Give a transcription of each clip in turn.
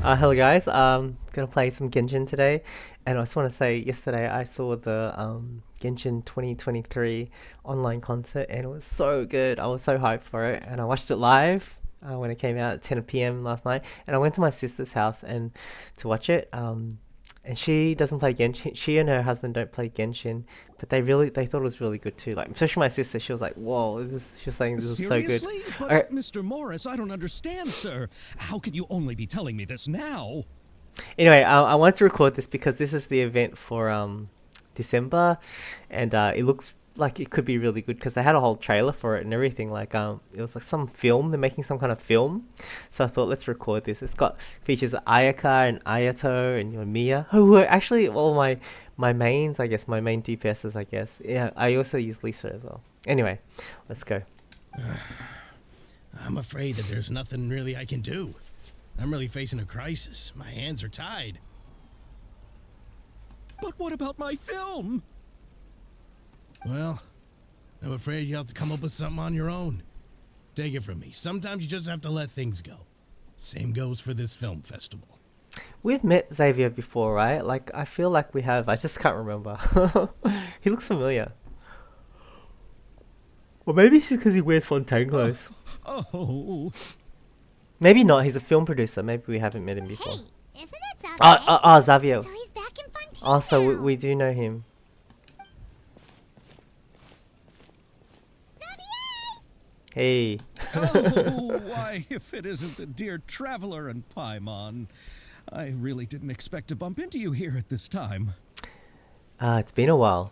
Hello guys, gonna play some Genshin today, and I just want to say yesterday I saw the Genshin 2023 online concert, and it was so good. I was so hyped for it, and I watched it live when it came out at 10 p.m. last night, and I went to my sister's house and to watch it. And she doesn't play Genshin. She and her husband don't play Genshin, but they thought it was really good too. Like especially my sister, she was like, "Whoa, she was saying this is so good." Seriously? Okay, But Mr. Morris, I don't understand, sir. How can you only be telling me this now? anyway, I wanted to record this because this is the event for December, and it looks like it could be really good because they had a whole trailer for it and everything. Like it was like some film. They're making some kind of film, so I thought let's record this. It's got features Ayaka and Ayato and Mia, who are actually all my mains. I guess my main DPSs. I guess yeah. I also use Lisa as well. Anyway, let's go. I'm afraid that there's nothing really I can do. I'm really facing a crisis. My hands are tied. But what about my film? Well, I'm afraid you'll have to come up with something on your own. Take it from me. Sometimes you just have to let things go. Same goes for this film festival. We've met Xavier before, right? Like I feel like we have. I just can't remember. He looks familiar. Or maybe it's just because he wears Fontaine clothes. Oh, Maybe not. He's a film producer. Maybe we haven't met him before. Hey, isn't it Xavier? Xavier. So he's back in Fontaine Oh, so now. we do know him. Hey. oh, why, if it isn't the dear traveler and Paimon. I really didn't expect to bump into you here at this time. It's been a while.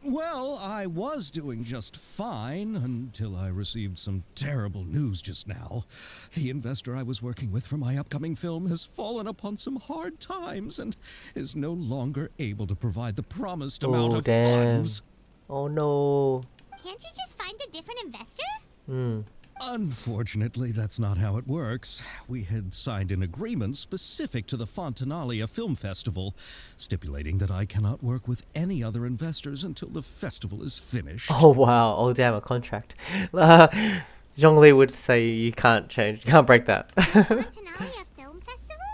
Well, I was doing just fine until I received some terrible news just now. The investor I was working with for my upcoming film has fallen upon some hard times and is no longer able to provide the promised amount Oh, of damn. funds. Oh, no. Can't you just find a different investor? Hmm. Unfortunately, that's not how it works. We had signed an agreement specific to the Fontanalia Film Festival, stipulating that I cannot work with any other investors until the festival is finished. Oh, wow. Oh, damn, a contract. Zhongli would say you can't change. You can't break that. Fontanalia Film Festival?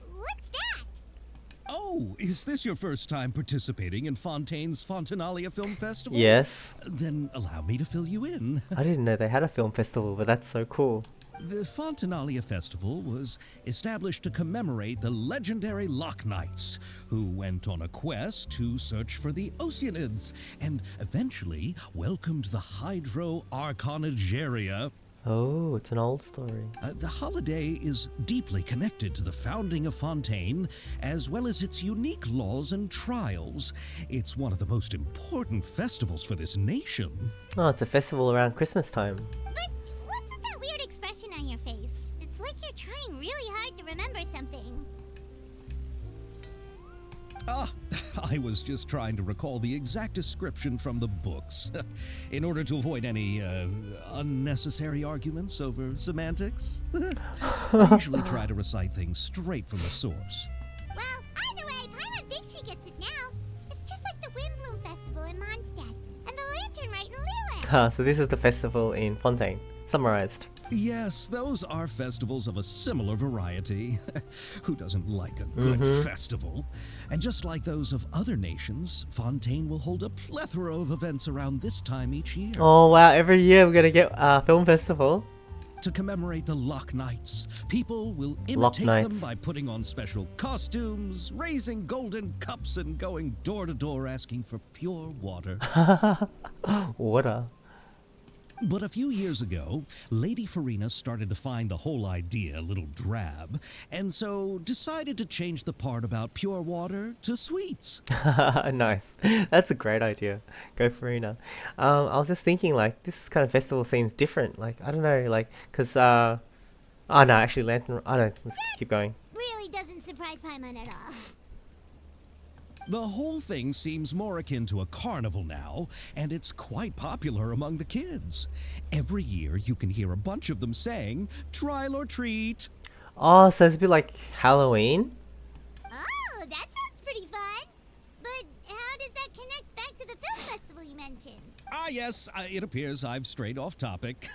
What's that? Oh, is this your first time participating in Fontaine's Fontanalia Film Festival? Yes. Then allow me to fill you in. I didn't know they had a film festival, but that's so cool. The Fontanalia Festival was established to commemorate the legendary Loch Knights, who went on a quest to search for the Oceanids, and eventually welcomed the Hydro Arconageria. Oh, it's an old story. The holiday is deeply connected to the founding of Fontaine, as well as its unique laws and trials. It's one of the most important festivals for this nation. Oh, it's a festival around Christmas time. But what's with that weird expression on your face? It's like you're trying really hard to remember something. Ah, I was just trying to recall the exact description from the books, in order to avoid any unnecessary arguments over semantics. I usually try to recite things straight from the source. Well, either way, Paimon thinks she gets it now. It's just like the Windbloom Festival in Mondstadt, and the Lantern Rite in Lille. So this is the festival in Fontaine. Summarized. Yes, those are festivals of a similar variety. Who doesn't like a good festival? And just like those of other nations, Fontaine will hold a plethora of events around this time each year. Oh, wow. Every year we're going to get a film festival. To commemorate the Loch Knights, people will Loch imitate them Knights. by putting on special costumes, raising golden cups, and going door to door asking for pure water. Water. But a few years ago, Lady Farina started to find the whole idea a little drab, and so decided to change the part about pure water to sweets. Nice. That's a great idea. Go Farina. I was just thinking, like, this kind of festival seems different. Like, I don't know, like, because, oh, no, actually, Lantern, I don't, let's keep going. Really doesn't surprise Paimon at all. The whole thing seems more akin to a carnival now, and it's quite popular among the kids. Every year, you can hear a bunch of them saying, "Trial or treat." Oh, so it's a bit like Halloween? Oh, that sounds pretty fun. But how does that connect back to the film festival you mentioned? Ah, yes, it appears I've strayed off topic.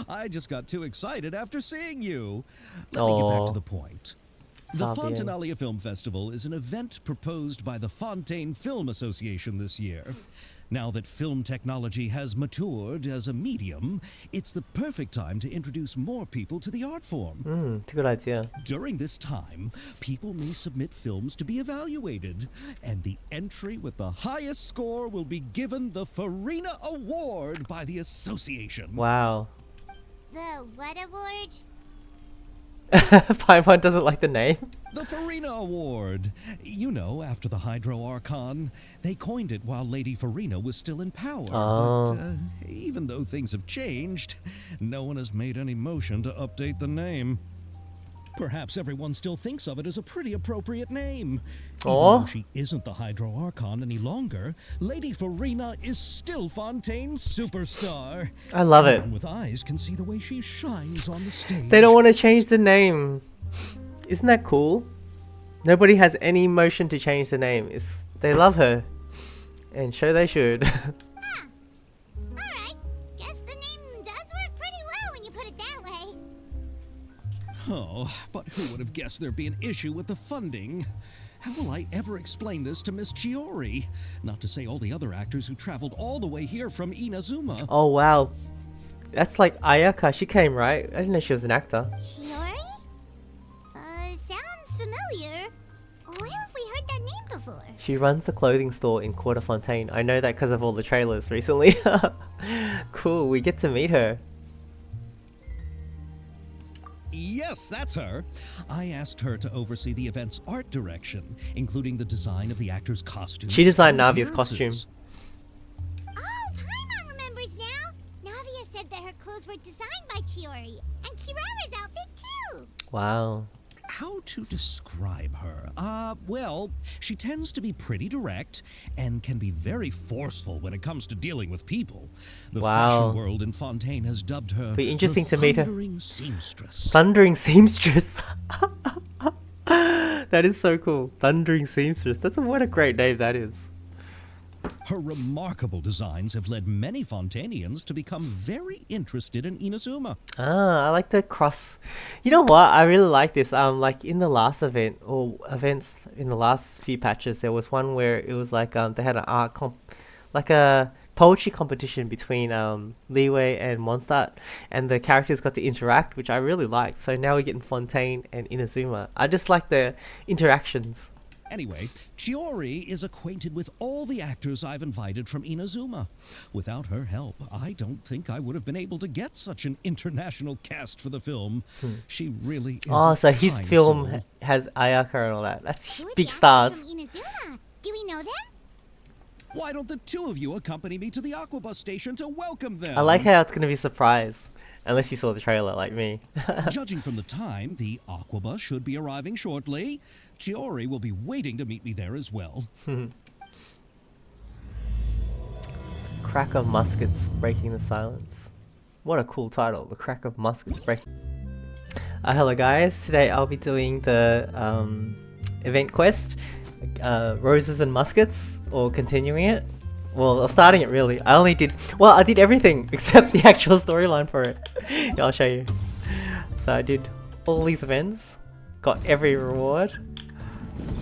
I just got too excited after seeing you. Let me get back Aw. to the point. The Sabian. Fontanalia Film Festival is an event proposed by the Fontaine Film Association this year. Now that film technology has matured as a medium, it's the perfect time to introduce more people to the art form. It's a good idea. During this time, people may submit films to be evaluated, and the entry with the highest score will be given the Farina Award by the association. Wow. The what award? Paimon doesn't like the name. The Farina Award. You know, after the Hydro Archon. They coined it while Lady Farina was still in power. Oh. But even though things have changed, no one has made any motion to update the name. Perhaps everyone still thinks of it as a pretty appropriate name. Even Aw. though she isn't the Hydro Archon any longer, Lady Farina is still Fontaine's superstar. I love it. Anyone with eyes can see the way she shines on the stage. They don't want to change the name. Isn't that cool? Nobody has any motion to change the name. They love her. And so they should. Alright, guess the name does work pretty well when you put it that way. Oh, but who would have guessed there'd be an issue with the funding? How will I ever explain this to Miss Chiori? Not to say all the other actors who traveled all the way here from Inazuma. Oh wow. That's like Ayaka. She came, right? I didn't know she was an actor. Chiori? Sounds familiar. Where have we heard that name before? She runs the clothing store in Quarter Fontaine. I know that because of all the trailers recently. Cool, we get to meet her. Yes, that's her. I asked her to oversee the event's art direction, including the design of the actors' costumes. She designed and Navia's costume. appearances. Oh, Paimon remembers now. Navia said that her clothes were designed by Chiori, and Kirara's outfit too. Wow. How to describe her? Well, she tends to be pretty direct and can be very forceful when it comes to dealing with people. The Wow. fashion world in Fontaine has dubbed her Be interesting the to meet her. Thundering Seamstress. Thundering Seamstress. That is so cool. Thundering Seamstress. What a great name that is. Her remarkable designs have led many Fontainians to become very interested in Inazuma. Ah, I like the cross. You know what? I really like this. Like in the last event or events in the last few patches, there was one where it was like they had an art like a poetry competition between Leeway and Mondstadt, and the characters got to interact, which I really liked. So now we're getting Fontaine and Inazuma. I just like the interactions. Anyway, Chiori is acquainted with all the actors I've invited from Inazuma. Without her help, I don't think I would have been able to get such an international cast for the film. She really is Oh, a so his kind film soul. has Ayaka and all that. That's Who are big the stars. actors from Inazuma? Do we know them? Why don't the two of you accompany me to the Aquabus station to welcome them? I like how it's gonna be a surprise, unless you saw the trailer like me. Judging from the time, the Aquabus should be arriving shortly. Chiori will be waiting to meet me there as well. Crack of Muskets Breaking the Silence. What a cool title, The Crack of Muskets Breaking. Hello guys, today I'll be doing the event quest, Roses and Muskets, or continuing it. Well, starting it really. I did everything except the actual storyline for it. Yeah, I'll show you. So I did all these events, got every reward.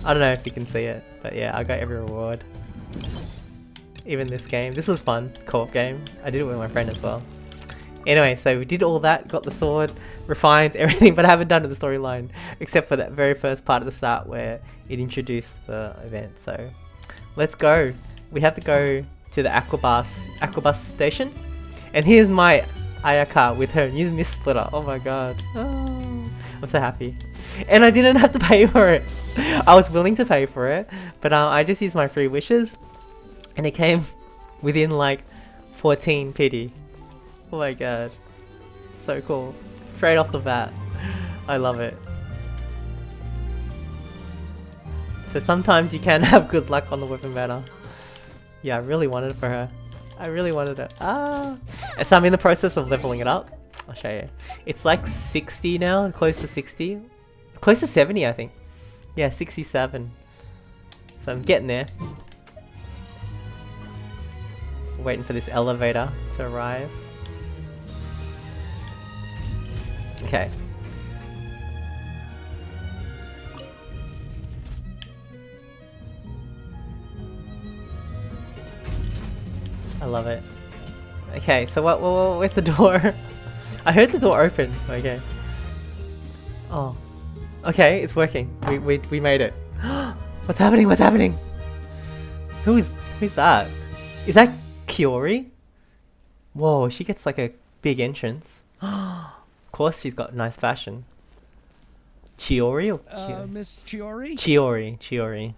I don't know if you can see it, but yeah, I got every reward. Even this game. This was fun, co-op game. I did it with my friend as well. Anyway, so we did all that, got the sword, refined everything, but I haven't done the storyline, except for that very first part of the start where it introduced the event. So let's go. We have to go to the Aquabus station. And here's my Ayaka with her new Mist Splitter. Oh my god. Oh, I'm so happy. And I didn't have to pay for it. I was willing to pay for it, but I just used my free wishes. And it came within like 14 PD. Oh my god. So cool. Straight off the bat. I love it. So sometimes you can have good luck on the weapon banner. Yeah, I really wanted it for her. I really wanted it. And so I'm in the process of leveling it up. I'll show you. It's like 60 now, close to 60. Close to 70, I think. Yeah, 67. So I'm getting there. Waiting for this elevator to arrive. I love it. Okay, so where's the door? I heard the door open. Okay. Oh. Okay, it's working. We made it. What's happening? What's happening? Who's that? Is that Kiori? Whoa, she gets like a big entrance. Of course she's got nice fashion. Chiori or Miss Chiori? Chiori.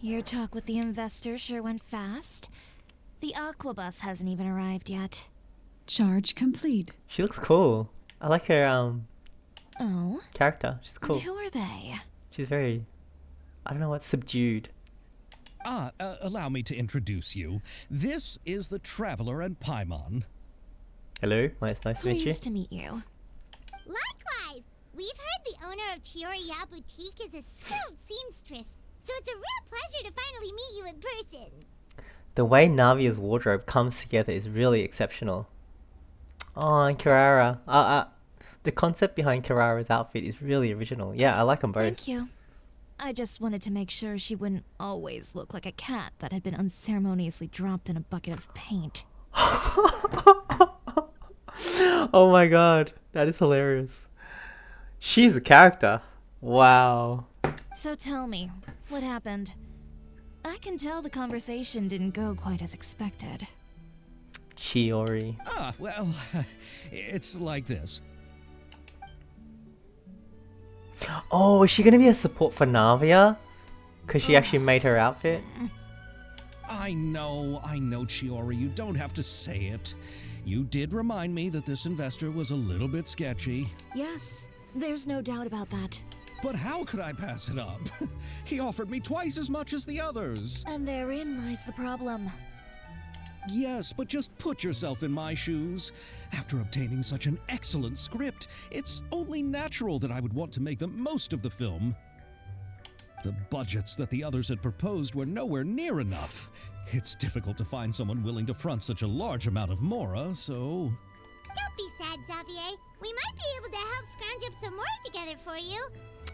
Your talk with the investor sure went fast. The aquabus hasn't even arrived yet. Charge complete. She looks cool. I like her Oh? character. She's cool. And who are they? She's very, I don't know what, subdued. Allow me to introduce you. This is the Traveler and Paimon. Hello, nice to meet you. Pleased to meet you. Likewise, we've heard the owner of Chioriya Boutique is a skilled seamstress, so it's a real pleasure to finally meet you in person. The way Navia's wardrobe comes together is really exceptional. Oh, and Kirara. The concept behind Kirara's outfit is really original. Yeah, I like them both. Thank you. I just wanted to make sure she wouldn't always look like a cat that had been unceremoniously dropped in a bucket of paint. Oh my god, that is hilarious. She's a character. Wow. So tell me, what happened? I can tell the conversation didn't go quite as expected. Chiori. Well, it's like this. Oh, is she gonna be a support for Navia? Because she actually made her outfit? I know, Chiori, you don't have to say it. You did remind me that this investor was a little bit sketchy. Yes, there's no doubt about that. But how could I pass it up? He offered me twice as much as the others. And therein lies the problem. Yes, but just put yourself in my shoes. After obtaining such an excellent script, it's only natural that I would want to make the most of the film. The budgets that the others had proposed were nowhere near enough. It's difficult to find someone willing to front such a large amount of mora, so... Don't be sad, Xavier. We might be able to help scrounge up some more together for you.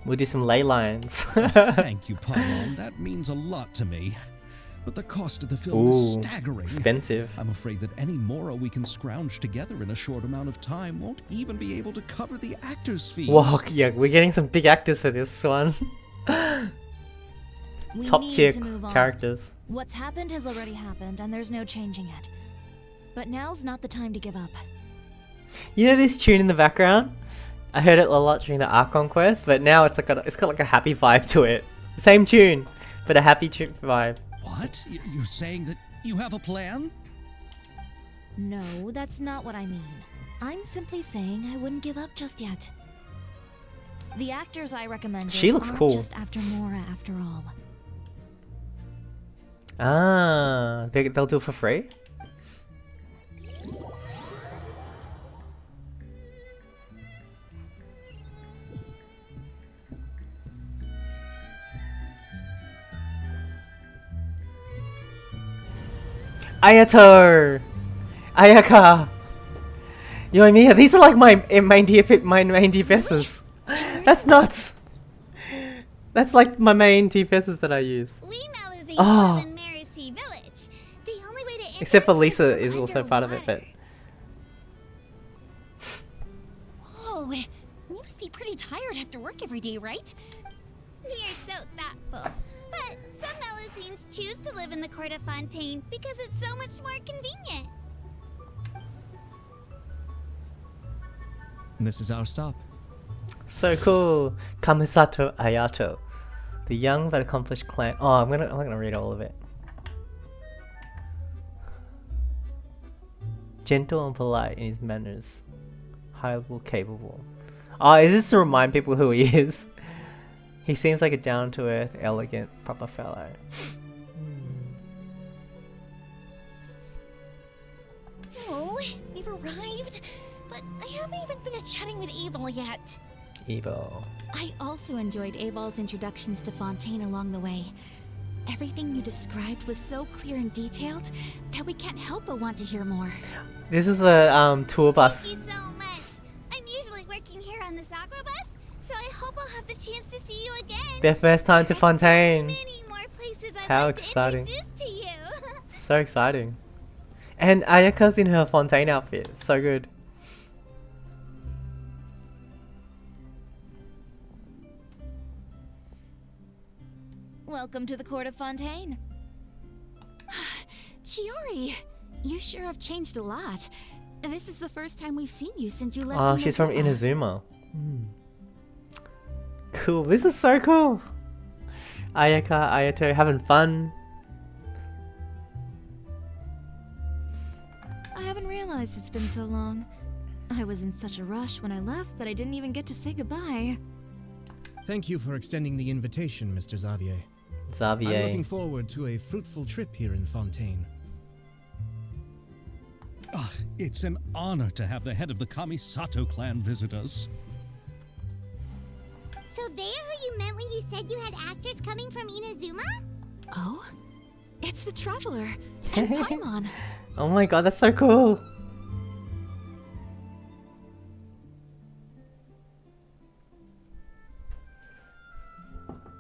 We'll do some ley lines. Thank you, Paimon. That means a lot to me. But the cost of the film is Ooh, staggering. expensive. I'm afraid that any mora we can scrounge together in a short amount of time won't even be able to cover the actors' fees. Whoa, yeah, we're getting some big actors for this one. We Top need tier to move on. characters. What's happened has already happened, and there's no changing it. But now's not the time to give up. You know this tune in the background? I heard it a lot during the Archon quest, but now it's got like a happy vibe to it. Same tune, but a happy vibe. What? You're saying that you have a plan? No, that's not what I mean. I'm simply saying I wouldn't give up just yet. The actors I recommended She looks aren't cool. just after Mora after all. Ah, they'll do it for free? Ayato! Ayaka! You know what I mean? These are like my main DPSs. That's nuts! That's like my main DPSs that I use. We Malazine Oh. live in Marcy Village. The only way to Except for interact Lisa with is also part of it, but... Whoa, you must be pretty tired after work every day, right? We are so thoughtful. But some Malazines choose to live in the Court of Fontaine because it's so much more convenient. This is our stop. So cool! Kamisato Ayato. The young but accomplished clan. Oh, I'm not gonna read all of it. Gentle and polite in his manners. Highly capable. Oh, is this to remind people who he is? He seems like a down-to-earth, elegant, proper fellow. Oh, we've arrived. But I haven't even finished chatting with Abel yet. Evil. I also enjoyed Abel's introductions to Fontaine along the way. Everything you described was so clear and detailed that we can't help but want to hear more. This is the tour bus. Thank you so much. I'm usually working here on this aqua bus, so I hope I'll have the chance to see you again. Their first time to Fontaine. Many more places I'd How like exciting. to introduce to you. So exciting. And Ayaka's in her Fontaine outfit. So good. Welcome to the court of Fontaine. Chiori, you sure have changed a lot. This is the first time we've seen you since you left. Oh, she's from Inazuma. Cool. This is so cool. Ayaka, Ayato having fun. I haven't realized it's been so long. I was in such a rush when I left that I didn't even get to say goodbye. Thank you for extending the invitation, Mr. Xavier. Xavier. I'm looking forward to a fruitful trip here in Fontaine. It's an honor to have the head of the Kamisato clan visit us. So they're who you meant when you said you had actors coming from Inazuma? Oh, it's the Traveler and Paimon. Oh my god, that's so cool.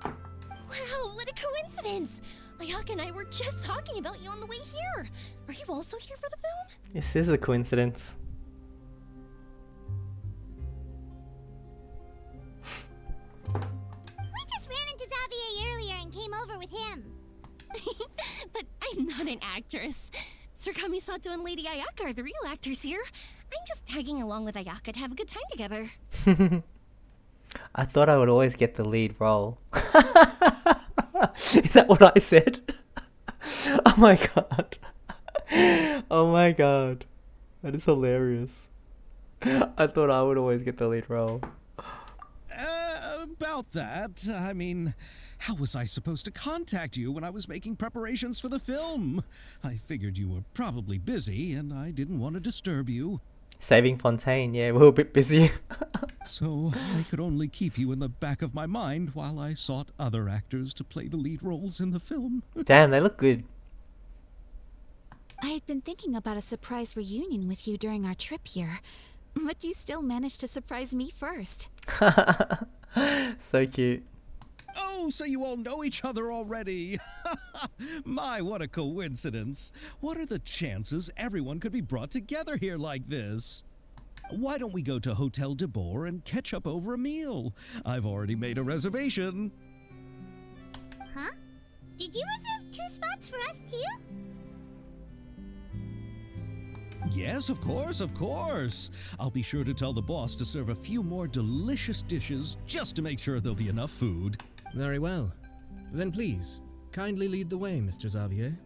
Wow, what a coincidence! Ayaka and I were just talking about you on the way here. Are you also here for the film? This is a coincidence. We just ran into Xavier earlier and came over with him. But I'm not an actress. Sir Kamisato and Lady Ayaka are the real actors here. I'm just tagging along with Ayaka to have a good time together. I thought I would always get the lead role. Is that what I said? Oh my god. Oh my god. That is hilarious. I thought I would always get the lead role. About that, I mean, how was I supposed to contact you when I was making preparations for the film? I figured you were probably busy, and I didn't want to disturb you. Saving Fontaine, yeah, we were a bit busy. So I could only keep you in the back of my mind while I sought other actors to play the lead roles in the film. Damn, they look good. I had been thinking about a surprise reunion with you during our trip here, but you still managed to surprise me first. So cute. Oh, so you all know each other already. My, what a coincidence. What are the chances everyone could be brought together here like this? Why don't we go to Hotel de Boer and catch up over a meal? I've already made a reservation. Huh? Did you reserve 2 spots for us too? Yes, of course, of course. I'll be sure to tell the boss to serve a few more delicious dishes just to make sure there'll be enough food. Very well. Then please, kindly lead the way, Mr. Xavier.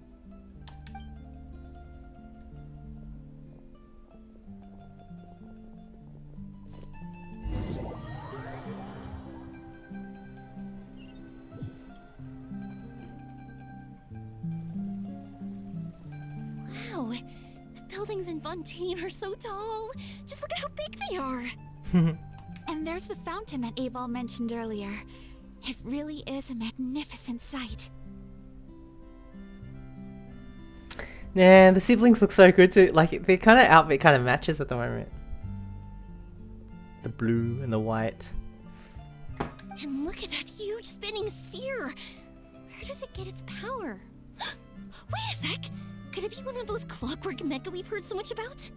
Wow, the buildings in Fontaine are so tall. Just look at how big they are. And there's the fountain that Aval mentioned earlier. It really is a magnificent sight. Yeah, the siblings look so good too. Like, their kind of outfit kind of matches at the moment. The blue and the white. And look at that huge spinning sphere. Where does it get its power? Wait a sec. Could it be one of those clockwork mecha we've heard so much about?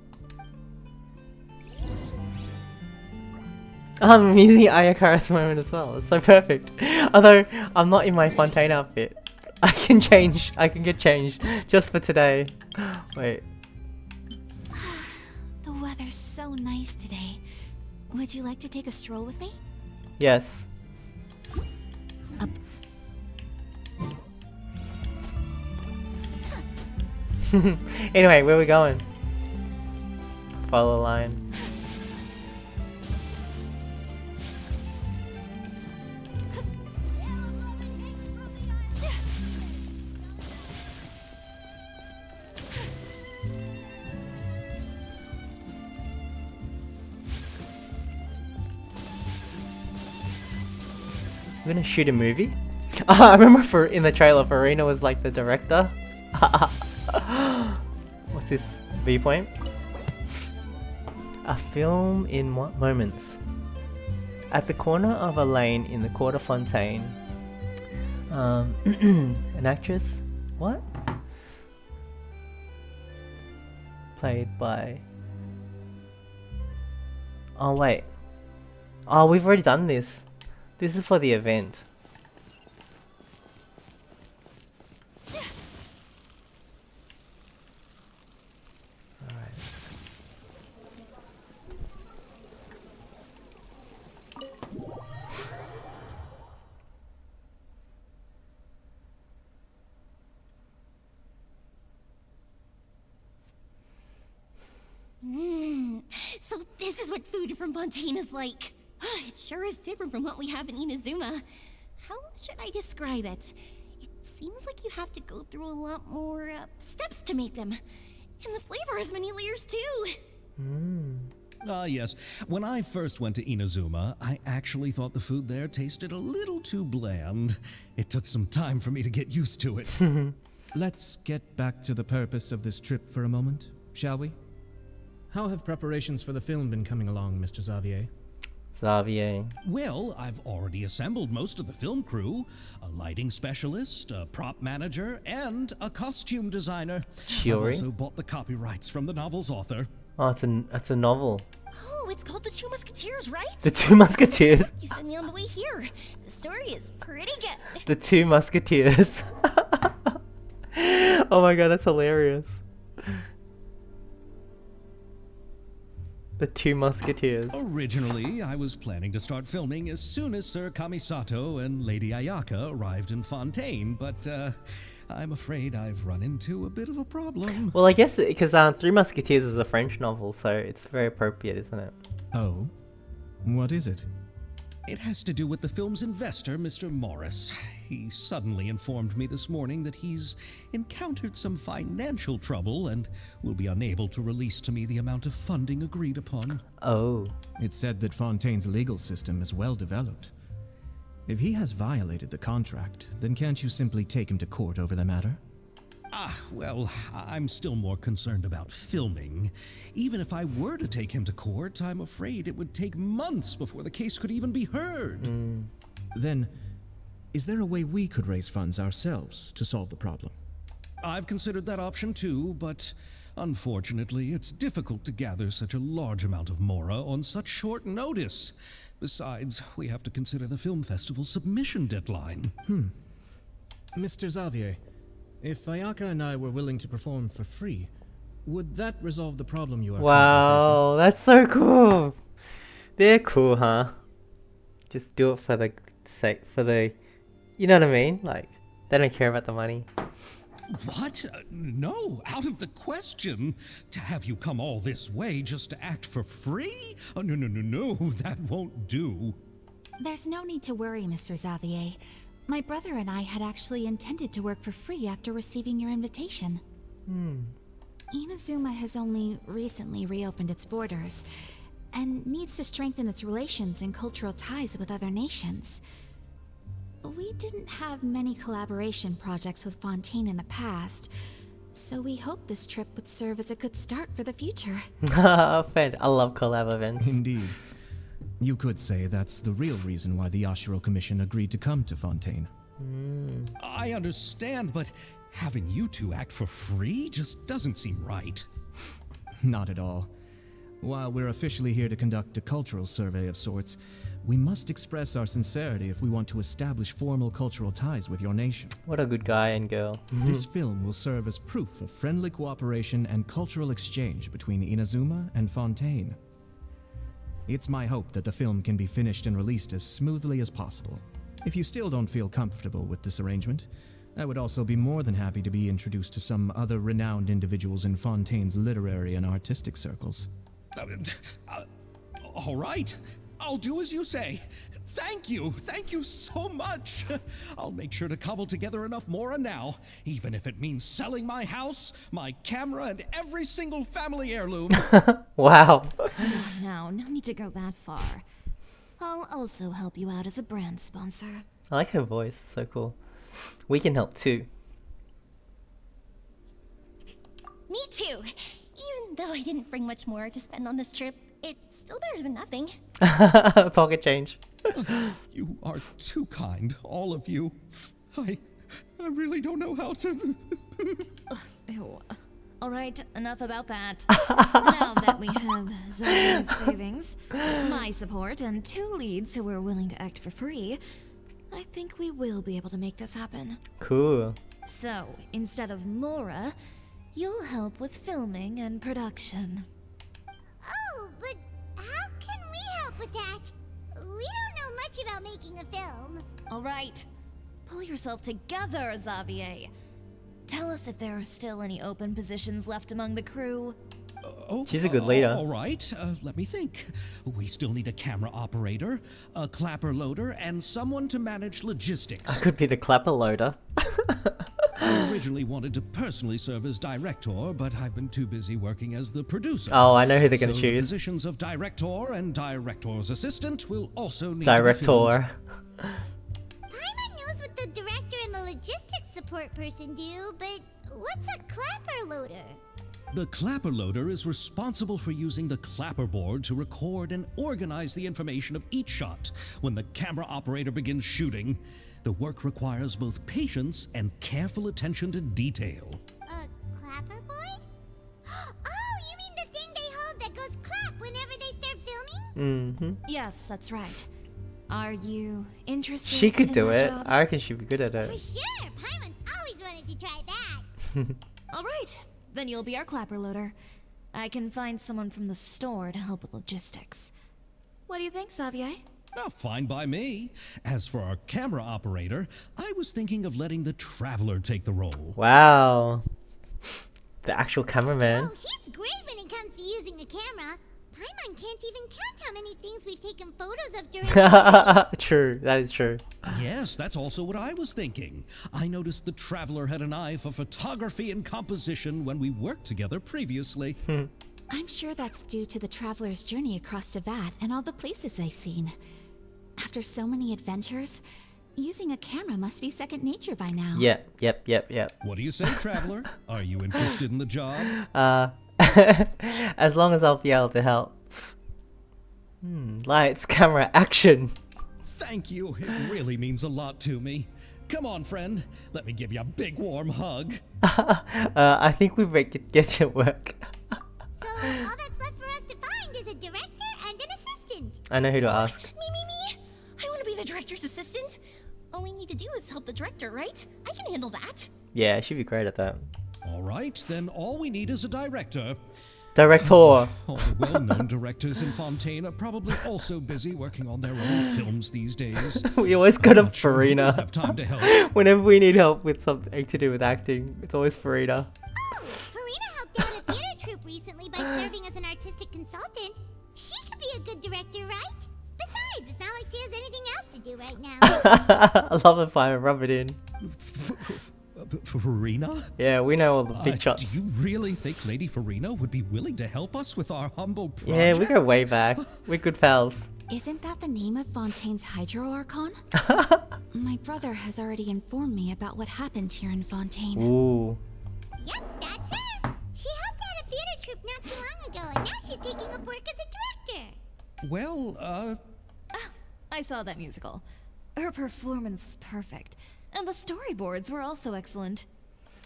I'm using Ayakara's moment as well. It's so perfect. Although, I'm not in my Fontaine outfit. I can change. I can get changed just for today. Wait. The weather's so nice today. Would you like to take a stroll with me? Yes. Up. Anyway, where are we going? Follow the line. We're gonna shoot a movie? I remember in the trailer, Farina was like the director. What's this? Viewpoint? A film in moments. At the corner of a lane in the Court of Fontaine. An actress? What? Played by... Oh, wait. Oh, we've already done this. This is for the event. Alright. So this is what food from Fontaine is like. It sure is different from what we have in Inazuma. How should I describe it? It seems like you have to go through a lot more steps to make them. And the flavor has many layers too. Yes. When I first went to Inazuma, I actually thought the food there tasted a little too bland. It took some time for me to get used to it. Let's get back to the purpose of this trip for a moment, shall we? How have preparations for the film been coming along, Mr. Xavier? Xavier. Well, I've already assembled most of the film crew. A lighting specialist, a prop manager, and a costume designer. Chiori? I've also bought the copyrights from the novel's author. Oh, it's a novel. Oh, it's called The Two Musketeers, right? The Two Musketeers. You sent me on the way here. The story is pretty good. The Two Musketeers. Oh my god, that's hilarious. The Two Musketeers. Originally, I was planning to start filming as soon as Sir Kamisato and Lady Ayaka arrived in Fontaine, but I'm afraid I've run into a bit of a problem. Well, I guess because Three Musketeers is a French novel, so it's very appropriate, isn't it? Oh? What is it? It has to do with the film's investor, Mr. Morris. He suddenly informed me this morning that he's encountered some financial trouble and will be unable to release to me the amount of funding agreed upon. Oh. It's said that Fontaine's legal system is well developed. If he has violated the contract, then can't you simply take him to court over the matter? Well, I'm still more concerned about filming. Even if I were to take him to court, I'm afraid it would take months before the case could even be heard. Then, is there a way we could raise funds ourselves to solve the problem? I've considered that option too, but unfortunately, it's difficult to gather such a large amount of mora on such short notice. Besides, we have to consider the film festival's submission deadline. Mr. Xavier, if Ayaka and I were willing to perform for free, would that resolve the problem you are currently Wow, that's so cool. They're cool, huh? Just do it for the sake, you know what I mean? Like, they don't care about the money. What? No, out of the question. To have you come all this way just to act for free? Oh, no, that won't do. There's no need to worry, Mr. Xavier. My brother and I had actually intended to work for free after receiving your invitation. Inazuma has only recently reopened its borders, and needs to strengthen its relations and cultural ties with other nations. We didn't have many collaboration projects with Fontaine in the past, so we hoped this trip would serve as a good start for the future. Fed, I love collab events. Indeed. You could say that's the real reason why the Yashiro Commission agreed to come to Fontaine. I understand, but having you two act for free just doesn't seem right. Not at all. While we're officially here to conduct a cultural survey of sorts, we must express our sincerity if we want to establish formal cultural ties with your nation. What a good guy and girl. This film will serve as proof of friendly cooperation and cultural exchange between Inazuma and Fontaine. It's my hope that the film can be finished and released as smoothly as possible. If you still don't feel comfortable with this arrangement, I would also be more than happy to be introduced to some other renowned individuals in Fontaine's literary and artistic circles. All right, I'll do as you say. Thank you so much. I'll make sure to cobble together enough mora now, even if it means selling my house, my camera, and every single family heirloom. Wow. Now, no need to go that far. I'll also help you out as a brand sponsor. I like her voice, so cool. We can help too. Me too. Even though I didn't bring much more to spend on this trip, it's still better than nothing. Pocket change. You are too kind, all of you. I really don't know how to... Ew. Alright, enough about that. Now that we have Xavia's savings, my support, and 2 leads who are willing to act for free, I think we will be able to make this happen. Cool. So, instead of Mora, you'll help with filming and production. Oh, but how can we help with that? We don't know much about making a film. Alright, pull yourself together, Xavier. Tell us if there are still any open positions left among the crew. She's a good leader. All right, let me think. We still need a camera operator, a clapper loader, and someone to manage I logistics. could be the clapper loader. I originally wanted to personally serve as director, but I've been too busy working as the producer. Oh, I know who they're gonna So the choose. positions of director and director's assistant will also need to be filled. Director. Paimon knows what the director and the logistics support person do, but what's a clapper loader? The clapper loader is responsible for using the clapper board to record and organize the information of each shot when the camera operator begins shooting. The work requires both patience and careful attention to detail. A clapperboard? Oh, you mean the thing they hold that goes clap whenever they start filming? Mm-hmm. Yes, that's right. Are you interested She could in do that it. job? I reckon she'd be good at For it. sure! Paimon's always wanted to try that. Alright, then you'll be our clapper loader. I can find someone from the store to help with logistics. What do you think, Xavier? Oh, fine by me. As for our camera operator, I was thinking of letting the Traveler take the role. Wow. The actual cameraman. Oh, he's great when it comes to using a camera. Paimon can't even count how many things we've taken photos of during the True, that is true. Yes, that's also what I was thinking. I noticed the Traveler had an eye for photography and composition when we worked together previously. I'm sure that's due to the traveler's journey across Devat and all the places they've seen. After so many adventures, using a camera must be second nature by now. Yep. What do you say, Traveler? Are you interested in the job? As long as I'll be able to help. Lights, camera, action. Thank you. It really means a lot to me. Come on, friend. Let me give you a big warm hug. I think we make it get it work. So all that's left for us to find is a director and an assistant. I know who to ask. Me. I want to be the director's assistant. All we need to do is help the director, right? I can handle that. Yeah, she'd be great at that. All right, then all we need is a director. Director. All the well-known directors in Fontaine are probably also busy working on their own films these days. We always go to Not sure who will Farina. have time to help. Whenever we need help with something to do with acting, it's always Farina. Oh, Farina helped out a theater troupe recently by serving as an artistic consultant. She could be a good director, right? Besides, it's not like she has anything else to do right now. I love it fine, rub it in. Farina? Yeah, we know all the big Do shots. you really think Lady Farina would be willing to help us with our humble project? Yeah, we go way back. We're good pals. Isn't that the name of Fontaine's Hydro Archon? My brother has already informed me about what happened here in Fontaine. Ooh. Yep, that's her. She helped out a theater troupe not too long ago, and now she's taking up work as a director. Well, I saw that musical. Her performance was perfect, and the storyboards were also excellent.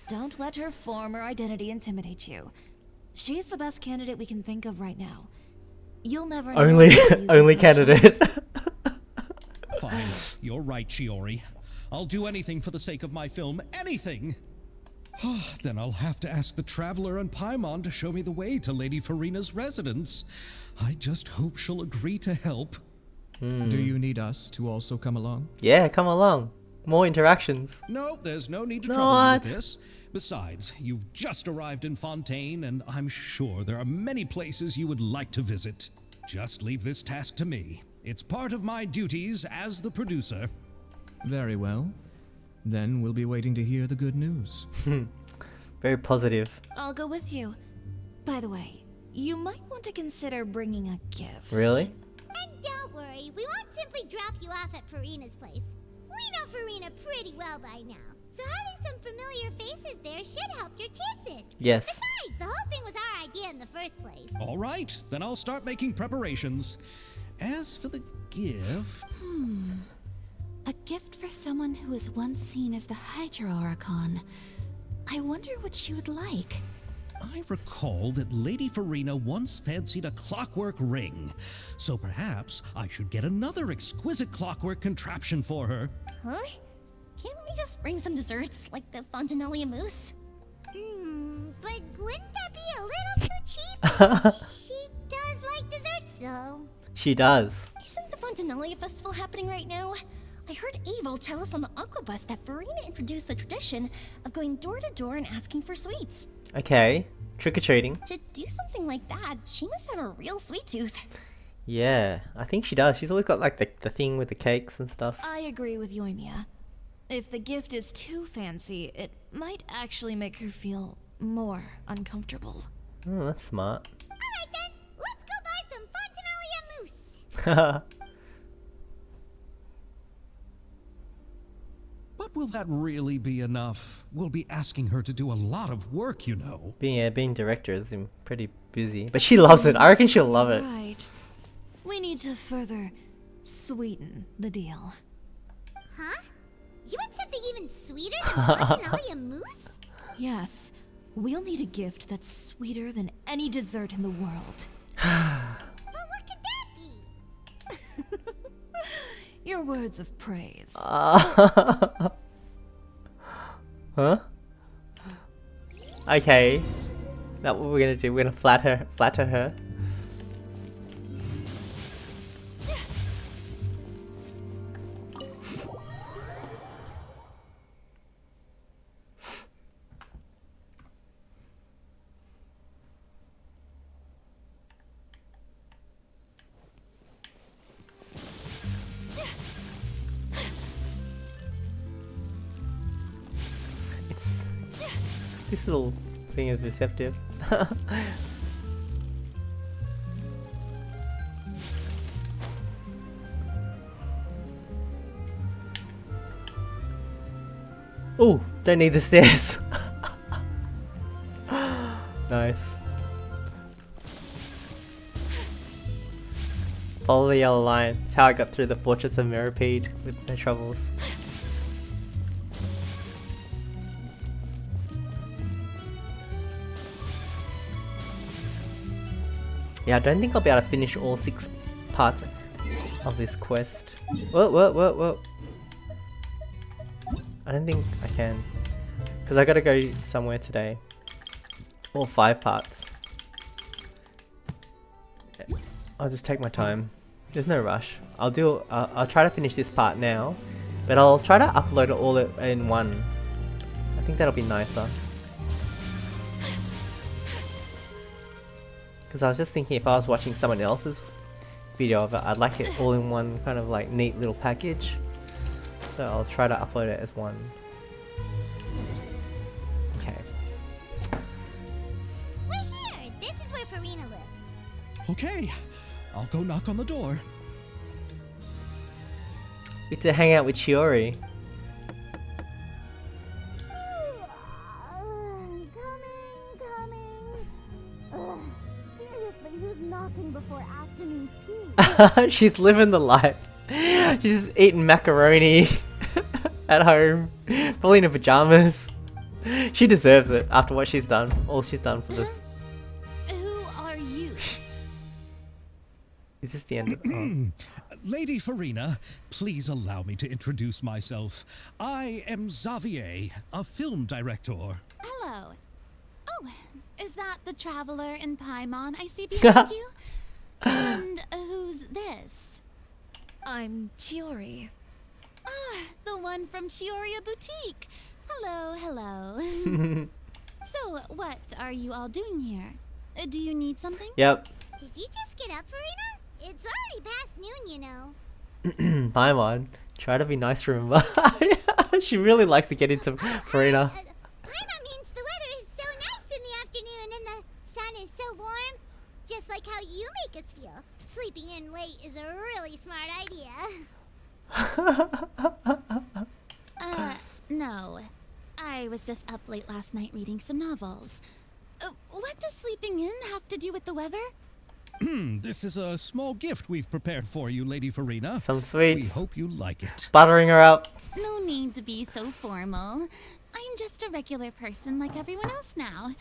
Don't let her former identity intimidate you. She's the best candidate we can think of right now. You'll never know Only, until you only give it a shot. candidate. fine. You're right, Shiori. I'll do anything for the sake of my film. Anything! Then I'll have to ask the Traveler and Paimon to show me the way to Lady Farina's residence. I just hope she'll agree to help. Do you need us to also come along? Yeah, come along. More interactions. No, there's no need to Not. trouble you with this. Besides, you've just arrived in Fontaine, and I'm sure there are many places you would like to visit. Just leave this task to me. It's part of my duties as the producer. Very well. Then we'll be waiting to hear the good news. Very positive. I'll go with you. By the way, you might want to consider bringing a gift. Really? And don't worry, we won't simply drop you off at Farina's place. We know Farina pretty well by now, so having some familiar faces there should help your chances. Yes. Besides, the whole thing was our idea in the first place. All right, then I'll start making preparations. As for the gift... A gift for someone who was once seen as the Hydro Archon. I wonder what she would like. I recall that Lady Farina once fancied a clockwork ring, so perhaps I should get another exquisite clockwork contraption for her. Huh? Can't we just bring some desserts, like the Fontanalia mousse? But wouldn't that be a little too cheap? She does like desserts, though. She does. Isn't the Fontanalia festival happening right now? I heard Abel tell us on the Aquabus that Farina introduced the tradition of going door to door and asking for sweets. Okay. Trick-or-treating. To do something like that, she must have a real sweet tooth. Yeah, I think she does. She's always got like the thing with the cakes and stuff. I agree with Yoimiya. If the gift is too fancy, it might actually make her feel more uncomfortable. Oh, that's smart. Alright then, let's go buy some Fontanalia mousse. But will that really be enough? We'll be asking her to do a lot of work, you know. Being director is pretty busy, but she loves it. I reckon she'll love it. Right. We need to further sweeten the deal. Huh? You want something even sweeter than Fontanalia mousse? Yes, we'll need a gift that's sweeter than any dessert in the world. Well, what could that be? Your words of praise. Huh? Okay. That's what we're gonna do. We're gonna flatter her. This little thing is receptive. Oh, don't need the stairs. Nice. Follow the yellow line. It's how I got through the Fortress of Mirrorpede with no troubles. Yeah, I don't think I'll be able to finish all 6 parts of this quest. Whoa. I don't think I can. Because I gotta go somewhere today. All 5 parts. I'll just take my time. There's no rush. I'll try to finish this part now. But I'll try to upload it all in one. I think that'll be nicer. Because I was just thinking if I was watching someone else's video of it, I'd like it all in one kind of like neat little package. So I'll try to upload it as one. Okay. We're here! This is where Farina lives. Okay, I'll go knock on the door. We get to hang out with Chiori. She's living the life. She's eating macaroni at home, probably in her pajamas. She deserves it after what she's done, all she's done for this. Who are you? Is this the end of the Lady Farina, please allow me to introduce myself. I am Xavier, a film director. Hello. Oh, is that the traveler in Paimon I see behind you? And who's this? I'm Chiori. Ah, the one from Chioria Boutique. Hello. So, what are you all doing here? Do you need something? Yep. Did you just get up, Farina? It's already past noon, you know. Paimon, try to be nice, remember? She really likes to get into Farina. Paimon means the weather is so nice in the afternoon and the sun is so warm. Just like how you make us feel. Sleeping in late is a really smart idea. No. I was just up late last night reading some novels. What does sleeping in have to do with the weather? This is a small gift we've prepared for you, Lady Farina. Some sweets. We hope you like it. Buttering her up. No need to be so formal. I'm just a regular person like everyone else now.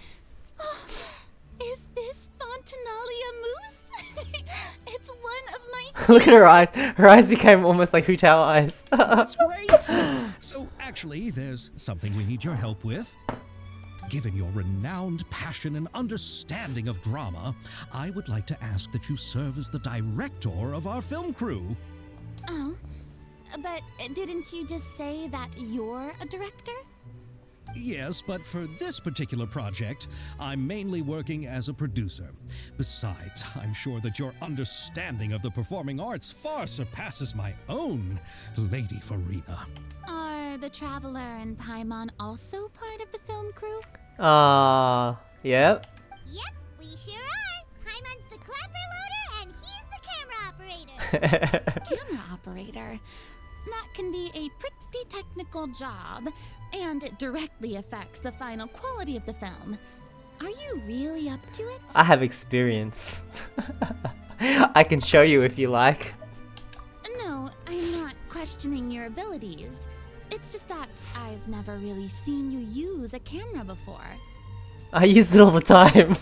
Is this Fontinalia mousse? It's one of my Look at her eyes. Her eyes became almost like Hu Tao eyes. That's great! So, actually, there's something we need your help with. Given your renowned passion and understanding of drama, I would like to ask that you serve as the director of our film crew. Oh, but didn't you just say that you're a director? Yes, but for this particular project, I'm mainly working as a producer. Besides, I'm sure that your understanding of the performing arts far surpasses my own, Lady Farina. Are the Traveler and Paimon also part of the film crew? Yep. Yep, we sure are. Paimon's the clapper loader and he's the camera operator. Camera operator. That can be a pretty technical job, and it directly affects the final quality of the film. Are you really up to it? I have experience. I can show you if you like. No, I'm not questioning your abilities. It's just that I've never really seen you use a camera before. I use it all the time.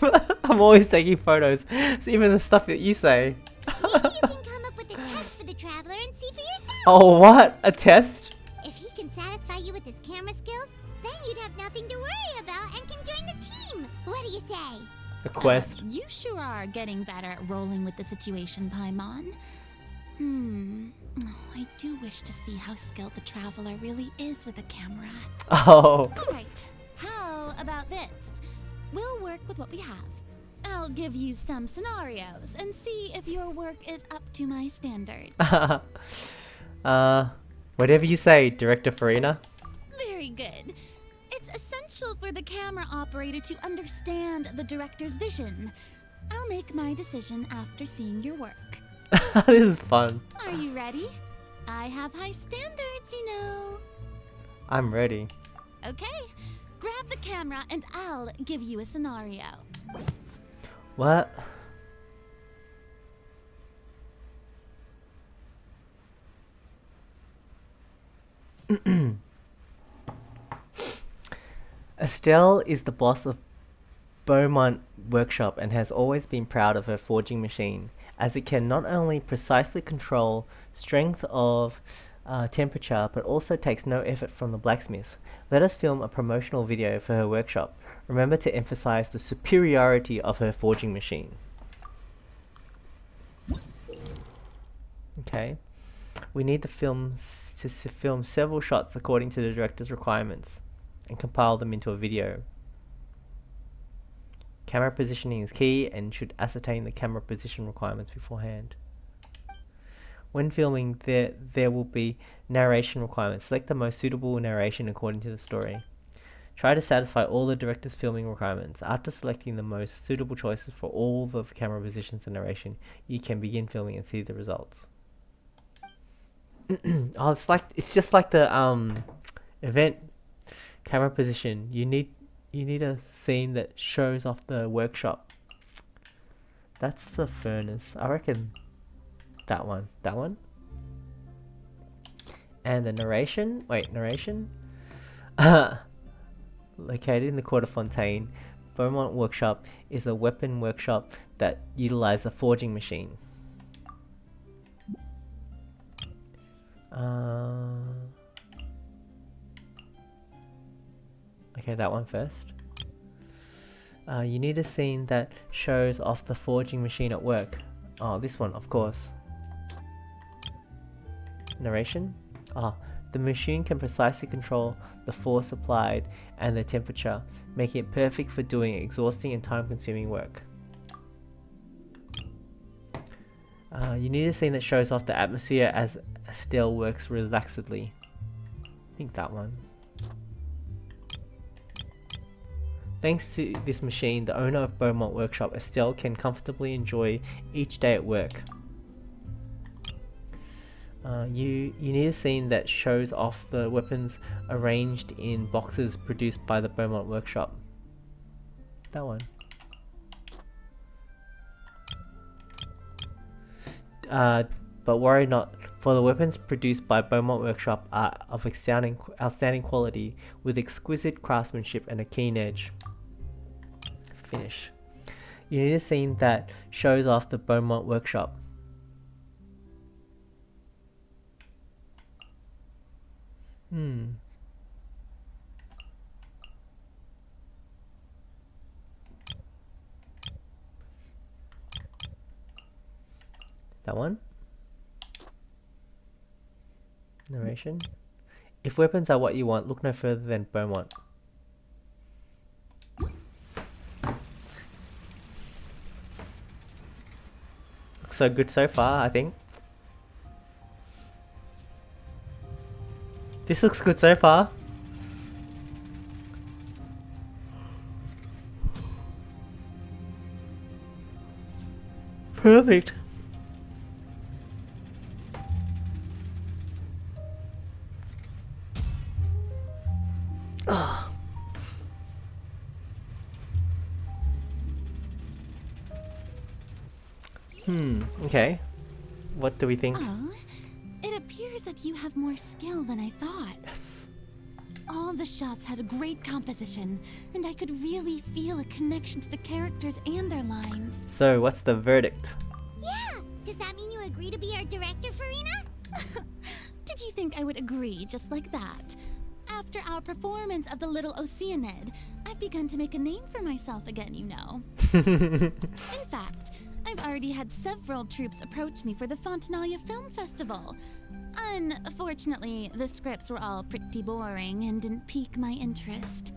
I'm always taking photos. So even the stuff that you say. Maybe you can come up with a test for the Traveler and see for yourself. Oh, what? A test? If he can satisfy you with his camera skills, then you'd have nothing to worry about and can join the team. What do you say? A quest. You sure are getting better at rolling with the situation, Paimon. I do wish to see how skilled the Traveler really is with a camera. Oh. Alright, how about this? We'll work with what we have. I'll give you some scenarios and see if your work is up to my standards. Whatever you say, Director Farina. Very good. It's essential for the camera operator to understand the director's vision. I'll make my decision after seeing your work. This is fun. Are you ready? I have high standards, you know. I'm ready. Okay, grab the camera and I'll give you a scenario. What? Estelle is the boss of Beaumont Workshop and has always been proud of her forging machine, as it can not only precisely control strength of temperature, but also takes no effort from the blacksmith. Let us film a promotional video for her workshop. Remember to emphasize the superiority of her forging machine. Okay. We need the films to film several shots according to the director's requirements and compile them into a video. Camera positioning is key and should ascertain the camera position requirements beforehand. When filming, there will be narration requirements. Select the most suitable narration according to the story. Try to satisfy all the director's filming requirements. After selecting the most suitable choices for all the camera positions and narration, you can begin filming and see the results. Oh, it's just like the event camera position. You need a scene that shows off the workshop. That's the furnace. I reckon that one. That one. And the narration. Wait, narration? Located in the Court of Fontaine, Beaumont Workshop is a weapon workshop that utilizes a forging machine. Okay, that one first. You need a scene that shows off the forging machine at work. Oh, this one, of course. Narration. The machine can precisely control the force applied and the temperature, making it perfect for doing exhausting and time-consuming work. You need a scene that shows off the atmosphere as Estelle works relaxedly. I think that one. Thanks to this machine, the owner of Beaumont Workshop, Estelle, can comfortably enjoy each day at work. You need a scene that shows off the weapons arranged in boxes produced by the Beaumont Workshop. That one. But worry not, for the weapons produced by Beaumont Workshop are of outstanding quality, with exquisite craftsmanship and a keen edge. finish. You need a scene that shows off the Beaumont workshop. That one? Narration. If weapons are what you want, look no further than Beaumont. Looks so good so far, I think. This looks good so far. Perfect. Okay. What do we think? Oh, it appears that you have more skill than I thought. Yes. All the shots had a great composition, and I could really feel a connection to the characters and their lines. So, what's the verdict? Yeah! Does that mean you agree to be our director, Farina? Did you think I would agree just like that? After our performance of the Little Oceanid, I've begun to make a name for myself again, you know. In fact, I've already had several troops approach me for the Fontanalia Film Festival. Unfortunately, the scripts were all pretty boring and didn't pique my interest.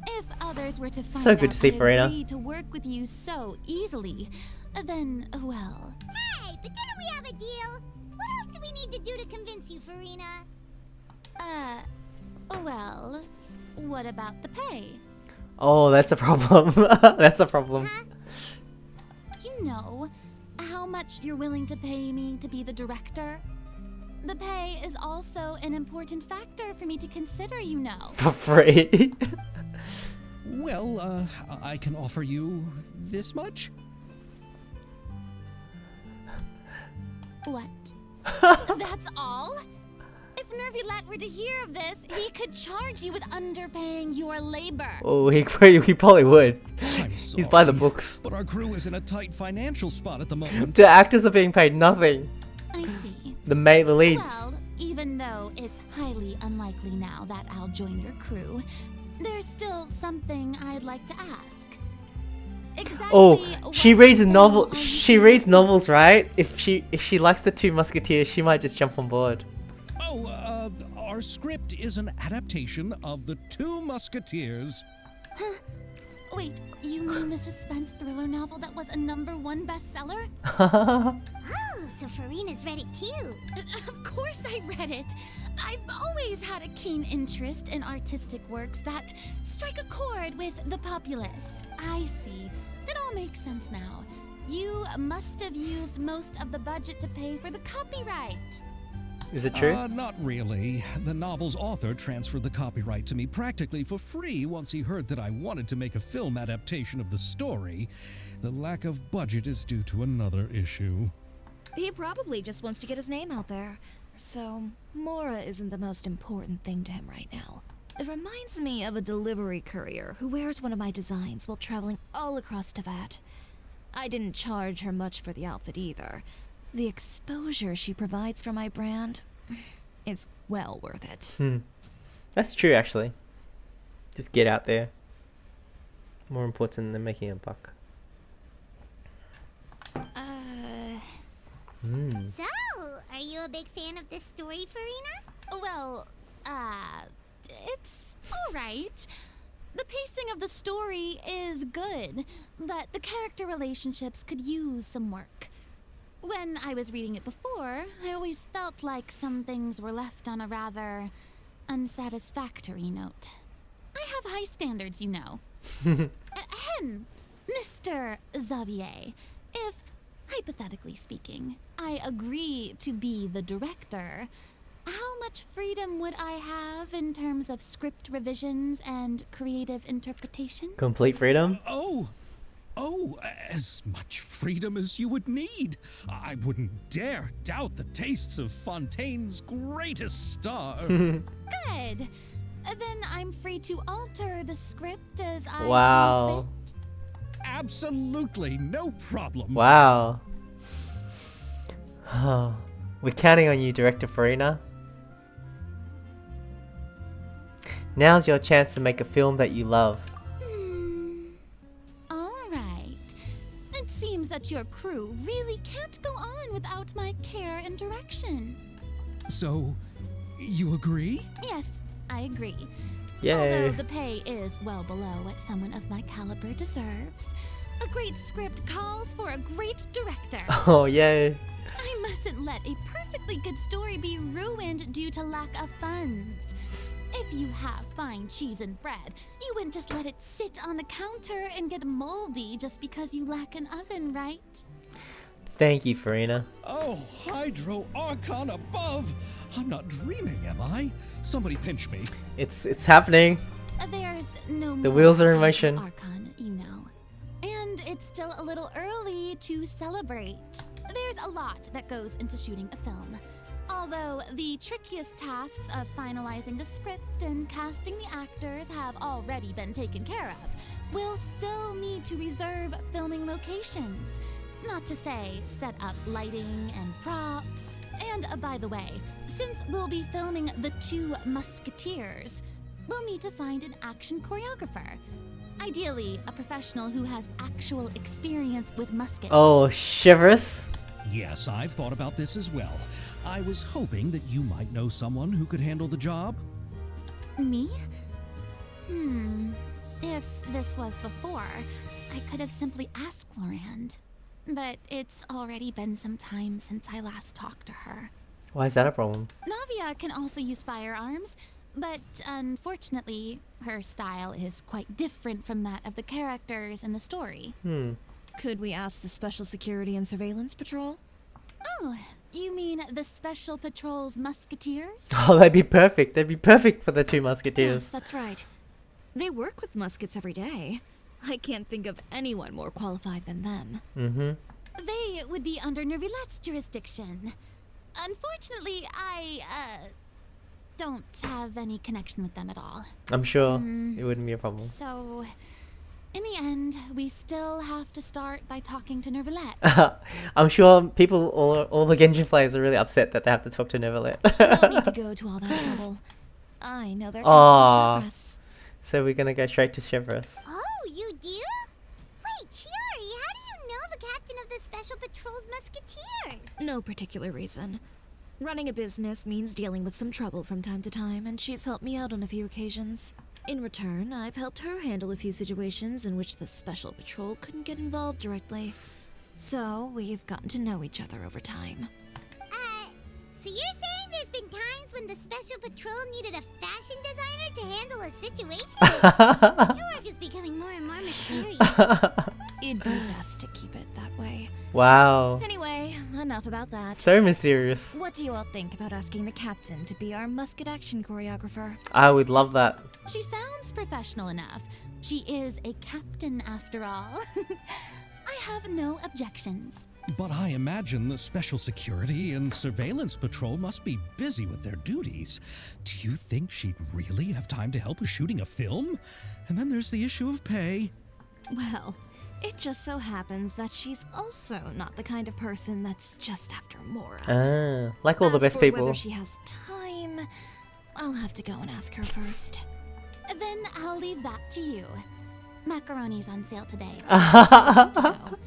If others were to find So out good to see I Farina. agreed to work with you so easily, then, well... Hey, but didn't we have a deal? What else do we need to do to convince you, Farina? Well, what about the pay? Oh, that's a problem. That's a problem. Huh? You know, how much you're willing to pay me to be the director? The pay is also an important factor for me to consider, you know. For free. Well, I can offer you this much? What? That's all? If Nervulat were to hear of this, he could charge you with underpaying your labor. Oh, he probably would. I'm He's by the sorry, books. But our crew is in a tight financial spot at the moment. The actors are being paid nothing. I see. The leads. Well, even though it's highly unlikely now that I'll join your crew, there's still something I'd like to ask. Exactly. Oh, she what reads film novel. are you She reads novels, right? If she likes the Two Musketeers, she might just jump on board. Oh, our script is an adaptation of The Two Musketeers. Wait, you mean the suspense thriller novel that was a #1 bestseller? Oh, so Farina's read it too. Of course I read it. I've always had a keen interest in artistic works that strike a chord with the populace. I see. It all makes sense now. You must have used most of the budget to pay for the copyright. Is it true? Not really. The novel's author transferred the copyright to me practically for free once he heard that I wanted to make a film adaptation of the story. The lack of budget is due to another issue. He probably just wants to get his name out there. So, Mora isn't the most important thing to him right now. It reminds me of a delivery courier who wears one of my designs while traveling all across Teyvat. I didn't charge her much for the outfit either. The exposure she provides for my brand is well worth it. That's true, actually. Just get out there. More important than making a buck. So, are you a big fan of this story, Farina? Well, it's alright. The pacing of the story is good, but the character relationships could use some work. When I was reading it before, I always felt like some things were left on a rather unsatisfactory note. I have high standards, you know. Ahem, Mr. Xavier, if, hypothetically speaking, I agree to be the director, how much freedom would I have in terms of script revisions and creative interpretation? Complete freedom? Oh, as much freedom as you would need. I wouldn't dare doubt the tastes of Fontaine's greatest star. Good. Then I'm free to alter the script as I Wow. see fit. Absolutely no problem. Wow. We're counting on you, Director Farina. Now's your chance to make a film that you love. All right. It seems that your crew really can't go on without my care and direction. So, you agree? Yes, I agree. Yay. Although the pay is well below what someone of my caliber deserves. A great script calls for a great director. Oh, yay. I mustn't let a perfectly good story be ruined due to lack of funds. If you have fine cheese and bread, you wouldn't just let it sit on the counter and get moldy just because you lack an oven, right? Thank you, Farina. Oh, Hydro Archon above! I'm not dreaming, am I? Somebody pinch me. It's happening. There's no The wheels are in more motion. Archon, you know. And it's still a little early to celebrate. There's a lot that goes into shooting a film. Although the trickiest tasks of finalizing the script and casting the actors have already been taken care of, we'll still need to reserve filming locations. Not to say set up lighting and props. And by the way, since we'll be filming the 2 Musketeers, we'll need to find an action choreographer. Ideally, a professional who has actual experience with muskets. Oh, shivers. Yes, I've thought about this as well. I was hoping that you might know someone who could handle the job. Me? If this was before, I could have simply asked Florand. But it's already been some time since I last talked to her. Why is that a problem? Navia can also use firearms, but unfortunately, her style is quite different from that of the characters in the story. Could we ask the Special Security and Surveillance Patrol? Oh, you mean the Special Patrol's Musketeers? Oh, that'd be perfect. That'd be perfect for the 2 Yes, Musketeers. that's right. They work with muskets every day. I can't think of anyone more qualified than them. They would be under Nervilette's jurisdiction. Unfortunately, I don't have any connection with them at all. I'm sure it wouldn't be a problem. So, in the end, we still have to start by talking to Nervilette. I'm sure people, all the Genshin players are really upset that they have to talk to Neverlet. Don't need to go to all that trouble. I know their Aw. captain, Chevres. So we're gonna go straight to Chevres. Oh, you do? Wait, Chiari, how do you know the captain of the Special Patrol's Musketeers? No particular reason. Running a business means dealing with some trouble from time to time, and she's helped me out on a few occasions. In return, I've helped her handle a few situations in which the Special Patrol couldn't get involved directly. So, we've gotten to know each other over time. So you're saying there's been times when the Special Patrol needed a fashion designer to handle a situation? Your work is becoming more and more mysterious. It'd be best to keep it that way. Wow. Anyway, enough about that. So mysterious. What do you all think about asking the captain to be our musket action choreographer? I would love that. She sounds professional enough. She is a captain after all. I have no objections. But I imagine the Special Security and Surveillance Patrol must be busy with their duties. Do you think she'd really have time to help with shooting a film? And then there's the issue of pay. Well, it just so happens that she's also not the kind of person that's just after Mora. Like all the As best for people. whether she has time, I'll have to go and ask her first. Then I'll leave that to you. Macaroni's on sale today, so I have to go.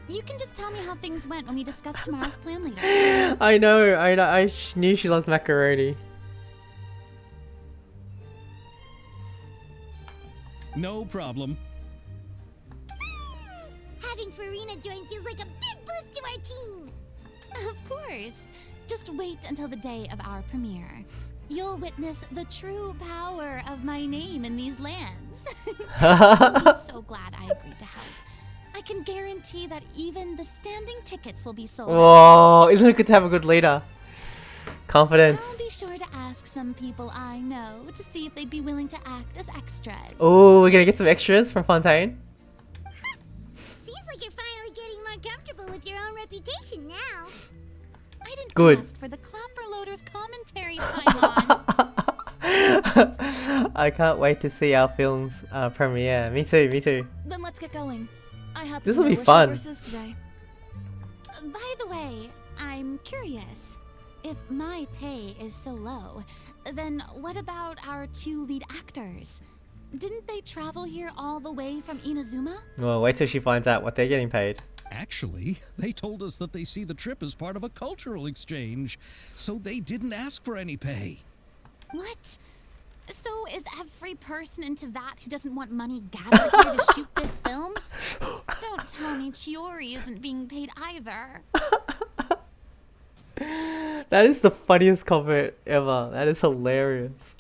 You can just tell me how things went when we discuss tomorrow's plan later. I know. I knew she loves macaroni. No problem. Having Farina join feels like a big boost to our team. Of course. Just wait until the day of our premiere. You'll witness the true power of my name in these lands. I'm so glad I agreed to help. I can guarantee that even the standing tickets will be sold out. Whoa, isn't it good to have a good leader? Confidence. I'll be sure to ask some people I know to see if they'd be willing to act as extras. Oh, we're gonna get some extras from Fontaine. Seems like you're finally getting more comfortable with your own reputation now. I didn't Good. ask for the Clapper Loaders commentary, Paimon. I can't wait to see our film's premiere. Me too, me too. Then let's get going. I happen This to will know be where fun. Chiverse is today. By the way, I'm curious. If my pay is so low, then what about our 2 lead actors? Didn't they travel here all the way from Inazuma? Well, wait till she finds out what they're getting paid. Actually, they told us that they see the trip as part of a cultural exchange, so they didn't ask for any pay. What? So is every person in Teyvat who doesn't want money gathered here to shoot this film? Don't tell me Chiori isn't being paid either. That is the funniest comment ever. That is hilarious.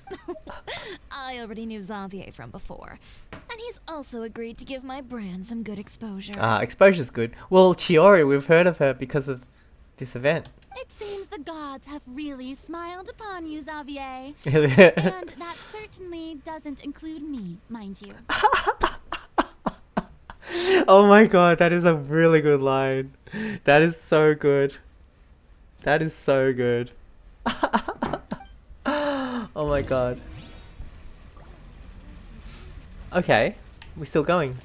I already knew Xavier from before, and he's also agreed to give my brand some good exposure. Exposure's good. Well, Chiori, we've heard of her because of this event. It seems the gods have really smiled upon you, Xavier. And that certainly doesn't include me, mind you. Oh my god, that is a really good line. That is so good. That is so good. Oh my god. Okay, we're still going.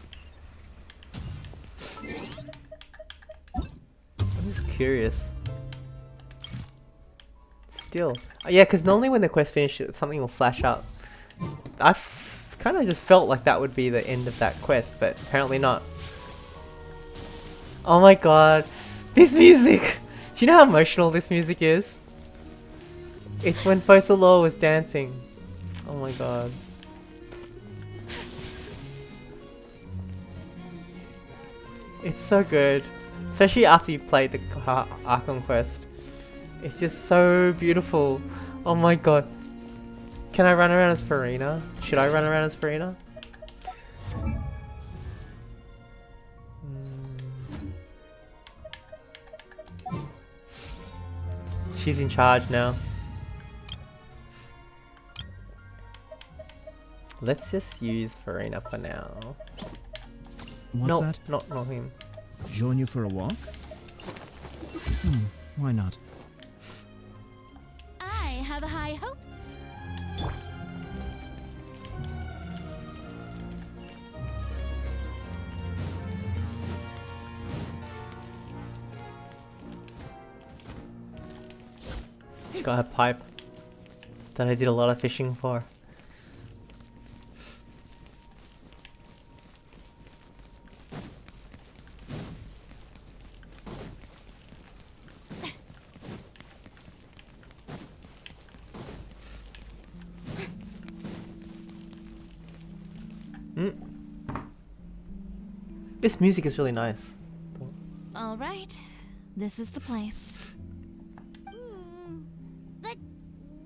I'm just curious. Still. Oh, yeah, because normally when the quest finishes, something will flash up. I kind of just felt like that would be the end of that quest, but apparently not. Oh my god. This music! Do you know how emotional this music is? It's when Fossil was dancing. Oh my god. It's so good. Especially after you've played the Archon quest. It's just so beautiful. Oh my god. Can I run around as Farina? Should I run around as Farina? She's in charge now. Let's just use Farina for now. What's that? Not him. Join you for a walk? Why not? I have high hopes. She got her pipe that I did a lot of fishing for. This music is really nice. All right, this is the place. But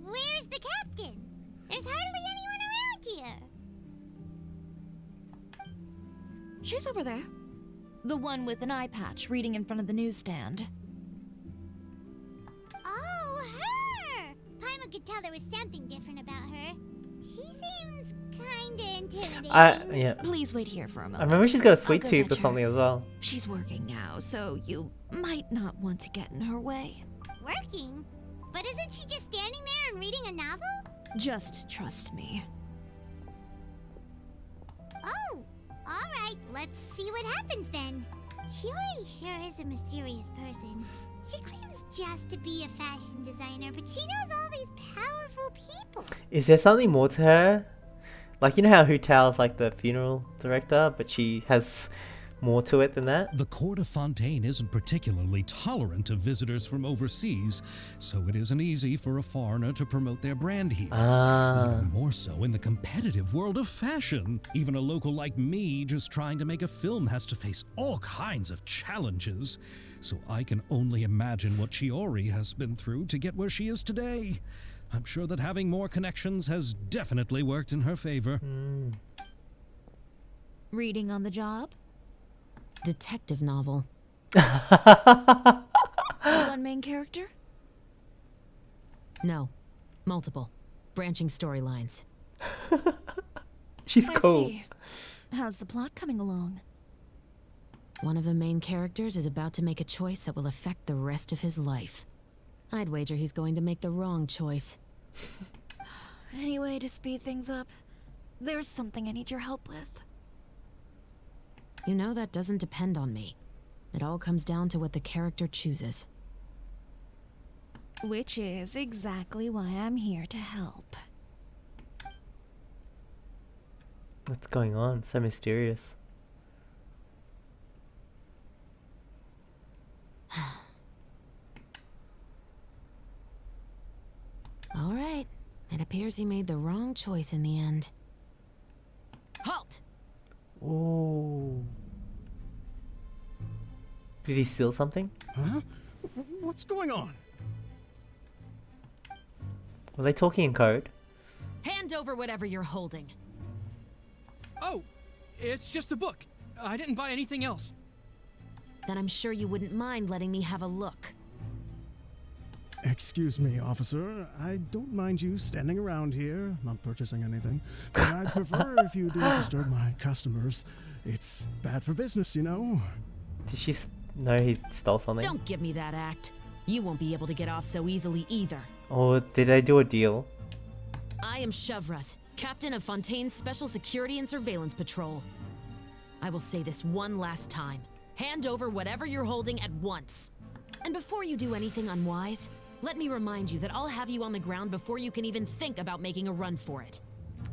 where's the captain? There's hardly anyone around here. She's over there. The one with an eye patch reading in front of the newsstand. Oh, her! Paimon could tell there was something different about her. She seems kinda intimidating. Yeah. Please wait here for a I moment. remember she's got a I'll sweet go tooth or fetch her. something as well. She's working now, so you might not want to get in her way. Working? But isn't she just standing there and reading a novel? Just trust me. Oh, alright, let's see what happens then. Chiori sure is a mysterious person. She claims just to be a fashion designer, but she knows all these powerful people. Is there something more to her? Like, you know how Hu Tao's like the funeral director, but she has more to it than that? The court of Fontaine isn't particularly tolerant of visitors from overseas, so it isn't easy for a foreigner to promote their brand here. Even more so in the competitive world of fashion. Even a local like me just trying to make a film has to face all kinds of challenges. So I can only imagine what Chiori has been through to get where she is today. I'm sure that having more connections has definitely worked in her favor. Reading on the job? Detective novel. One main character? No. Multiple. Branching storylines. She's I cool. see. How's the plot coming along? One of the main characters is about to make a choice that will affect the rest of his life. I'd wager he's going to make the wrong choice. Any way to speed things up? There's something I need your help with. You know that doesn't depend on me. It all comes down to what the character chooses. Which is exactly why I'm here to help. What's going on? So mysterious. All right. It appears he made the wrong choice in the end. Halt! Ooh. Did he steal something? Huh? What's going on? Were they talking in code? Hand over whatever you're holding. Oh, it's just a book. I didn't buy anything else. Then I'm sure you wouldn't mind letting me have a look. Excuse me, officer. I don't mind you standing around here, not purchasing anything. But I'd prefer if you didn't disturb my customers. It's bad for business, you know. Did she know he stole something? Don't give me that act. You won't be able to get off so easily either. Or did they do a deal? I am Chevraz, captain of Fontaine's Special Security and Surveillance Patrol. I will say this one last time. Hand over whatever you're holding at once. And before you do anything unwise, let me remind you that I'll have you on the ground before you can even think about making a run for it.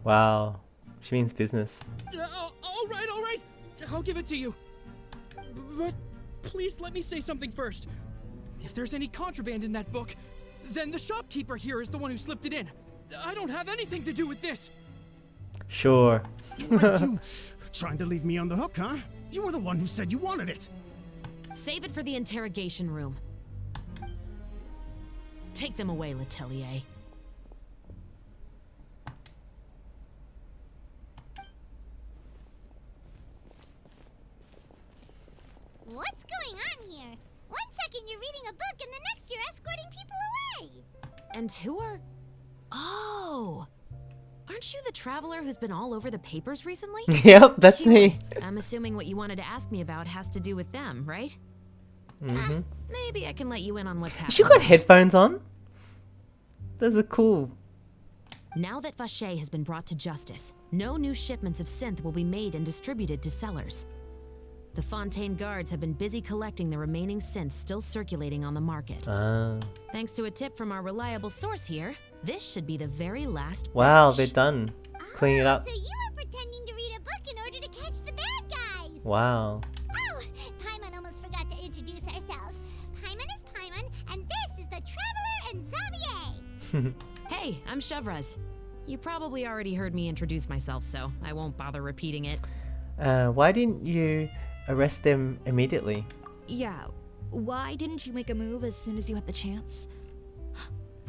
Wow. She means business. All right. I'll give it to you. But please let me say something first. If there's any contraband in that book, then the shopkeeper here is the one who slipped it in. I don't have anything to do with this. Sure. What, you trying to leave me on the hook, huh? You were the one who said you wanted it. Save it for the interrogation room. Take them away, Letelier. What's going on here? One second you're reading a book and the next you're escorting people away. And who are... Oh! Aren't you the traveler who's been all over the papers recently? Yep, that's me. I'm assuming what you wanted to ask me about has to do with them, right? Mm-hmm. Maybe I can let you in on what's happening. She got headphones on? Those are cool. Now that Vacher has been brought to justice, no new shipments of synth will be made and distributed to sellers. The Fontaine guards have been busy collecting the remaining synths still circulating on the market. Thanks to a tip from our reliable source here, this should be the very last Wow, batch. they're done. Cleaning it up. So you were pretending to read a book in order to catch the bad guys. Wow. Oh, Paimon almost forgot to introduce ourselves. Paimon is Paimon, and this is the Traveler and Xavier. Hey, I'm Chevraz. You probably already heard me introduce myself, so I won't bother repeating it. Why didn't you arrest them immediately? Yeah, why didn't you make a move as soon as you had the chance?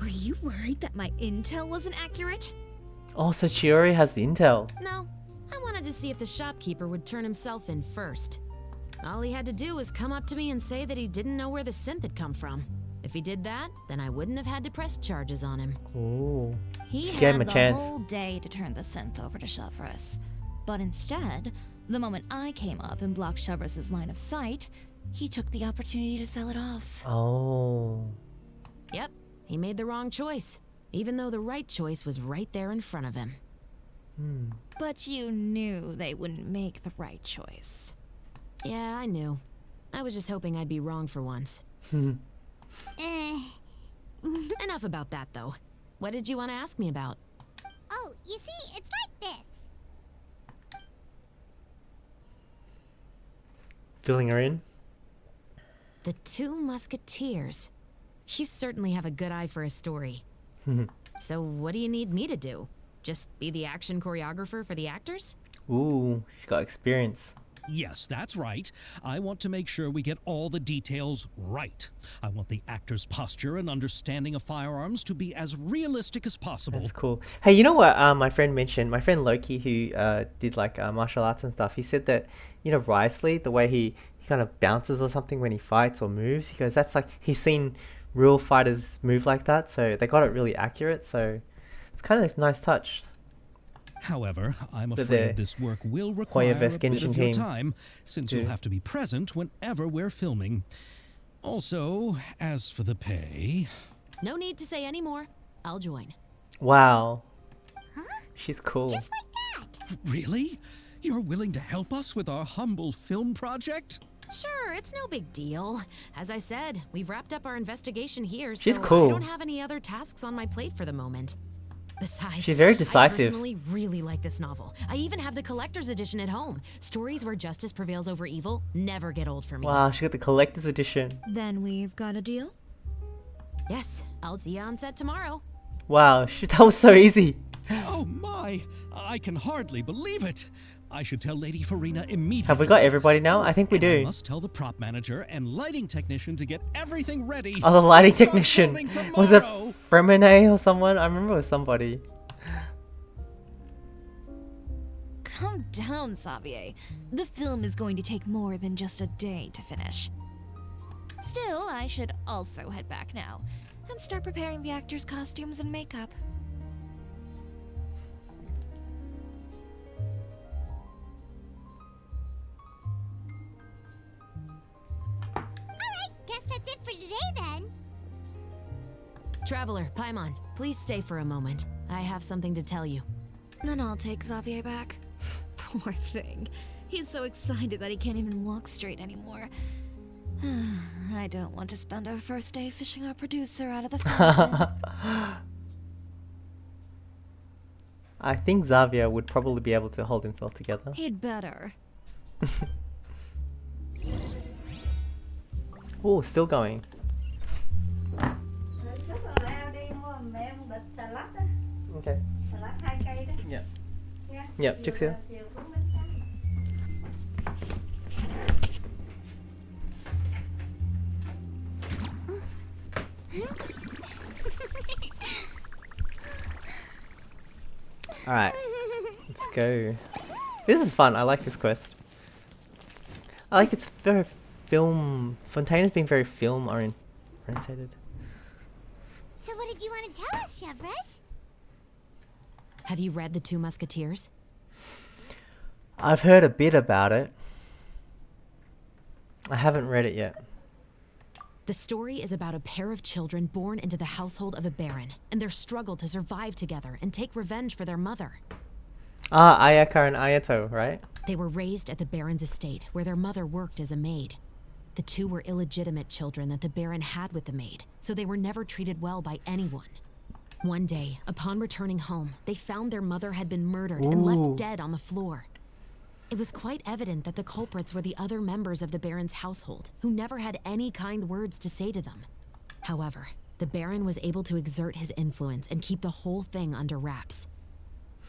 Were you worried that my intel wasn't accurate? Oh, so she already has the intel. No, I wanted to see if the shopkeeper would turn himself in first. All he had to do was come up to me and say that he didn't know where the synth had come from. If he did that, then I wouldn't have had to press charges on him. Ooh. He She gave him had a the chance. whole day to turn the synth over to Chevraz. But instead, the moment I came up and blocked Chevraz's line of sight, he took the opportunity to sell it off. Oh. Yep, he made the wrong choice, even though the right choice was right there in front of him. But you knew they wouldn't make the right choice. Yeah, I knew. I was just hoping I'd be wrong for once. Enough about that, though. What did you want to ask me about? Oh, you see, it's like this. Filling her in? The Two Musketeers. You certainly have a good eye for a story. So what do you need me to do? Just be the action choreographer for the actors? Ooh, she got experience. Yes, that's right. I want to make sure we get all the details right. I want the actor's posture and understanding of firearms to be as realistic as possible. That's cool. Hey, you know what my friend mentioned? My friend Loki, who did like martial arts and stuff, he said that, you know, Risley, the way he kind of bounces or something when he fights or moves, he goes, that's like, he's seen real fighters move like that, so they got it really accurate, so it's kind of a nice touch. However, I'm The afraid this work will require a vs. bit Genshin of your team time, since too. you'll have to be present whenever we're filming. Also, as for the pay... No need to say any more. I'll join. Wow. She's cool. Just like that. Really? You're willing to help us with our humble film project? Sure, it's no big deal. As I said, we've wrapped up our investigation here, She's so cool. I don't have any other tasks on my plate for the moment. Besides, She's very I decisive. personally really like this novel. I even have the collector's edition at home. Stories where justice prevails over evil never get old for me. Wow, she got the collector's edition. Then we've got a deal? Yes, I'll see you on set tomorrow. Wow, that was so easy. Oh my! I can hardly believe it. I should tell Lady Farina immediately. Have we got everybody now? I think we And I do. must tell the prop manager and lighting technician to get everything ready. Oh, the lighting Start technician. filming Was it tomorrow. Fremine or someone? I remember it was somebody. Calm down, Xavier. The film is going to take more than just a day to finish. Still, I should also head back now and start preparing the actors' costumes and makeup. Alright, guess that's it for today then. Traveler, Paimon, please stay for a moment. I have something to tell you. Then I'll take Xavier back. Poor thing. He's so excited that he can't even walk straight anymore. I don't want to spend our first day fishing our producer out of the fountain. I think Xavier would probably be able to hold himself together. He'd better. Oh, still going. Okay. Yeah. Yep, chicks here. Alright, let's go. This is fun, I like this quest. I like it's very film... Fontaine has been very film orientated. So what did you want to tell us, Chevres? Have you read The Two Musketeers? I've heard a bit about it. I haven't read it yet. The story is about a pair of children born into the household of a baron, and their struggle to survive together and take revenge for their mother. Ah, Ayaka and Ayato, right? They were raised at the baron's estate, where their mother worked as a maid. The two were illegitimate children that the baron had with the maid, so they were never treated well by anyone. One day, upon returning home, they found their mother had been murdered and left dead on the floor. It was quite evident that the culprits were the other members of the baron's household, who never had any kind words to say to them. However, the baron was able to exert his influence and keep the whole thing under wraps.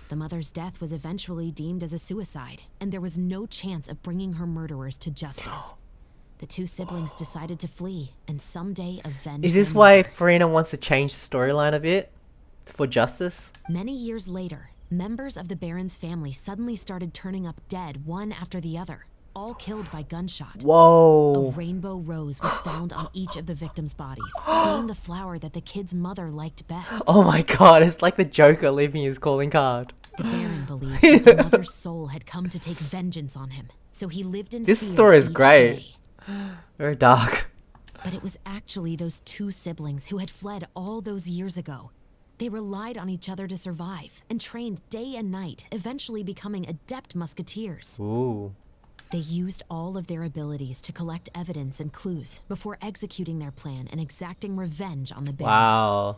The mother's death was eventually deemed as a suicide, and there was no chance of bringing her murderers to justice. The two siblings decided to flee, and someday avenge Is this their why mother. Farina wants to change the storyline a bit? For justice? Many years later, members of the Baron's family suddenly started turning up dead one after the other, all killed by gunshot. Whoa. A rainbow rose was found on each of the victims' bodies, being the flower that the kid's mother liked best. Oh my god, it's like the Joker leaving his calling card. The Baron believed that the mother's soul had come to take vengeance on him, so he lived in This fear story is each great. day. Very dark. But it was actually those two siblings who had fled all those years ago. They relied on each other to survive and trained day and night, eventually becoming adept musketeers. Ooh. They used all of their abilities to collect evidence and clues before executing their plan and exacting revenge on the Baron. Wow.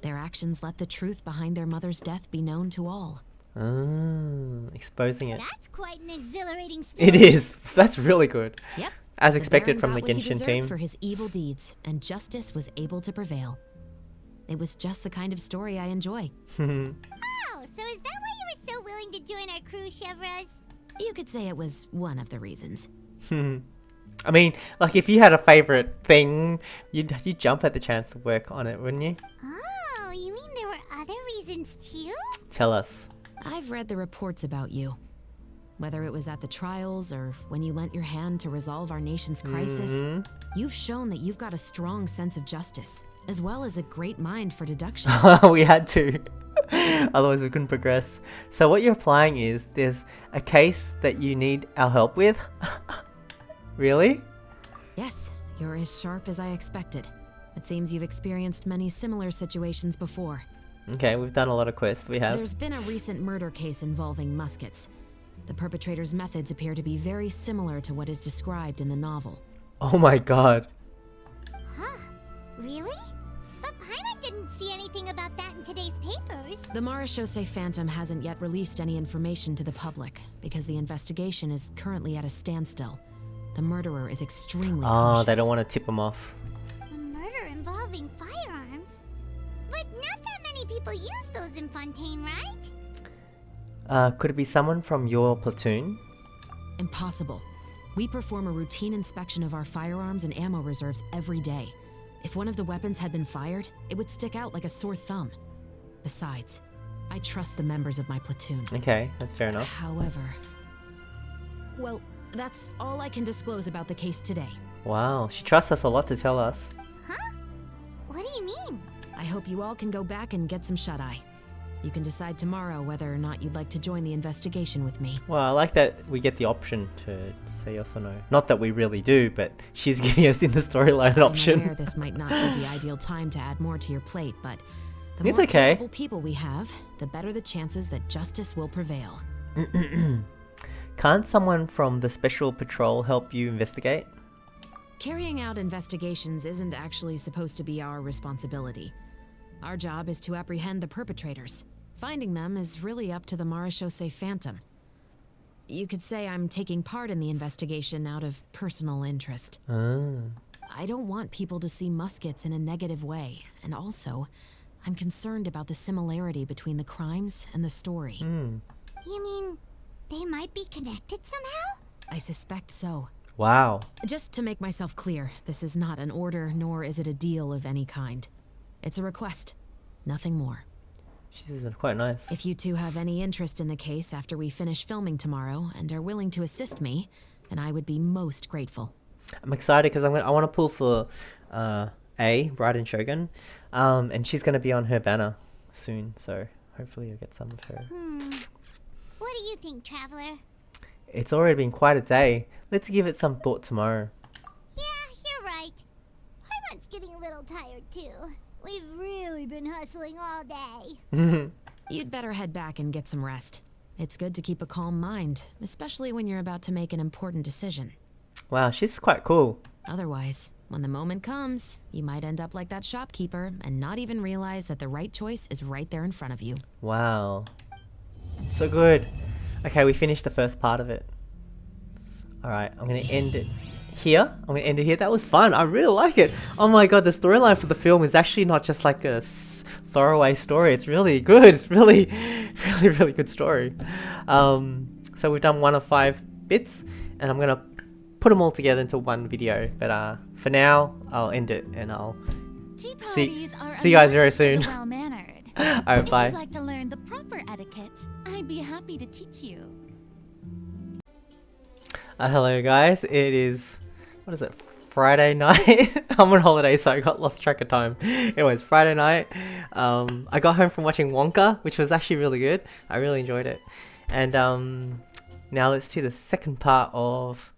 Their actions let the truth behind their mother's death be known to all. Exposing it. That's quite an exhilarating story. It is. That's really good. Yep. As The expected Baron from the got what he Genshin deserved team. for his evil deeds, and justice was able to prevail. It was just the kind of story I enjoy. Oh, so is that why you were so willing to join our crew, Chevres? You could say it was one of the reasons. I mean, like if you had a favorite thing, you'd jump at the chance to work on it, wouldn't you? Oh, you mean there were other reasons too? Tell us. I've read the reports about you. Whether it was at the trials or when you lent your hand to resolve our nation's crisis, you've shown that you've got a strong sense of justice, as well as a great mind for deductions. We had to. Otherwise we couldn't progress. So what you're implying is there's a case that you need our help with? Really? Yes, you're as sharp as I expected. It seems you've experienced many similar situations before. Okay, we've done a lot of quests. We have. There's been a recent murder case involving Muskets. The perpetrator's methods appear to be very similar to what is described in the novel. Oh my god. Huh? Really? But Paimon didn't see anything about that in today's papers. The Marechaussee Phantom hasn't yet released any information to the public because the investigation is currently at a standstill. The murderer is extremely cautious. Oh, they don't want to tip him off. A murder involving firearms? But not that many people use those in Fontaine, right? Could it be someone from your platoon? Impossible. We perform a routine inspection of our firearms and ammo reserves every day. If one of the weapons had been fired, it would stick out like a sore thumb. Besides, I trust the members of my platoon. Okay, that's fair enough. However... Well, that's all I can disclose about the case today. Wow, she trusts us a lot to tell us. Huh? What do you mean? I hope you all can go back and get some shut-eye. You can decide tomorrow whether or not you'd like to join the investigation with me. Well, I like that we get the option to say yes or no. Not that we really do, but she's giving us in the storyline an option. I'm aware this might not be the ideal time to add more to your plate, but the It's more okay. capable people we have, the better the chances that justice will prevail. Can't someone from the Special Patrol help you investigate? Carrying out investigations isn't actually supposed to be our responsibility. Our job is to apprehend the perpetrators. Finding them is really up to the Marechaussee Phantom. You could say I'm taking part in the investigation out of personal interest. I don't want people to see Muskets in a negative way, and also, I'm concerned about the similarity between the crimes and the story. You mean they might be connected somehow? I suspect so. Wow. Just to make myself clear, this is not an order, nor is it a deal of any kind. It's a request, nothing more. She's quite nice. If you two have any interest in the case after we finish filming tomorrow and are willing to assist me, then I would be most grateful. I'm excited because I want to pull for A, Bride and Shogun, and she's going to be on her banner soon, so hopefully you'll get some of her. What do you think, Traveler? It's already been quite a day. Let's give it some thought tomorrow. Yeah, you're right. Paimon's getting a little tired too. We've really been hustling all day. You'd better head back and get some rest. It's good to keep a calm mind, especially when you're about to make an important decision. Wow, she's quite cool. Otherwise, when the moment comes, you might end up like that shopkeeper and not even realize that the right choice is right there in front of you. Wow. So good. Okay, we finished the first part of it. Alright, I'm going to end it here. That was fun. I really like it. Oh my god, the storyline for the film is actually not just like a throwaway story. It's really good. It's really, really good story. So we've done 1 of 5 bits, and I'm going to put them all together into one video. But for now, I'll end it, and I'll see you guys very soon. Well-mannered. Alright, bye. If you'd like to learn the proper etiquette, I'd be happy to teach you. Hello guys, it is, what is it, Friday night? I'm on holiday, so I got lost track of time. Anyways, Friday night, I got home from watching Wonka, which was actually really good. I really enjoyed it. And now let's do the second part of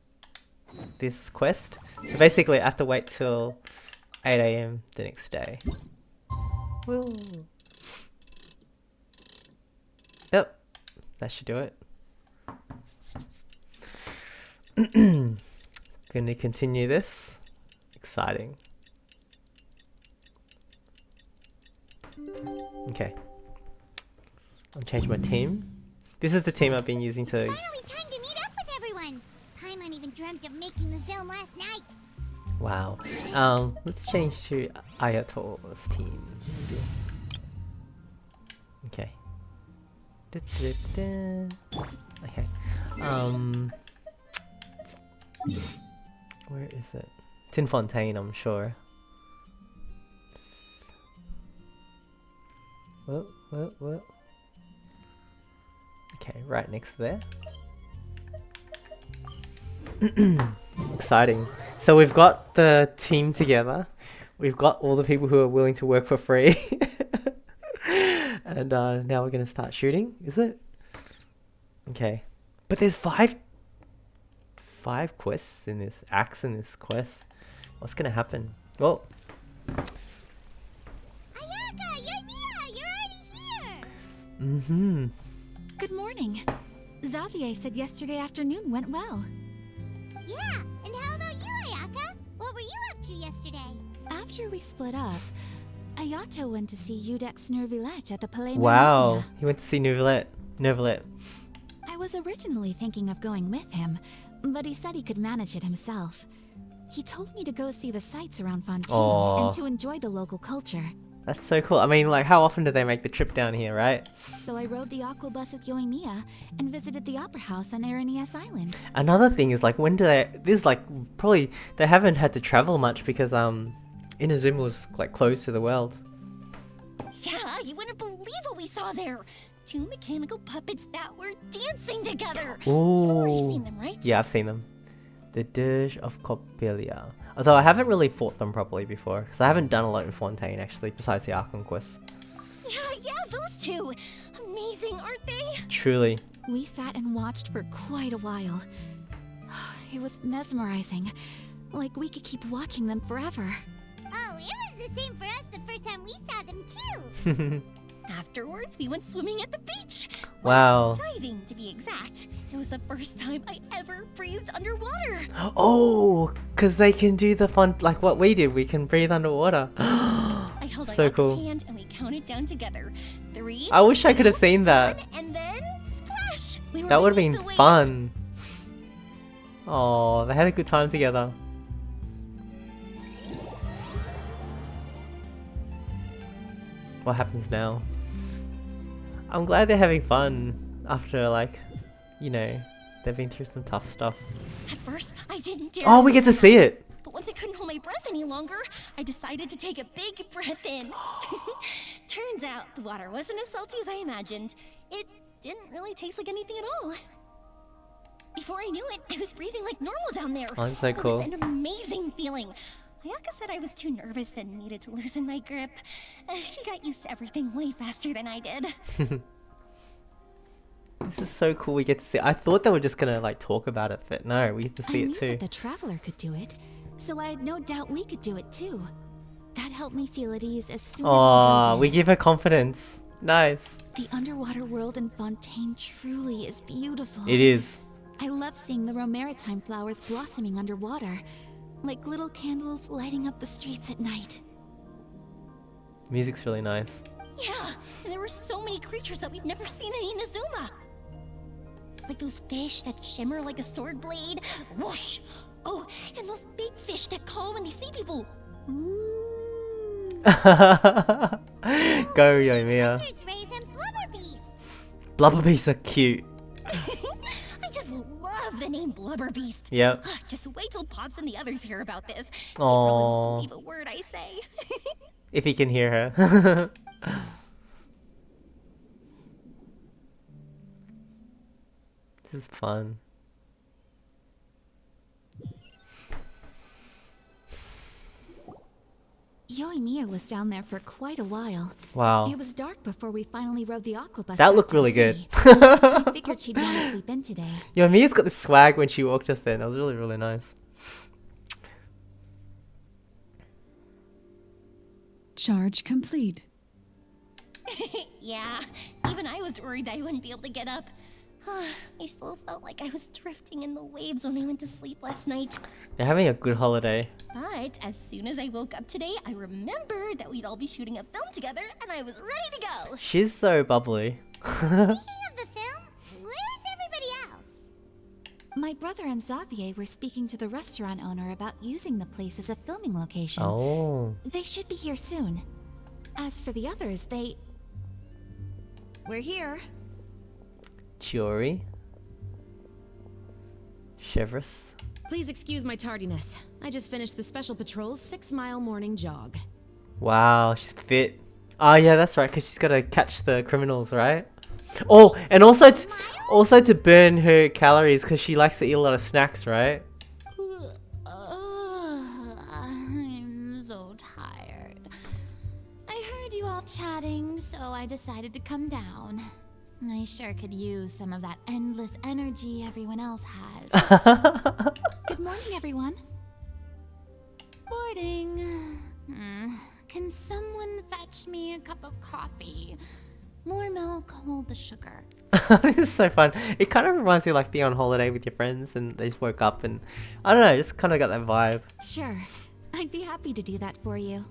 this quest. So basically I have to wait till 8 AM the next day. Woo. Yep, that should do it. Gonna continue this. Exciting. Okay. I'll change my team. This is the team I've been using to... It's finally time to meet up with everyone. Paimon even dreamt of making the film last night. Wow. Let's change to Ayato's team. Maybe. Okay. Okay. Where is it? It's in Fontaine, I'm sure. What? Okay, right next to there. Exciting. So we've got the team together. We've got all the people who are willing to work for free. And now we're going to start shooting, is it? Okay. But there's five quests in this, acts in this quest. What's going to happen? Well... Ayaka, Yoimiya, you're already here! Good morning. Xavier said yesterday afternoon went well. Yeah, and how about you, Ayaka? What were you up to yesterday? After we split up, Ayato went to see Udex Nervillette at the Palais Wow, Magnolia. he went to see Nervillette. I was originally thinking of going with him, but he said he could manage it himself. He told me to go see the sights around Fontaine Aw. and to enjoy the local culture. That's so cool. I mean, like, how often do they make the trip down here, right? So I rode the aqua bus with Yoimiya and visited the opera house on Aranias Island. Another thing is, like, when do they... This is, like, probably... They haven't had to travel much because, Inazuma was, like, closed to the world. Yeah, you wouldn't believe what we saw there. 2 mechanical puppets that were dancing together. You've already Ooh. seen them, right? Yeah, I've seen them. The Dirge of Coppelia. Although I haven't really fought them properly before, because I haven't done a lot in Fontaine, actually, besides the Archon quest. Yeah, those two. Amazing, aren't they? Truly. We sat and watched for quite a while. It was mesmerizing. Like we could keep watching them forever. Oh, it was the same for us the first time we saw them, too. Afterwards, we went swimming at the beach. Wow. Diving, to be exact. It was the first time I ever breathed underwater. Oh, because they can do the fun, like what we did. We can breathe underwater. I held So Ayaka's cool. hand and we counted down together. 3, I wish I could have seen that. 1, and then splash. We were That would have beneath been the waves. fun. Oh, they had a good time together. What happens now? I'm glad they're having fun after, like, you know, they've been through some tough stuff. At first, I didn't dare. Oh, we get to see it. But once I couldn't hold my breath any longer, I decided to take a big breath in. Turns out the water wasn't as salty as I imagined. It didn't really taste like anything at all. Before I knew it, I was breathing like normal down there. Oh, that's so It cool. was an amazing feeling. Ayaka said I was too nervous and needed to loosen my grip. She got used to everything way faster than I did. This is so cool. We get to see. I thought they were just gonna like talk about it, but no, we get to see I it knew too. that the Traveler could do it, so I had no doubt we could do it too. That helped me feel at ease as soon as we Oh, dove we in. give her confidence. Nice. The underwater world in Fontaine truly is beautiful. It is. I love seeing the romaritime flowers blossoming underwater, like little candles lighting up the streets at night. Music's really nice. Yeah, and there were so many creatures that we've never seen in Inazuma. Like those fish that shimmer like a sword blade. Whoosh! Oh, and those big fish that call when they see people. Go, Yoimiya. Hunter's rays and blubber beasts. Blubber beasts are cute. I just love the name Blubber Beast. Yep. Just wait till Pops and the others hear about this. They Aww. probably won't believe a word I say. If he can hear her. This is fun. Yoimiya was down there for quite a while. Wow. It was dark before we finally rode the aqua bus. That back looked to the really good. sea. I figured she'd want to sleep in today. Yoimiya's got this swag when she walked us then. That was really, really nice. Charge complete. Yeah, even I was worried that I wouldn't be able to get up. I still felt like I was drifting in the waves when I went to sleep last night. They're having a good holiday. But as soon as I woke up today, I remembered that we'd all be shooting a film together, and I was ready to go. She's so bubbly. Speaking of the film, where's everybody else? My brother and Xavier were speaking to the restaurant owner about using the place as a filming location. Oh. They should be here soon. As for the others, We're here. Chiori. Chevrolet. Please excuse my tardiness. I just finished the Special Patrol's 6-mile morning jog. Wow, she's fit. Oh yeah, that's right, because she's got to catch the criminals, right? Oh, and also to burn her calories, because she likes to eat a lot of snacks, right? I'm so tired. I heard you all chatting, so I decided to come down. I sure could use some of that endless energy everyone else has. Good morning, everyone. Morning. Can someone fetch me a cup of coffee? More milk, hold the sugar. This is so fun. It kind of reminds me of like being on holiday with your friends and they just woke up and I don't know, just kind of got that vibe. Sure. I'd be happy to do that for you.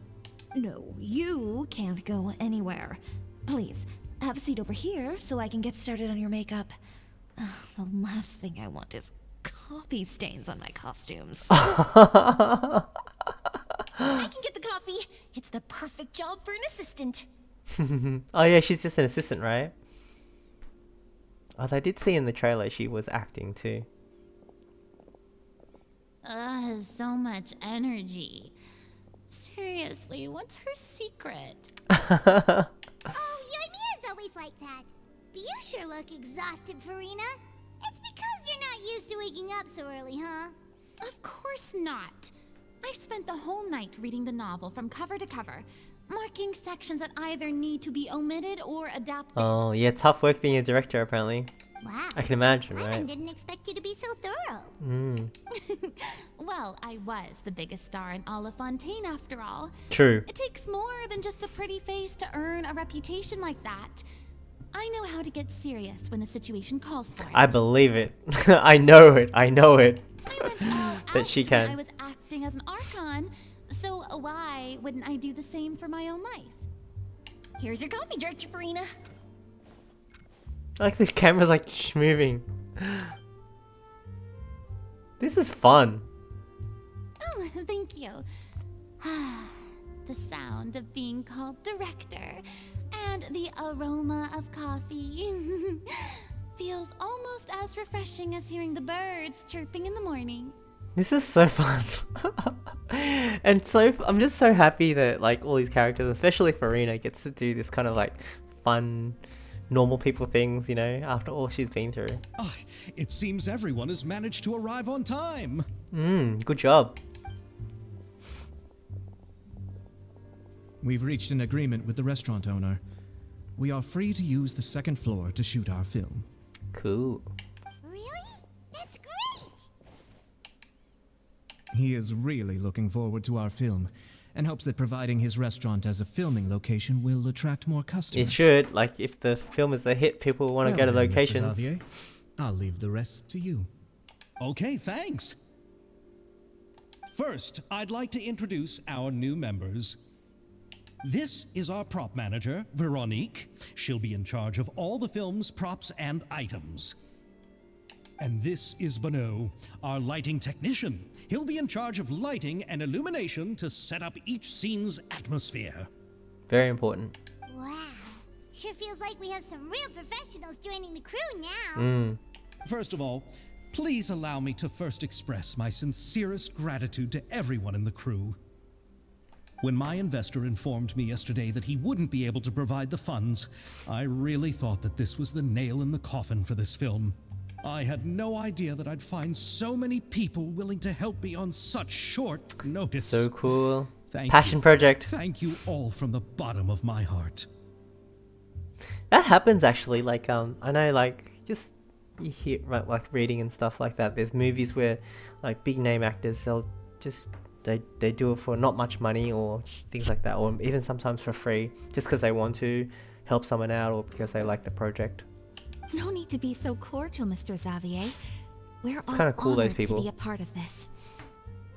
No, you can't go anywhere. Please, have a seat over here so I can get started on your makeup. Ugh, the last thing I want is coffee stains on my costumes. I can get the coffee. It's the perfect job for an assistant. Oh yeah, she's just an assistant, right? As I did see in the trailer, she was acting too. So much energy. Seriously, what's her secret? Oh, Yoimiya's always like that. But you sure look exhausted, Farina. It's because you're not used to waking up so early, huh? Of course not. I spent the whole night reading the novel from cover to cover, marking sections that either need to be omitted or adapted. Oh yeah, tough work being a director apparently. Wow. I can imagine, I right? didn't expect you to be so thorough. Well, I was the biggest star in all of Fontaine after all. True. It takes more than just a pretty face to earn a reputation like that. I know how to get serious when the situation calls for it. I believe it. I know it. I know it. I went all That out she when can. I was acting as an Archon, so why wouldn't I do the same for my own life? Here's your coffee, Director Farina. Like the camera's like moving. This is fun. Oh, thank you. The sound of being called director and the aroma of coffee feels almost as refreshing as hearing the birds chirping in the morning. This is so fun. And so I'm just so happy that like all these characters, especially Farina, gets to do this kind of like fun normal people things, you know, after all she's been through. Ah, it seems everyone has managed to arrive on time. Good job. We've reached an agreement with the restaurant owner. We are free to use the second floor to shoot our film. Cool. Really? That's great! He is really looking forward to our film and hopes that providing his restaurant as a filming location will attract more customers. It should. Like, if the film is a hit, people will want to go to then, Mr. locations. Xavier, I'll leave the rest to you. Okay, thanks. First, I'd like to introduce our new members. This is our prop manager, Veronique. She'll be in charge of all the film's props and items. And this is Bonneau, our lighting technician. He'll be in charge of lighting and illumination to set up each scene's atmosphere. Very important. Wow. Sure feels like we have some real professionals joining the crew now. First of all, please allow me to first express my sincerest gratitude to everyone in the crew. When my investor informed me yesterday that he wouldn't be able to provide the funds, I really thought that this was the nail in the coffin for this film. I had no idea that I'd find so many people willing to help me on such short notice. So cool. Thank Passion you. project. Thank you all from the bottom of my heart. That happens actually. Like, I know, like, just you hear like reading and stuff like that. There's movies where, like, big name actors, they'll just they do it for not much money or things like that, or even sometimes for free, just because they want to help someone out or because they like the project. No need to be so cordial, Mr. Xavier. We're all kinda cool, those honored people. to be a part of this.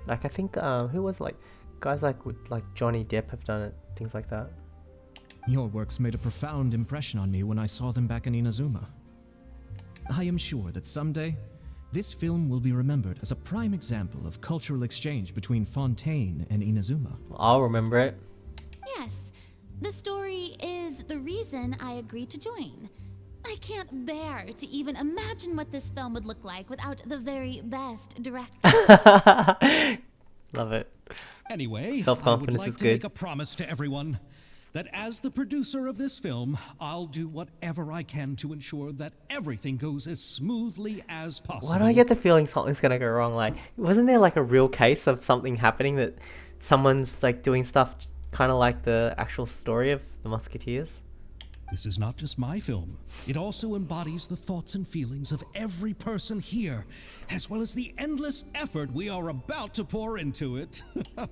Like, I think who was like guys like with like Johnny Depp have done it, things like that. Your works made a profound impression on me when I saw them back in Inazuma. I am sure that someday, this film will be remembered as a prime example of cultural exchange between Fontaine and Inazuma. I'll remember it. Yes, the story is the reason I agreed to join. I can't bear to even imagine what this film would look like without the very best director. Love it. Anyway, I would Self-confidence like is to good. make a promise to everyone that as the producer of this film, I'll do whatever I can to ensure that everything goes as smoothly as possible. Why do I get the feeling something's gonna go wrong? Like, wasn't there like a real case of something happening that someone's like doing stuff kind of like the actual story of the Musketeers? This is not just my film. It also embodies the thoughts and feelings of every person here, as well as the endless effort we are about to pour into it.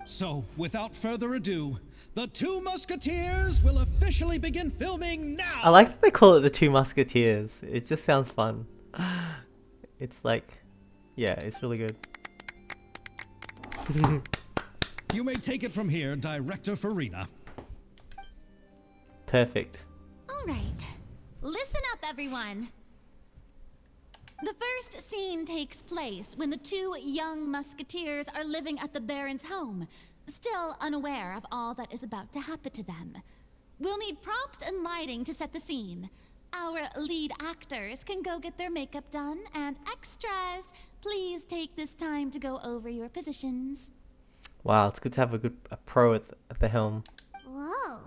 So, without further ado, the Two Musketeers will officially begin filming now! I like that they call it the Two Musketeers. It just sounds fun. It's like, yeah, it's really good. You may take it from here, Director Farina. Perfect. All right. Listen up, everyone. The first scene takes place when the two young musketeers are living at the Baron's home, still unaware of all that is about to happen to them. We'll need props and lighting to set the scene. Our lead actors can go get their makeup done, and extras, please take this time to go over your positions. Wow, it's good to have a pro at the helm. Whoa.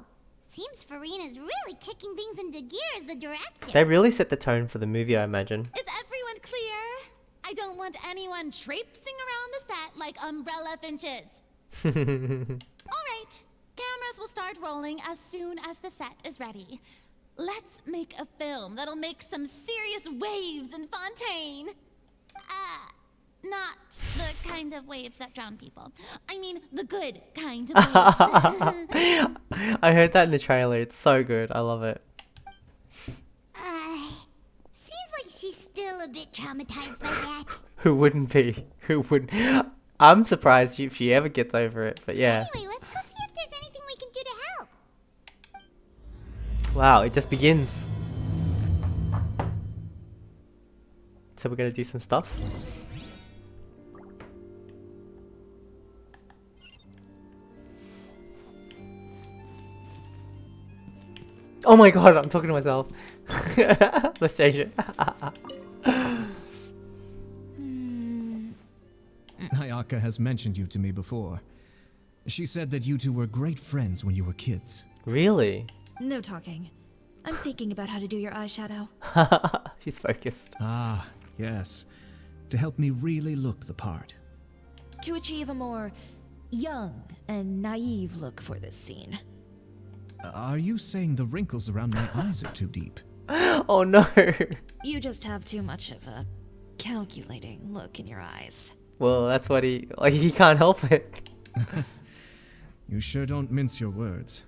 Seems Farina's really kicking things into gear as the director. They really set the tone for the movie, I imagine. Is everyone clear? I don't want anyone traipsing around the set like umbrella finches. All right, cameras will start rolling as soon as the set is ready. Let's make a film that'll make some serious waves in Fontaine. Not the kind of waves that drown people. I mean, the good kind of waves. I heard that in the trailer. It's so good. I love it. Seems like she's still a bit traumatized by that. Who wouldn't be? Who wouldn't? I'm surprised if she ever gets over it, but yeah. Anyway, let's go see if there's anything we can do to help. Wow, it just begins. So we're gonna do some stuff. Oh my god, I'm talking to myself. Let's change it. Ayaka has mentioned you to me before. She said that you two were great friends when you were kids. Really? No talking. I'm thinking about how to do your eyeshadow. She's focused. Ah, yes. To help me really look the part. To achieve a more young and naive look for this scene. Are you saying the wrinkles around my eyes are too deep? Oh no. You just have too much of a calculating look in your eyes. Well, that's what he can't help it. You sure don't mince your words.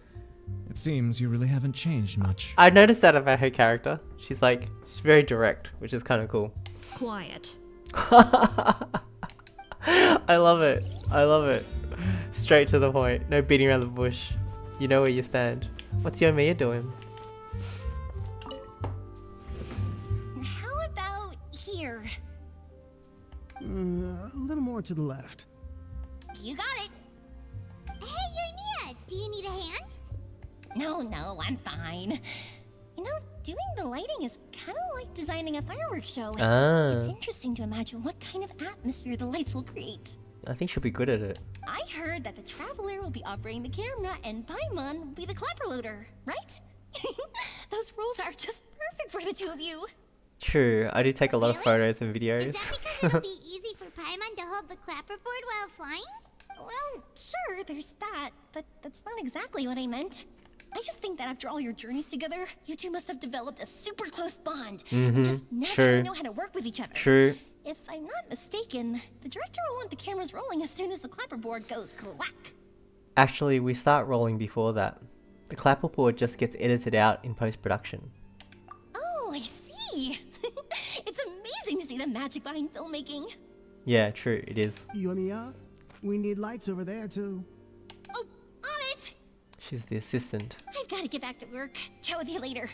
It seems you really haven't changed much. I noticed that about her character. She's very direct, which is kind of cool. Quiet. I love it. I love it. Straight to the point. No beating around the bush. You know where you stand. What's Yomiya doing? How about here? A little more to the left. You got it. Hey, Yoimiya, do you need a hand? No, I'm fine. You know, doing the lighting is kind of like designing a fireworks show. Ah. It's interesting to imagine what kind of atmosphere the lights will create. I think she'll be good at it. I heard that the Traveler will be operating the camera and Paimon will be the clapper loader, right? Those roles are just perfect for the two of you. True, I do take a lot of photos and videos. Is that because it'll be easy for Paimon to hold the clapperboard while flying? Well, sure, there's that, but that's not exactly what I meant. I just think that after all your journeys together, you two must have developed a super close bond. Just naturally know how to work with each other. True. If I'm not mistaken, the director will want the cameras rolling as soon as the clapperboard goes clack. Actually, we start rolling before that. The clapperboard just gets edited out in post-production. Oh, I see. It's amazing to see the magic behind filmmaking. Yeah, true, it is. Yoimiya, we need lights over there too. Oh, on it! She's the assistant. I've got to get back to work. Chat with you later.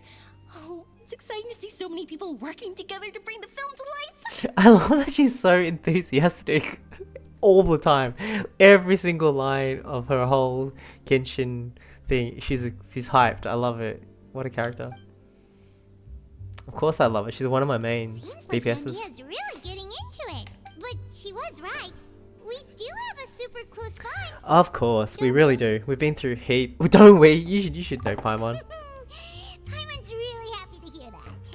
Oh, it's exciting to see so many people working together to bring the film to life. I love that she's so enthusiastic all the time. Every single line of her whole Genshin thing, she's hyped. I love it. What a character. Of course I love it. She's one of my main Seems like DPSs. Yoimiya's really getting into it. But she was right. We do have a super close bond. Of course, we really do. We've been through heat. Don't we? You should know Paimon. Paimon's really happy to hear that.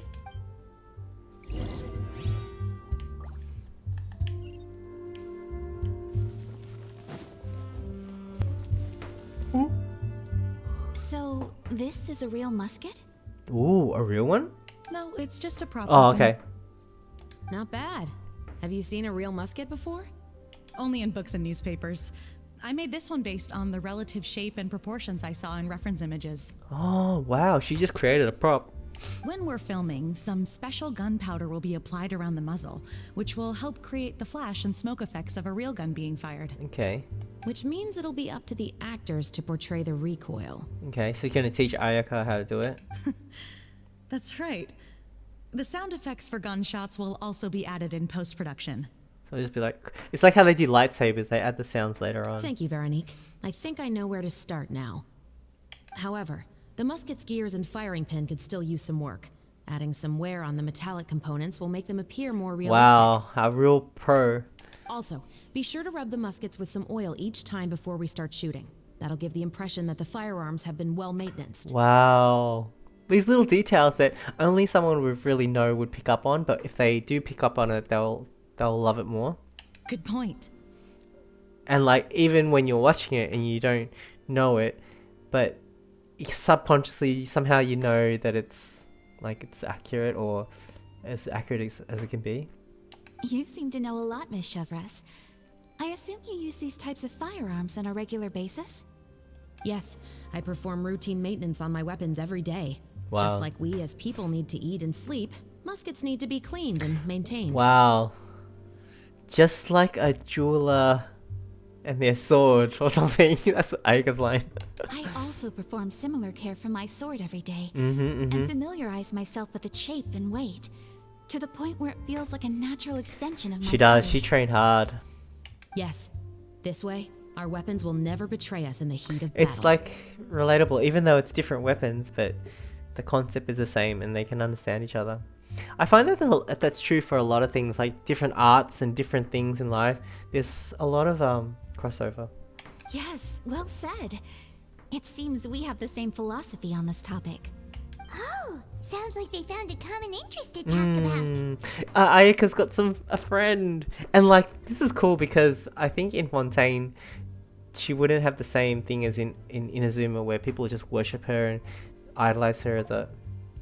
So, this is a real musket? Ooh, a real one? No, it's just a prop Oh, weapon. okay. Not bad. Have you seen a real musket before? Only in books and newspapers. I made this one based on the relative shape and proportions I saw in reference images. Oh, wow. She just created a prop. When we're filming, some special gunpowder will be applied around the muzzle, which will help create the flash and smoke effects of a real gun being fired. Okay. Which means it'll be up to the actors to portray the recoil. Okay, so you're going to teach Ayaka how to do it? That's right. The sound effects for gunshots will also be added in post-production. So I'll just be like... It's like how they do lightsabers. They add the sounds later on. Thank you, Veronique. I think I know where to start now. However, the musket's gears and firing pin could still use some work. Adding some wear on the metallic components will make them appear more realistic. Wow, a real pro. Also, be sure to rub the muskets with some oil each time before we start shooting. That'll give the impression that the firearms have been well maintained. Wow. These little details that only someone would really know would pick up on, but if they do pick up on it, they'll love it more. Good point. And like, even when you're watching it and you don't know it, but subconsciously somehow you know that it's like it's accurate, or as accurate as it can be. You seem to know a lot, Miss Chevras. I assume you use these types of firearms on a regular basis? Yes, I perform routine maintenance on my weapons every day. Wow. Just like we as people need to eat and sleep, muskets need to be cleaned and maintained. Wow. Just like a jeweler and their sword or something. That's Ayaka's line. I also perform similar care for my sword every day, and familiarize myself with its shape and weight, to the point where it feels like a natural extension of my She does. body. She trained hard. Yes. This way, our weapons will never betray us in the heat of It's battle. like relatable, even though it's different weapons, but the concept is the same and they can understand each other. I find that that's true for a lot of things, like different arts and different things in life. There's a lot of crossover. Yes, well said. It seems we have the same philosophy on this topic. Oh, sounds like they found a common interest to talk about. Ayaka's got a friend, and like this is cool because I think in Fontaine she wouldn't have the same thing as in Inazuma, where people just worship her and idolize her as a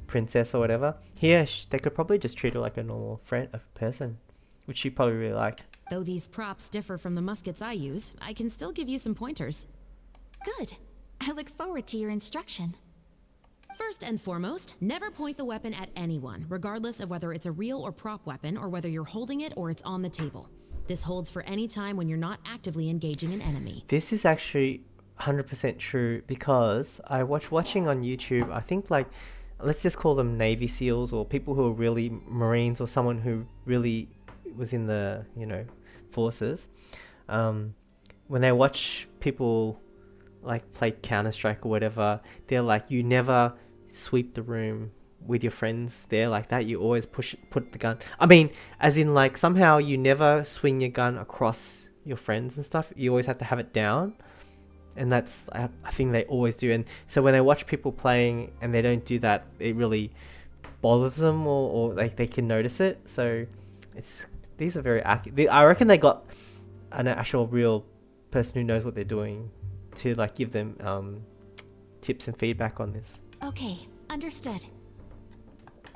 princess or whatever. Here they could probably just treat her like a normal friend, a person, which she probably really liked. Though these props differ from the muskets I use, I can still give you some pointers. Good. I look forward to your instruction. First and foremost, never point the weapon at anyone, regardless of whether it's a real or prop weapon, or whether you're holding it or it's on the table. This holds for any time when you're not actively engaging an enemy. This is actually 100% true, because I watching on YouTube, I think like, let's just call them Navy SEALs or people who are really Marines or someone who really was in the, forces. When they watch people like play Counter-Strike or whatever, they're like, you never sweep the room with your friends there like that. You always put the gun. I mean, as in like somehow you never swing your gun across your friends and stuff. You always have to have it down. And that's a thing they always do. And so when they watch people playing and they don't do that, it really bothers them, or like they can notice it. So these are very accurate. I reckon they got an actual real person who knows what they're doing to like give them tips and feedback on this. Okay, understood.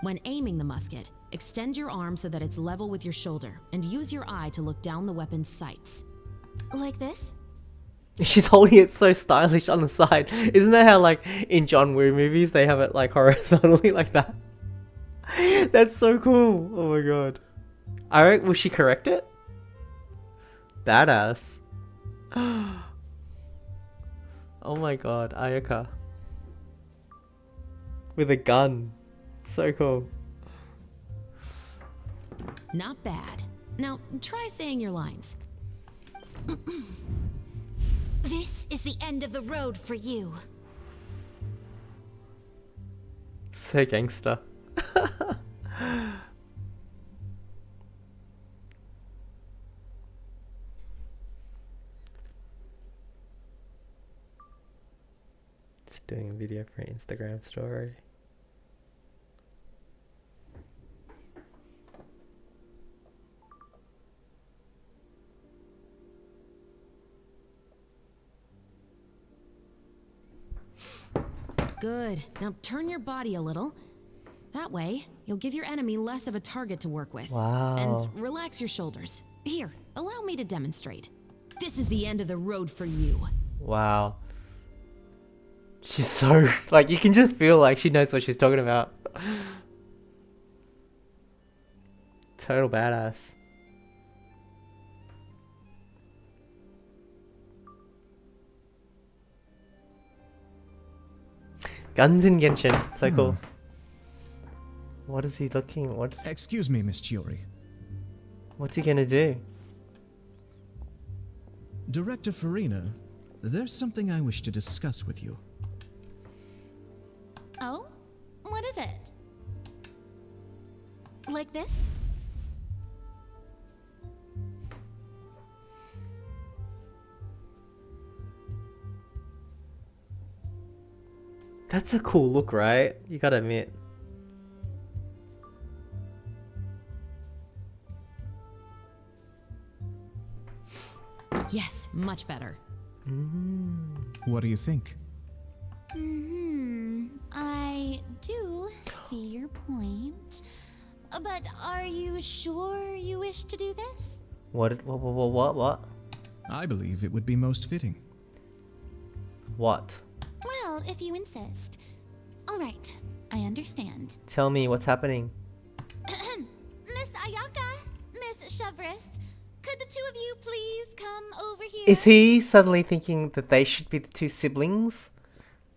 When aiming the musket, extend your arm so that it's level with your shoulder, and use your eye to look down the weapon's sights. Like this? She's holding it so stylish on the side. Isn't that how like in John Woo movies they have it like horizontally like that? That's so cool. Oh my god. Will she correct it? Badass. Oh my god, Ayaka. With a gun. So cool. Not bad. Now, try saying your lines. This is the end of the road for you. So gangster. Just doing a video for an Instagram story. Good. Now turn your body a little. That way, you'll give your enemy less of a target to work with. Wow. And relax your shoulders. Here, allow me to demonstrate. This is the end of the road for you. Wow. She's so, like, you can just feel like she knows what she's talking about. Total badass. Guns in Genshin. So cool. What is he looking? What? Excuse me, Miss Chiori. What's he gonna do? Director Farina, there's something I wish to discuss with you. Oh? What is it? Like this? That's a cool look, right? You gotta admit. Yes, much better. What do you think? I do see your point. But are you sure you wish to do this? What? I believe it would be most fitting. What? Well, if you insist. All right, I understand. Tell me what's happening. Miss Ayaka, Miss Chevris, could the two of you please come over here? Is he suddenly thinking that they should be the two siblings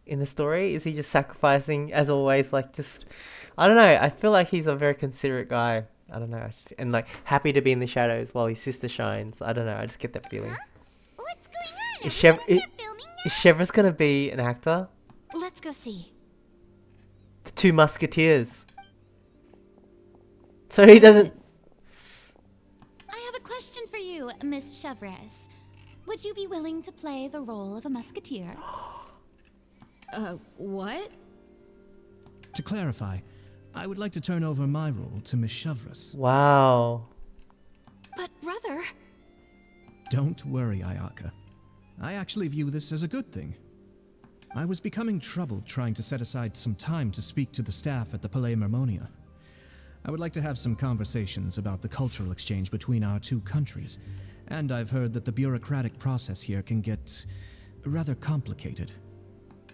in the story? Is he just sacrificing, as always, like just... I don't know, I feel like he's a very considerate guy. I don't know, and like happy to be in the shadows while his sister shines. I don't know, I just get that feeling. Huh? What's going on? Is Filming Is Chevris gonna be an actor? Let's go see. The two musketeers. So he doesn't... I have a question for you, Miss Chevris. Would you be willing to play the role of a musketeer? What? To clarify, I would like to turn over my role to Miss Chevris. Wow. But brother... Don't worry, Ayaka. I actually view this as a good thing. I was becoming troubled trying to set aside some time to speak to the staff at the Palais Mermonia. I would like to have some conversations about the cultural exchange between our two countries, and I've heard that the bureaucratic process here can get rather complicated.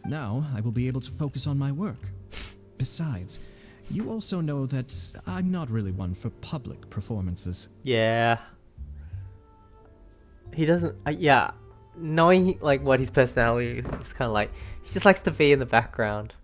Now, I will be able to focus on my work. Besides, you also know that I'm not really one for public performances. Yeah. He doesn't... yeah. Knowing like what his personality is, it's kind of like... He just likes to be in the background.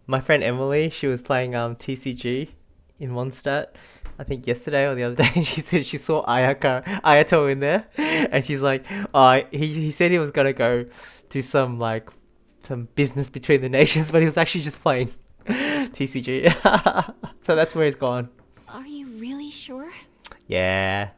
My friend Emily, she was playing TCG in Mondstadt, I think yesterday or the other day, and she said she saw Ayato in there, and she's like, oh, he said he was gonna go do some business between the nations, but he was actually just playing TCG. So that's where he's gone. Are you really sure? Yeah.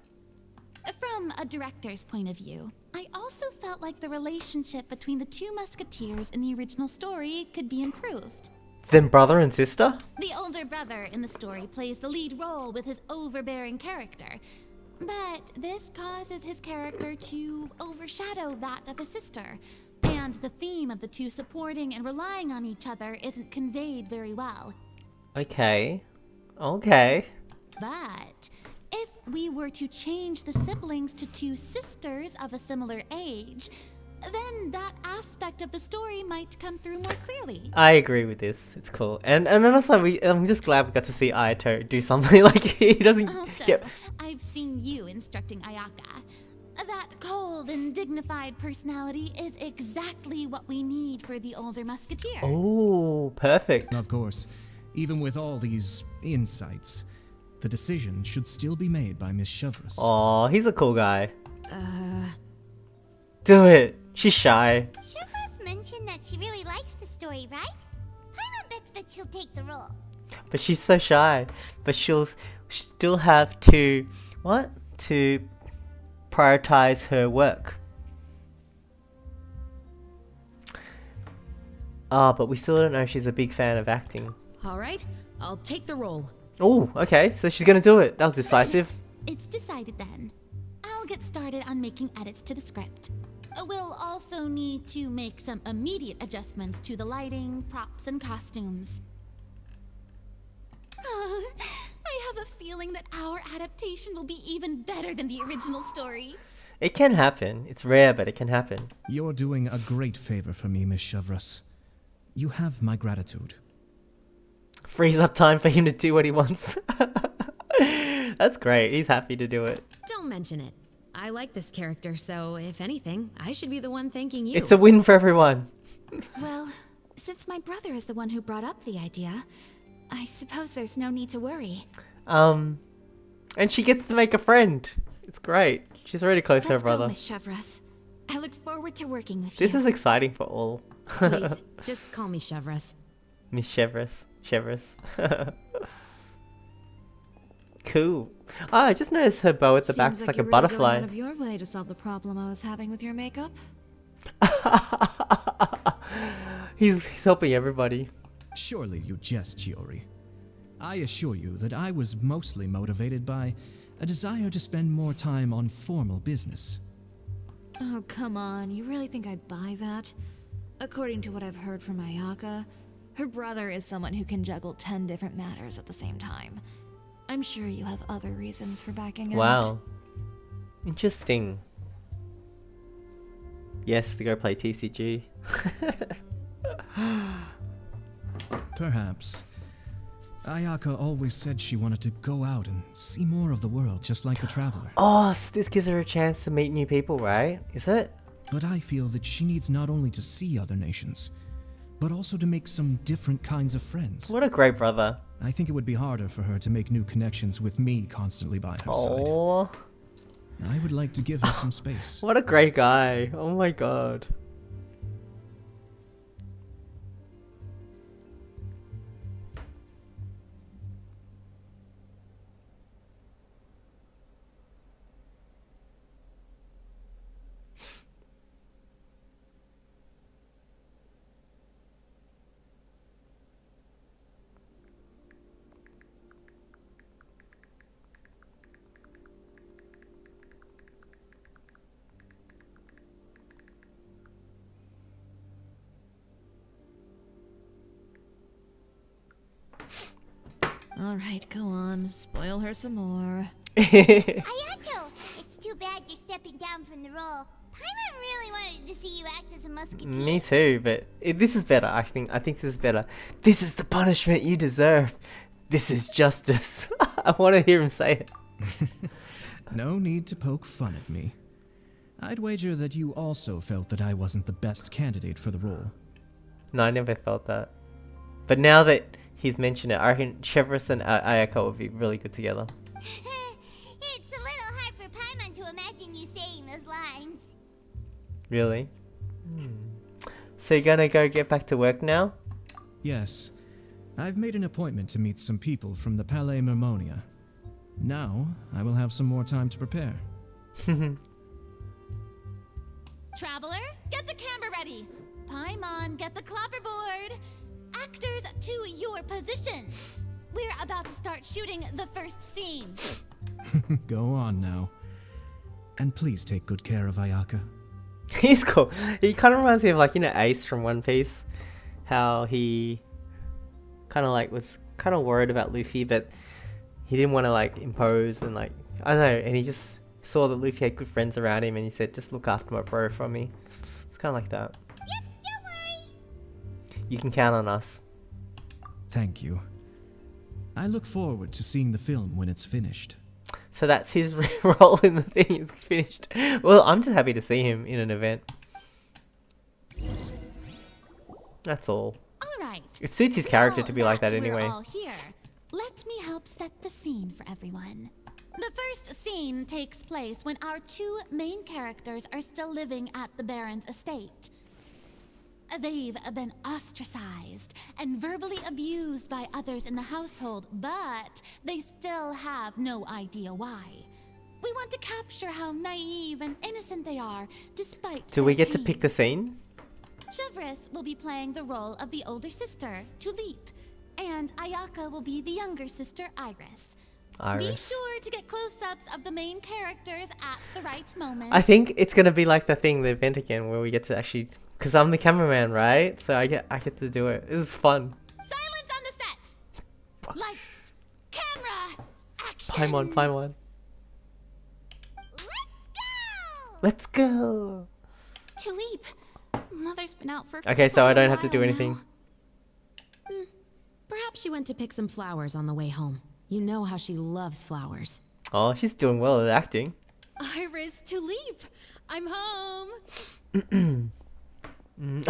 From a director's point of view, I also felt like the relationship between the two musketeers in the original story could be improved. Then brother and sister? The older brother in the story plays the lead role with his overbearing character, but this causes his character to overshadow that of his sister, and the theme of the two supporting and relying on each other isn't conveyed very well. Okay. But if we were to change the siblings to two sisters of a similar age, then that aspect of the story might come through more clearly. I agree with this. It's cool. And also, I'm just glad we got to see Ayato do something. Like, he doesn't get... I've seen you instructing Ayaka. That cold and dignified personality is exactly what we need for the older musketeer. Oh, perfect. Of course, even with all these insights, the decision should still be made by Miss Chevreuse. Oh, he's a cool guy. Do it. She's shy. Chevreuse mentioned that she really likes the story, right? Paimon bets that she'll take the role. But she's so shy. But she'll still have to... What? To prioritize her work. Ah, but we still don't know if she's a big fan of acting. All right, I'll take the role. Oh, okay. So she's gonna do it. That was decisive. It's decided then. I'll get started on making edits to the script. We'll also need to make some immediate adjustments to the lighting, props, and costumes. I have a feeling that our adaptation will be even better than the original story. It can happen. It's rare, but it can happen. You're doing a great favor for me, Miss Chevreuse. You have my gratitude. Frees up time for him to do what he wants. That's great. He's happy to do it. Don't mention it. I like this character, so if anything, I should be the one thanking you. It's a win for everyone. Well, since my brother is the one who brought up the idea, I suppose there's no need to worry. And she gets to make a friend. It's great. She's already close to her Let's brother. go, Miss Chevreuse. I look forward to working with This you. is exciting for all. Please, just call me Chevreuse. Miss Chevreuse. Chevreuse. Cool. Oh, I just noticed her bow at the back is like a butterfly. Out of your way to solve the problem I was having with your makeup. he's helping everybody. Surely you jest, Chiori. I assure you that I was mostly motivated by a desire to spend more time on formal business. Oh, come on. You really think I'd buy that? According to what I've heard from Ayaka, her brother is someone who can juggle 10 different matters at the same time. I'm sure you have other reasons for backing out. Wow. Interesting. Yes, to go play TCG. Perhaps. Ayaka always said she wanted to go out and see more of the world, just like the Traveler. Oh, so this gives her a chance to meet new people, right? Is it? But I feel that she needs not only to see other nations, but also to make some different kinds of friends. What a great brother. I think it would be harder for her to make new connections with me constantly by her side. Oh, I would like to give her some space. what a great guy. Oh my god. Alright, go on. Spoil her some more. Ayato, it's too bad you're stepping down from the role. Paimon really wanted to see you act as a musketeer. Me too, but this is better, I think. I think this is better. This is the punishment you deserve. This is justice. I want to hear him say it. No need to poke fun at me. I'd wager that you also felt that I wasn't the best candidate for the role. No, I never felt that. But now that he's mentioned it, I reckon Chevreuse and Ayako would be really good together. It's a little hard for Paimon to imagine you saying those lines. Really? So you're gonna go get back to work now? Yes. I've made an appointment to meet some people from the Palais Mermonia. Now, I will have some more time to prepare. Traveler, get the camera ready. Paimon, get the clapperboard. Actors to your positions. We're about to start shooting the first scene. Go on now. And please take good care of Ayaka. He's cool. He kind of reminds me of, like, you know, Ace from One Piece. How he kind of like was kind of worried about Luffy, but he didn't want to like impose and like, I don't know, and he just saw that Luffy had good friends around him and he said, just look after my bro for me. It's kind of like that. Yep, don't worry. You can count on us. Thank you. I look forward to seeing the film when it's finished. So that's his role in the thing is finished. Well, I'm just happy to see him in an event. That's all. All right. It suits his character Now to be like that we're anyway. all here, let's let me help set the scene for everyone. The first scene takes place when our two main characters are still living at the Baron's estate. They've been ostracized and verbally abused by others in the household, but they still have no idea why. We want to capture how naive and innocent they are, despite Do we their get to pain. pick the scene? Chevres will be playing the role of the older sister, Tulip, and Ayaka will be the younger sister, Iris. Be Iris. sure to get close-ups of the main characters at the right moment. I think it's gonna be like the event again, where we get to actually, because I'm the cameraman, right? So I get to do it. It was fun. Silence on the set. Lights, camera, action. Paimon. Let's go. Tulip, Mother's been out for Okay, so quite I a don't have to do while anything. now. Perhaps she went to pick some flowers on the way home. You know how she loves flowers. Oh, she's doing well at acting. Iris, Tulip, I'm home.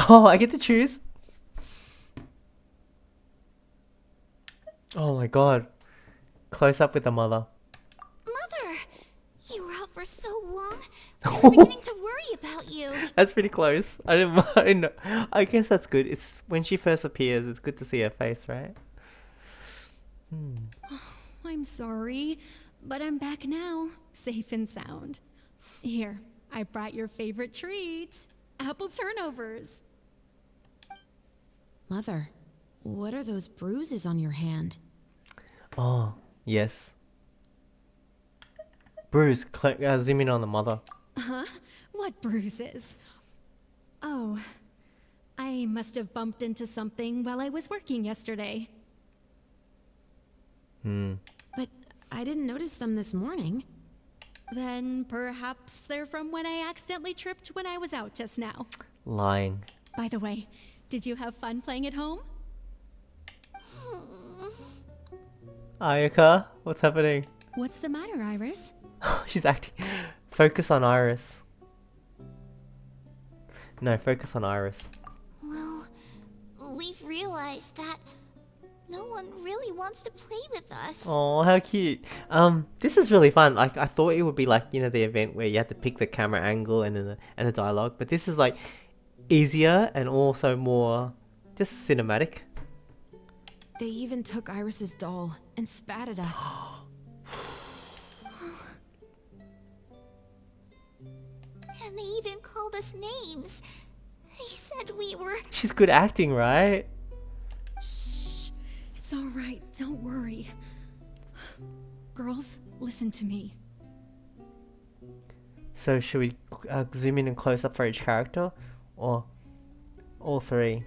Oh, I get to choose. Oh my god. Close up with the mother. Mother, you were out for so long. I'm beginning to worry about you. That's pretty close. I didn't mind. I guess that's good. It's when she first appears, it's good to see her face, right? I'm sorry, but I'm back now, safe and sound. Here, I brought your favorite treat, apple turnovers. Mother, what are those bruises on your hand? Oh, yes. Bruce, zoom in on the mother. Huh? What bruises? Oh, I must have bumped into something while I was working yesterday. But I didn't notice them this morning. Then perhaps they're from when I accidentally tripped when I was out just now. Lying. By the way, did you have fun playing at home? Ayaka, what's happening? What's the matter, Iris? She's acting. Focus on Iris. No, focus on Iris. Well, we've realized that no one really wants to play with us. Oh, how cute. This is really fun. Like, I thought it would be like, the event where you had to pick the camera angle and then the dialogue, but this is like easier and also more just cinematic. They even took Iris's doll and spat at us. And they even called us names. They said we were... She's good acting, right? Shh. It's all right. Don't worry. Girls, listen to me. So should we zoom in and close up for each character? Or all three?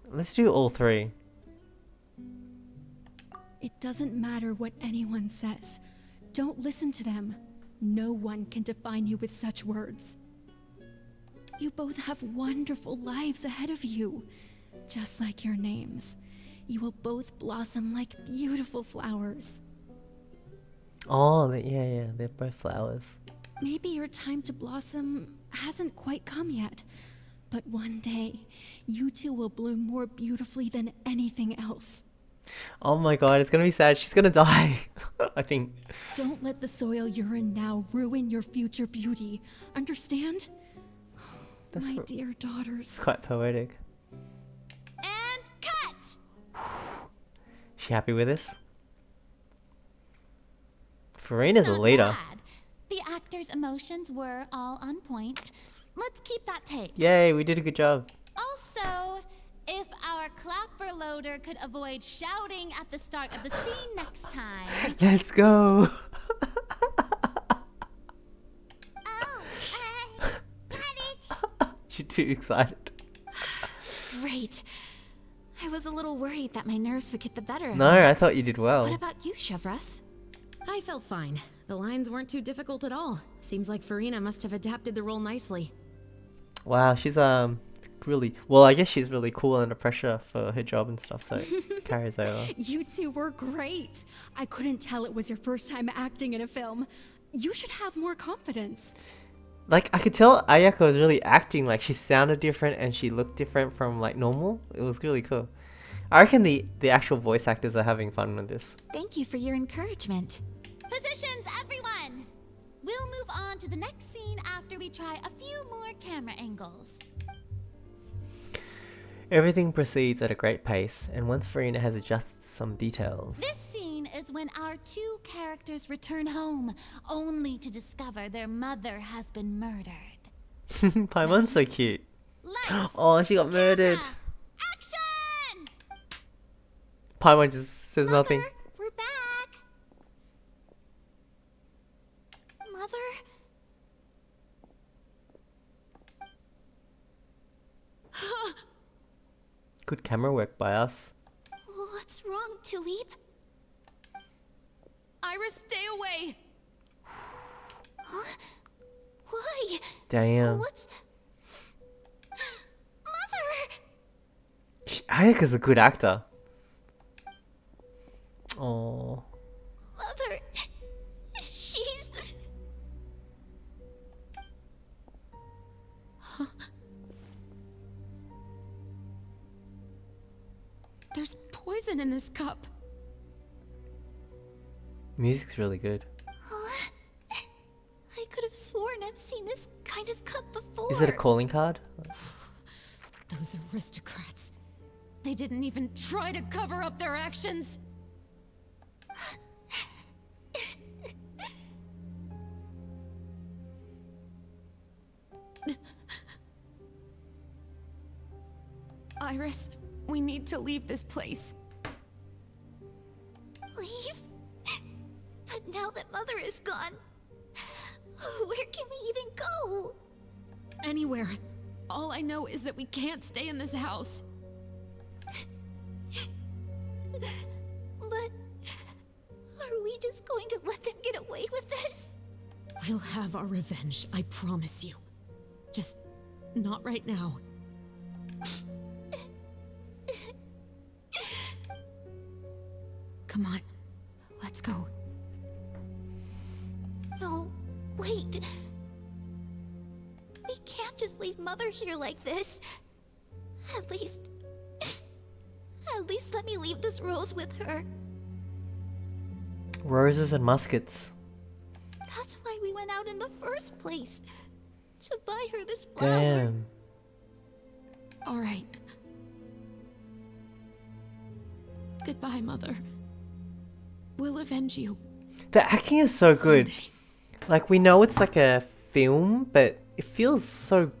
Let's do all three. It doesn't matter what anyone says. Don't listen to them. No one can define you with such words. You both have wonderful lives ahead of you. Just like your names. You will both blossom like beautiful flowers. Oh, yeah, they're both flowers. Maybe your time to blossom hasn't quite come yet. But one day, you two will bloom more beautifully than anything else. Oh my god, it's gonna be sad. She's gonna die. I think. Don't let the soil you're in now ruin your future beauty. Understand? That's My dear daughters. It's quite poetic. And cut! She happy with this? Farina's a leader. Bad. The actors' emotions were all on point. Let's keep that take. Yay, we did a good job. Also, if our clapper loader could avoid shouting at the start of the scene next time. Let's go. She's too excited. Great. I was a little worried that my nerves would get the better of me. No, I thought you did well. What about you, Chevres? I felt fine. The lines weren't too difficult at all. Seems like Farina must have adapted the role nicely. Wow, she's really well. I guess she's really cool under pressure for her job and stuff, so it carries over. You two were great. I couldn't tell it was your first time acting in a film. You should have more confidence. Like, I could tell Ayaka was really acting. Like, she sounded different and she looked different from like normal. It was really cool. I reckon the actual voice actors are having fun with this. Thank you for your encouragement. Positions, everyone! We'll move on to the next scene after we try a few more camera angles. Everything proceeds at a great pace, and once Farina has adjusted some details. This scene is when our two characters return home, only to discover their mother has been murdered. Paimon's so cute. Lights, Oh, she got murdered. camera, action! Paimon just says nothing. Mother, we're back. Mother? Good camera work by us. What's wrong, Tulip? Iris, stay away! Huh? Why? Damn. What's... Mother! Ayaka's a good actor. Oh. Mother... She's... There's poison in this cup. Music's really good. I could have sworn I've seen this kind of cup before. Is it a calling card? Those aristocrats. They didn't even try to cover up their actions. Iris, we need to leave this place. Leave? But now that Mother is gone, where can we even go? Anywhere. All I know is that we can't stay in this house. But are we just going to let them get away with this? We'll have our revenge, I promise you. Just not right now. Come on, let's go. No, wait. We can't just leave Mother here like this. At least let me leave this rose with her. Roses and muskets. That's why we went out in the first place. To buy her this flower. Damn. All right. Goodbye, Mother. We'll avenge you. The acting is so good. Someday. Like, we know it's like a film, but it feels so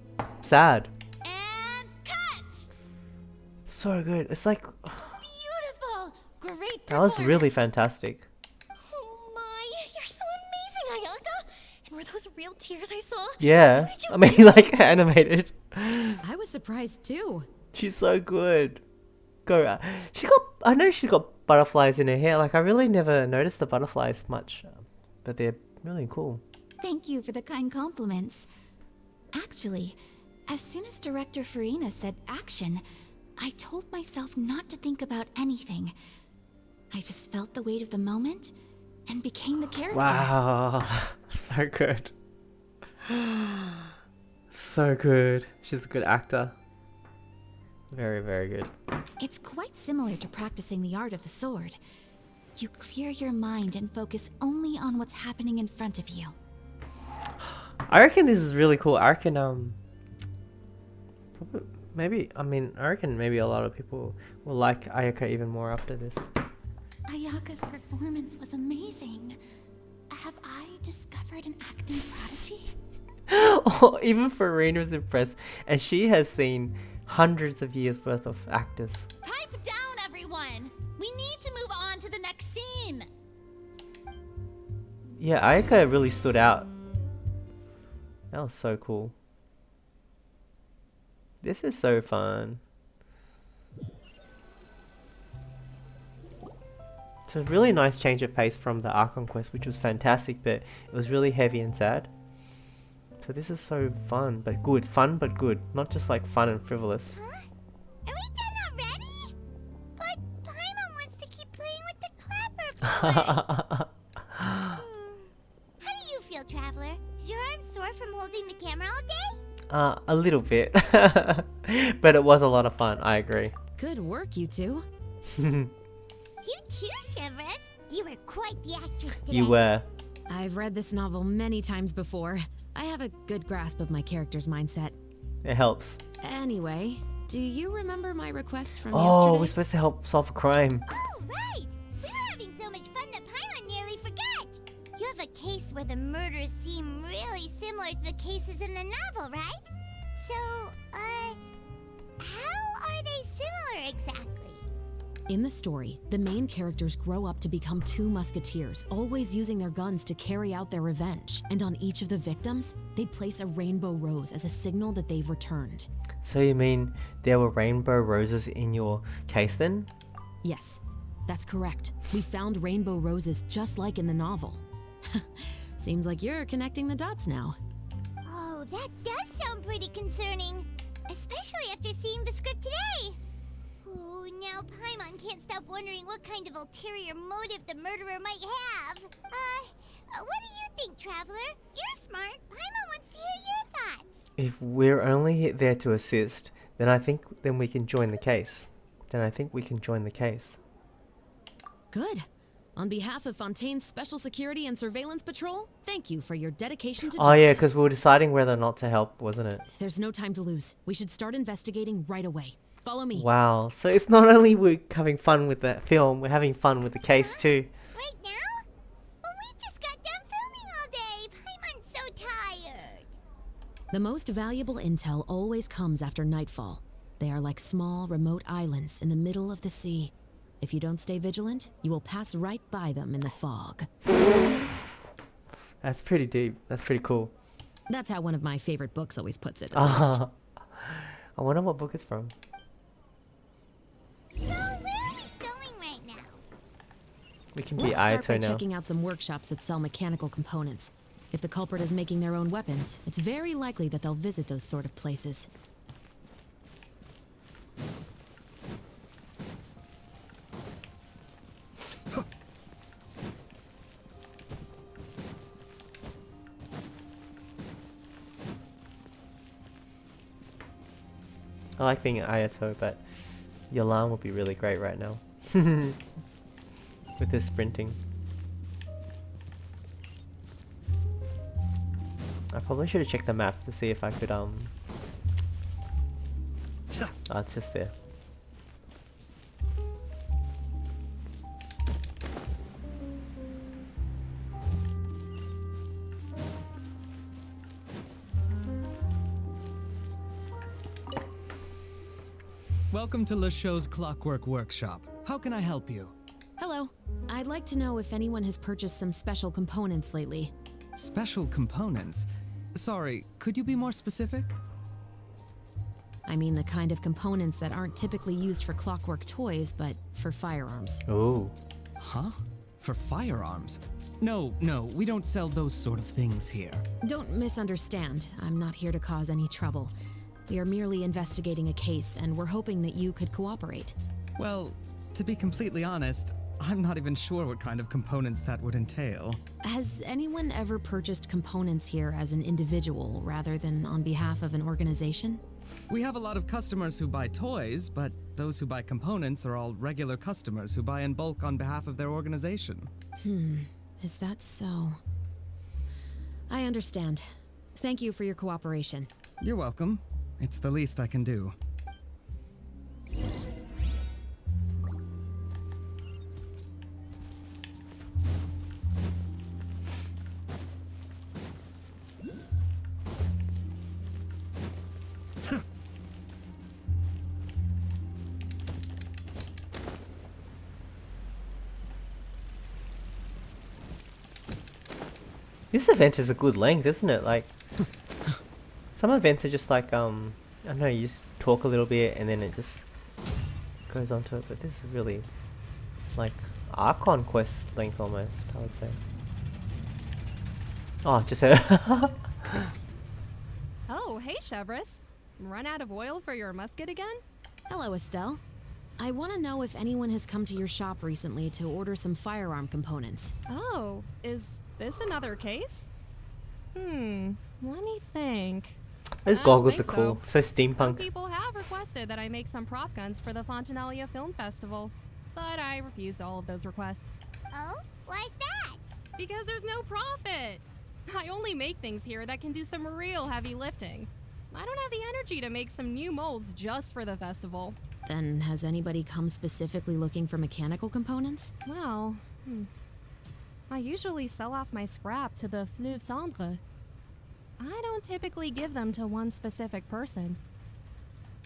sad. And cut! So good. It's like, Beautiful! Great that was really performance. fantastic. Oh my, you're so amazing, Ayaka! And were those real tears I saw? Yeah. How did you I mean, do like, it? animated. I was surprised too. She's so good. Go. I know she's got butterflies in her hair. Like, I really never noticed the butterflies much. But they're really cool. Thank you for the kind compliments. Actually, as soon as Director Farina said action, I told myself not to think about anything. I just felt the weight of the moment and became the character. Wow. So good. So good. She's a good actor. Very, very good. It's quite similar to practicing the art of the sword. You clear your mind and focus only on what's happening in front of you. I reckon this is really cool. I reckon, I reckon maybe a lot of people will like Ayaka even more after this. Ayaka's performance was amazing. Have I discovered an acting prodigy? Oh, even Farina was impressed. And she has seen hundreds of years worth of actors. Pipe down, everyone! We need to move on to the next scene! Yeah, Ayaka really stood out. That was so cool. This is so fun. It's a really nice change of pace from the Archon quest, which was fantastic, but it was really heavy and sad. So this is so fun, but good. Fun, but good. Not just like fun and frivolous. Huh? Are we done already? But Paimon wants to keep playing with the clapper. How do you feel, Traveler? Is your arm sore from holding the camera all day? A little bit. But it was a lot of fun, I agree. Good work, you two. You too, Chevres. You were quite the actress today. You were. I've read this novel many times before. I have a good grasp of my character's mindset. It helps. Anyway, do you remember my request from Oh, yesterday? we're supposed to help solve a crime. Oh, right! We were having so much fun that Paimon nearly forgot! You have a case where the murders seem really similar to the cases in the novel, right? So, how are they similar exactly? In the story, the main characters grow up to become two musketeers, always using their guns to carry out their revenge. And on each of the victims, they place a rainbow rose as a signal that they've returned. So you mean there were rainbow roses in your case then? Yes, that's correct. We found rainbow roses just like in the novel. Seems like you're connecting the dots now. Oh, that does sound pretty concerning. Especially after seeing the script today. Ooh, now Paimon can't stop wondering what kind of ulterior motive the murderer might have. What do you think, Traveler? You're smart. Paimon wants to hear your thoughts. If we're only there to assist, then I think we can join the case. Good. On behalf of Fontaine's Special Security and Surveillance Patrol, thank you for your dedication to Oh justice. yeah, because we were deciding whether or not to help, wasn't it? There's no time to lose. We should start investigating right away. Follow me. Wow. So it's not only we're having fun with the film, we're having fun with the case too. Right now? Well, we just got done filming all day. Paimon's so tired. The most valuable intel always comes after nightfall. They are like small, remote islands in the middle of the sea. If you don't stay vigilant, you will pass right by them in the fog. That's pretty deep. That's pretty cool. That's how one of my favorite books always puts it, at least. I wonder what book it's from. So, where are we going right now? We can be Let's start by Ayato now. checking out some workshops that sell mechanical components. If the culprit is making their own weapons, it's very likely that they'll visit those sort of places. I like being an Ayato, but Yolan would be really great right now. With his sprinting. I probably should have checked the map to see if I could oh, it's just there. Welcome to Le Show's Clockwork Workshop. How can I help you? Hello. I'd like to know if anyone has purchased some special components lately. Special components? Sorry, could you be more specific? I mean the kind of components that aren't typically used for clockwork toys, but for firearms. Oh. Huh? For firearms? No, we don't sell those sort of things here. Don't misunderstand. I'm not here to cause any trouble. We are merely investigating a case, and we're hoping that you could cooperate. Well, to be completely honest, I'm not even sure what kind of components that would entail. Has anyone ever purchased components here as an individual rather than on behalf of an organization? We have a lot of customers who buy toys, but those who buy components are all regular customers who buy in bulk on behalf of their organization. Is that so? I understand. Thank you for your cooperation. You're welcome. It's the least I can do. This event is a good length, isn't it? Like, some events are just like, I don't know, you just talk a little bit and then it just goes on to it. But this is really like Archon quest length almost, I would say. Oh, just her. Oh, hey, Chevres. Run out of oil for your musket again? Hello, Estelle. I want to know if anyone has come to your shop recently to order some firearm components. Oh, is this another case? Let me think. Those I don't goggles are think cool. So Some steampunk. people have requested that I make some prop guns for the Fontinalia Film Festival. but I refused all of those requests. Oh? Why's that? Because there's no profit. I only make things here that can do some real heavy lifting. I don't have the energy to make some new molds just for the festival. Then has anybody come specifically looking for mechanical components? Well, I usually sell off my scrap to the Fleuve Cendre. I don't typically give them to one specific person.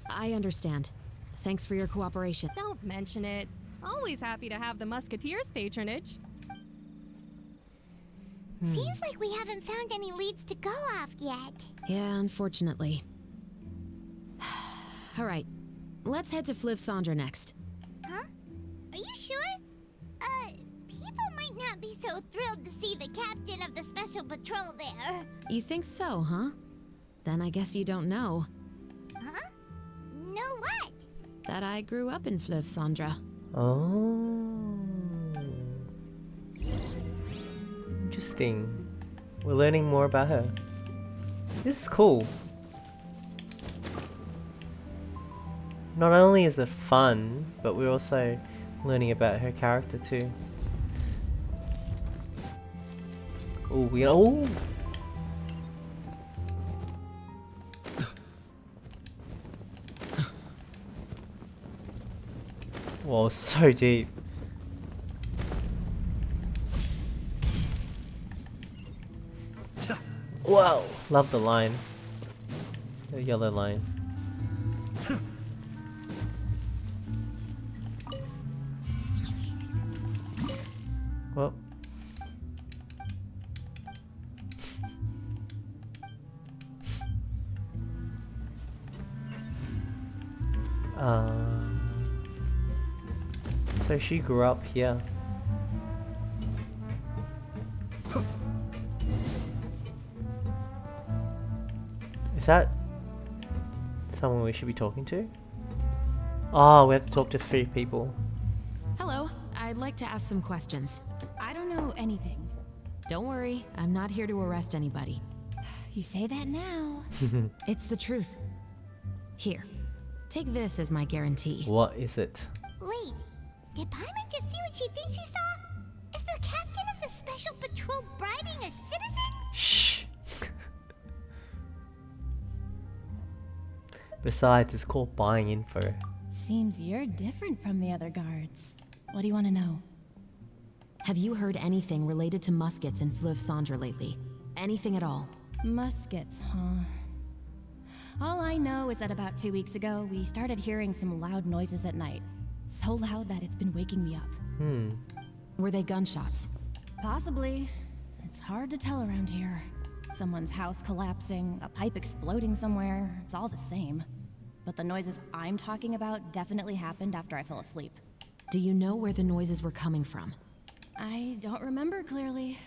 I understand. Thanks for your cooperation. Don't mention it. Always happy to have the Musketeers' patronage. Seems like we haven't found any leads to go off yet. Yeah, unfortunately. All right, let's head to Fleuve Cendre next. Huh? Are you sure? People might not be so thrilled to see the captain of the special patrol there. You think so, huh? Then I guess you don't know Huh? No what? that I grew up in Fleuve Cendre. Oh. Interesting. We're learning more about her. This is cool. Not only is it fun, but we're also learning about her character too. Oh, we oh. Whoa, so deep. Whoa, love the line. The yellow line. Well. So she grew up here. Is that someone we should be talking to? Oh, we have to talk to 3 people. Hello, I'd like to ask some questions. I don't know anything. Don't worry, I'm not here to arrest anybody. You say that now. It's the truth. Here, take this as my guarantee. What is it? Wait, did Paimon just see what she thinks she saw? Is the captain of the special patrol bribing a citizen? Shh. Besides, it's called buying info. Seems you're different from the other guards. What do you want to know? Have you heard anything related to muskets in Fleuve Cendre lately? Anything at all? Muskets, huh? All I know is that about 2 weeks ago, we started hearing some loud noises at night. So loud that it's been waking me up. Were they gunshots? Possibly. It's hard to tell around here. Someone's house collapsing, a pipe exploding somewhere, it's all the same. But the noises I'm talking about definitely happened after I fell asleep. Do you know where the noises were coming from? I don't remember clearly.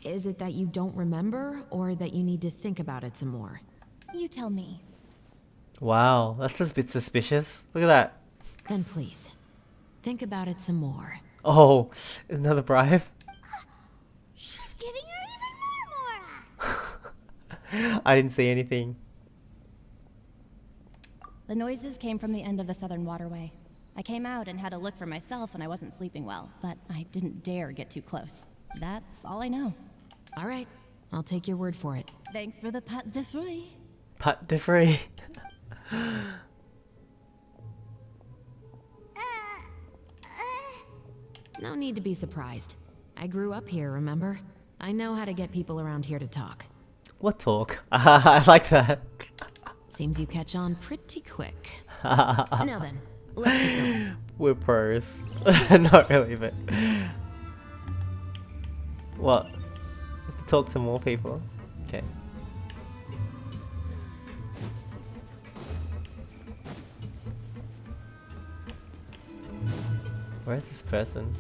Is it that you don't remember, or that you need to think about it some more? You tell me. Wow, that's a bit suspicious. Look at that. Then please, think about it some more. Oh, another bribe? She's giving her even more aura. I didn't see anything. The noises came from the end of the southern waterway. I came out and had a look for myself when I wasn't sleeping well, but I didn't dare get too close. That's all I know. All right, I'll take your word for it. Thanks for the pat de fruit. Pat de free. No need to be surprised. I grew up here, remember? I know how to get people around here to talk. What talk? I like that. Seems you catch on pretty quick. Now then, let's get going. We're pros. Not really, but... What? We have to talk to more people? Okay. Where's this person?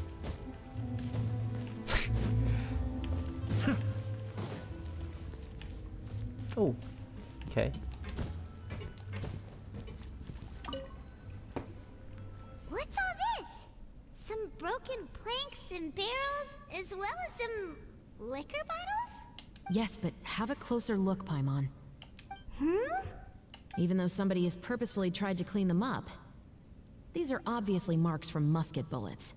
Oh, okay. What's all this? Some broken planks and barrels, as well as some liquor bottles? Yes, but have a closer look, Paimon. Even though somebody has purposefully tried to clean them up, These are obviously marks from musket bullets.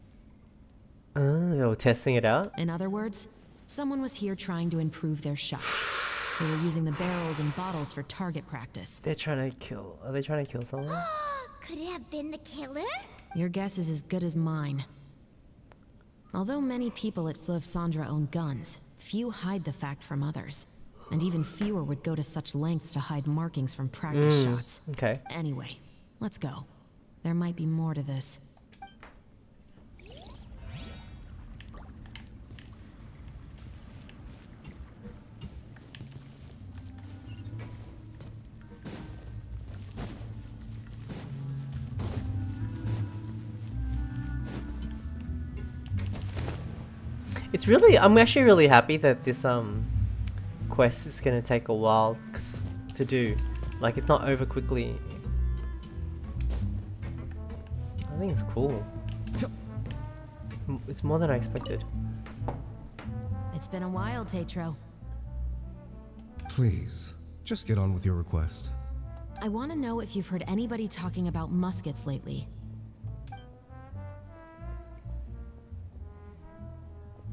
They were testing it out? In other words, someone was here trying to improve their shots. They were using the barrels and bottles for target practice. They're trying to kill... Are they trying to kill someone? Could it have been the killer? Your guess is as good as mine. Although many people at Fleuve Cendres own guns, few hide the fact from others. And even fewer would go to such lengths to hide markings from practice shots. Okay. Anyway, let's go. There might be more to this. It's really... I'm actually really happy that this quest is gonna take a while to do. Like, it's not over quickly. I think it's cool. It's more than I expected. It's been a while, Tetro. Please, just get on with your request. I want to know if you've heard anybody talking about muskets lately.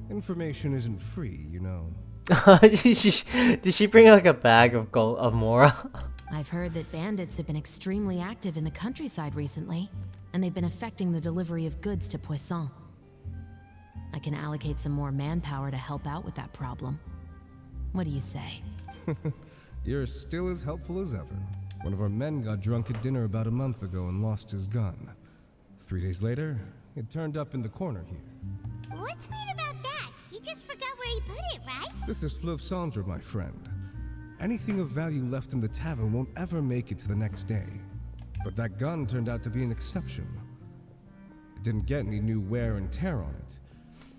Information isn't free, you know. Did she bring like a bag of gold of Mora? I've heard that bandits have been extremely active in the countryside recently, and they've been affecting the delivery of goods to Poisson. I can allocate some more manpower to help out with that problem. What do you say? You're still as helpful as ever. One of our men got drunk at dinner about a month ago and lost his gun. 3 days later, it turned up in the corner here. What's weird about that? He just forgot where he put it, right? This is Fleuve Cendres, my friend. Anything of value left in the tavern won't ever make it to the next day. But that gun turned out to be an exception. It didn't get any new wear and tear on it,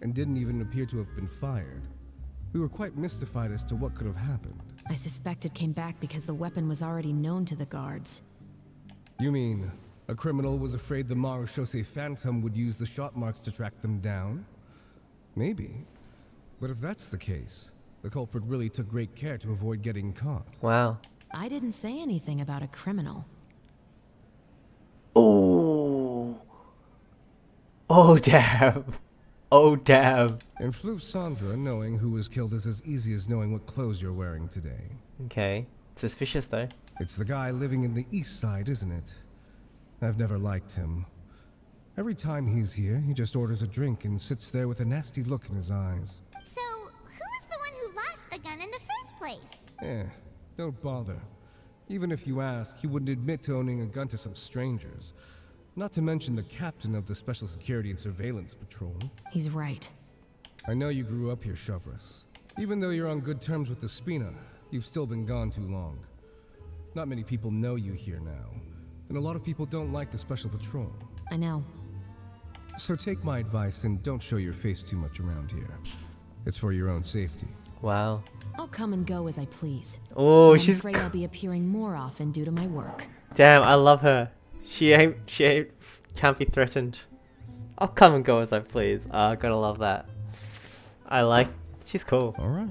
and didn't even appear to have been fired. We were quite mystified as to what could have happened. I suspect it came back because the weapon was already known to the guards. You mean, a criminal was afraid the Marechaussee Phantom would use the shot marks to track them down? Maybe. But if that's the case, the culprit really took great care to avoid getting caught. Wow. I didn't say anything about a criminal. Oh. Oh, damn. Oh, damn. In Fleuve Cendres, knowing who was killed is as easy as knowing what clothes you're wearing today. Okay. Suspicious, though. It's the guy living in the east side, isn't it? I've never liked him. Every time he's here, he just orders a drink and sits there with a nasty look in his eyes. So, who was the one who lost the gun in the first place? Don't bother. Even if you ask, he wouldn't admit to owning a gun to some strangers. Not to mention the captain of the Special Security and Surveillance Patrol. He's right. I know you grew up here, Chevres. Even though you're on good terms with the Spina, you've still been gone too long. Not many people know you here now, and a lot of people don't like the Special Patrol. I know. So take my advice and don't show your face too much around here. It's for your own safety. Wow. I'll come and go as I please. Oh, I'm she's... afraid I'll be appearing more often due to my work. Damn, I love her. She ain't, can't be threatened. I'll come and go as I please. Gotta love that. She's cool. Alright.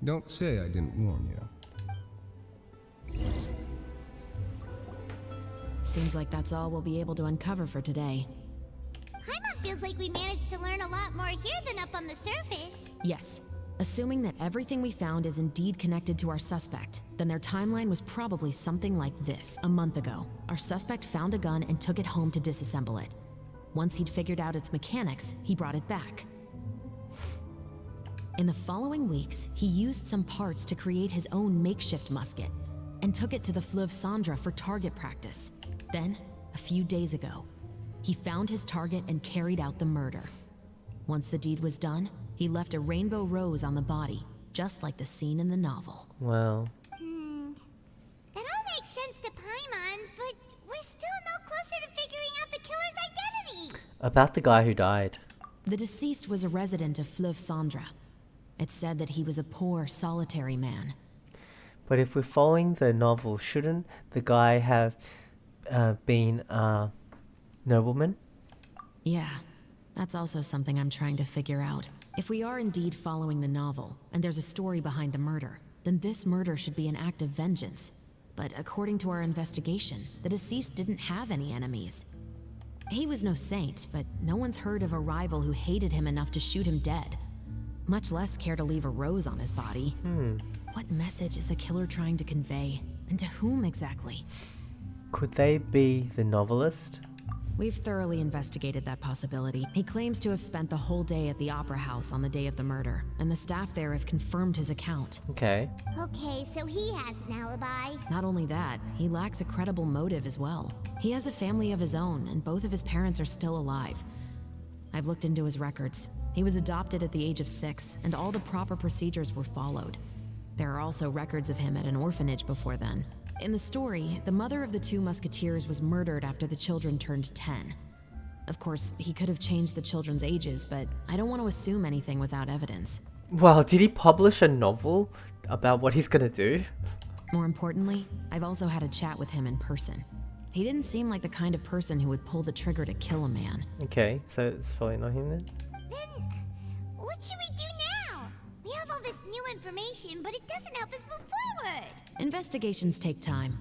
Don't say I didn't warn you. Seems like that's all we'll be able to uncover for today. Paimon feels like we managed to learn a lot more here than up on the surface. Yes. Assuming that everything we found is indeed connected to our suspect, then their timeline was probably something like this. A month ago, our suspect found a gun and took it home to disassemble it. Once he'd figured out its mechanics, he brought it back. In the following weeks, he used some parts to create his own makeshift musket and took it to the Fleuve Cendres for target practice. Then, a few days ago, he found his target and carried out the murder. Once the deed was done, he left a rainbow rose on the body, just like the scene in the novel. Wow. That all makes sense to Paimon, but we're still no closer to figuring out the killer's identity. About the guy who died. The deceased was a resident of Fleuve Cendres. It's said that he was a poor, solitary man. But if we're following the novel, shouldn't the guy have been a nobleman? Yeah, that's also something I'm trying to figure out. If we are indeed following the novel, and there's a story behind the murder, then this murder should be an act of vengeance. But according to our investigation, the deceased didn't have any enemies. He was no saint, but no one's heard of a rival who hated him enough to shoot him dead. Much less care to leave a rose on his body. What message is the killer trying to convey? And to whom exactly? Could they be the novelist? We've thoroughly investigated that possibility. He claims to have spent the whole day at the Opera House on the day of the murder, and the staff there have confirmed his account. Okay. Okay, so he has an alibi. Not only that, he lacks a credible motive as well. He has a family of his own, and both of his parents are still alive. I've looked into his records. He was adopted at the age of 6, and all the proper procedures were followed. There are also records of him at an orphanage before then. In the story, the mother of the 2 musketeers was murdered after the children turned 10. Of course, he could have changed the children's ages, but I don't want to assume anything without evidence. Wow, did he publish a novel about what he's gonna do? More importantly, I've also had a chat with him in person. He didn't seem like the kind of person who would pull the trigger to kill a man. Okay, so it's probably not him then? Then, what should we do now? We have all this new information, but it doesn't help us move forward. Investigations take time.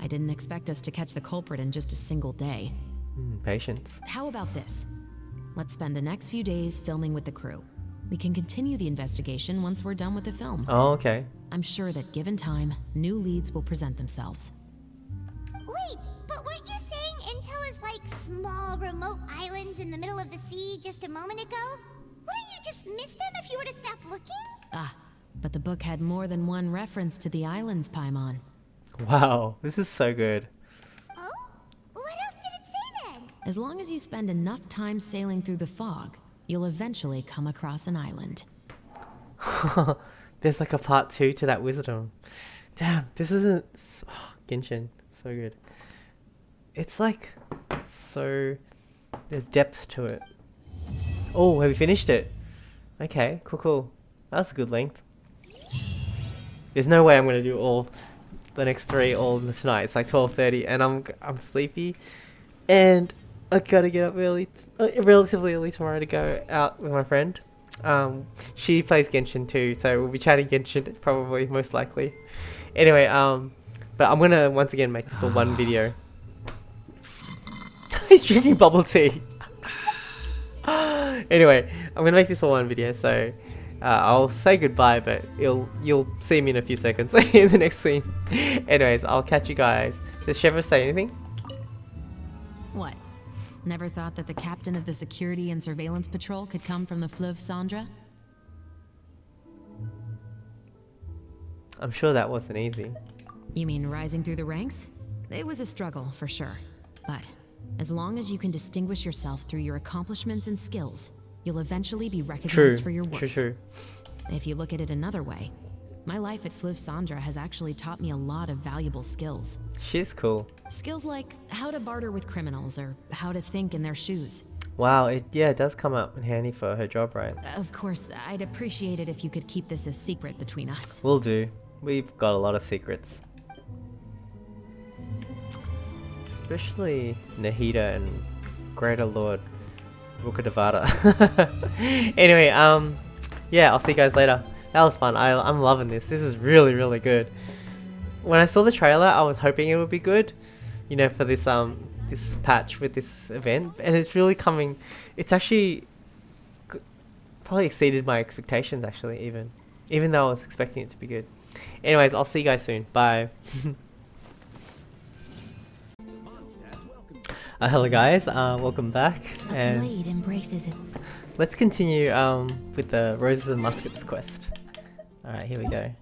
I didn't expect us to catch the culprit in just a single day. Patience. How about this? Let's spend the next few days filming with the crew. We can continue the investigation once we're done with the film. Oh, okay. I'm sure that given time, new leads will present themselves. Wait, but weren't you saying Intel is like small, remote islands in the middle of the sea just a moment ago? Wouldn't you just miss them if you were to stop looking? Ah, but the book had more than one reference to the islands, Paimon. Wow, this is so good. Oh? What else did it say then? As long as you spend enough time sailing through the fog, you'll eventually come across an island. There's like a part 2 to that wisdom. Damn, this isn't... Genshin, so good. It's like... so... there's depth to it. Oh, have you finished it? Okay, cool. That's a good length. There's no way I'm gonna do all the next 3 all tonight. It's like 12:30 and I'm sleepy, and I gotta get up early, relatively early tomorrow to go out with my friend. She plays Genshin too, so we'll be chatting Genshin probably, most likely. Anyway, but I'm gonna once again make this all one video. He's drinking bubble tea. Anyway, I'm gonna make this all one video, so I'll say goodbye, but you'll see me in a few seconds in the next scene. Anyways, I'll catch you guys. Does Chevra say anything? What? Never thought that the captain of the security and surveillance patrol could come from the Fleuve Cendre? I'm sure that wasn't easy. You mean rising through the ranks? It was a struggle, for sure. But as long as you can distinguish yourself through your accomplishments and skills, you'll eventually be recognized for your work. True. If you look at it another way, my life at Fleuve Cendre has actually taught me a lot of valuable skills. She's cool. Skills like how to barter with criminals or how to think in their shoes. Wow, it does come up in handy for her job, right? Of course, I'd appreciate it if you could keep this a secret between us. Will do. We've got a lot of secrets. Especially Nahida and Greater Lord Rukadevada. Anyway, yeah, I'll see you guys later. That was fun. I'm loving this. This is really, really good. When I saw the trailer, I was hoping it would be good, you know, for this this patch with this event, and it's really coming. It's actually probably exceeded my expectations, actually, even though I was expecting it to be good. Anyways, I'll see you guys soon. Bye. Hello guys, welcome back. A blade embraces it. Let's continue with the Roses and Muskets quest. Alright, here we go.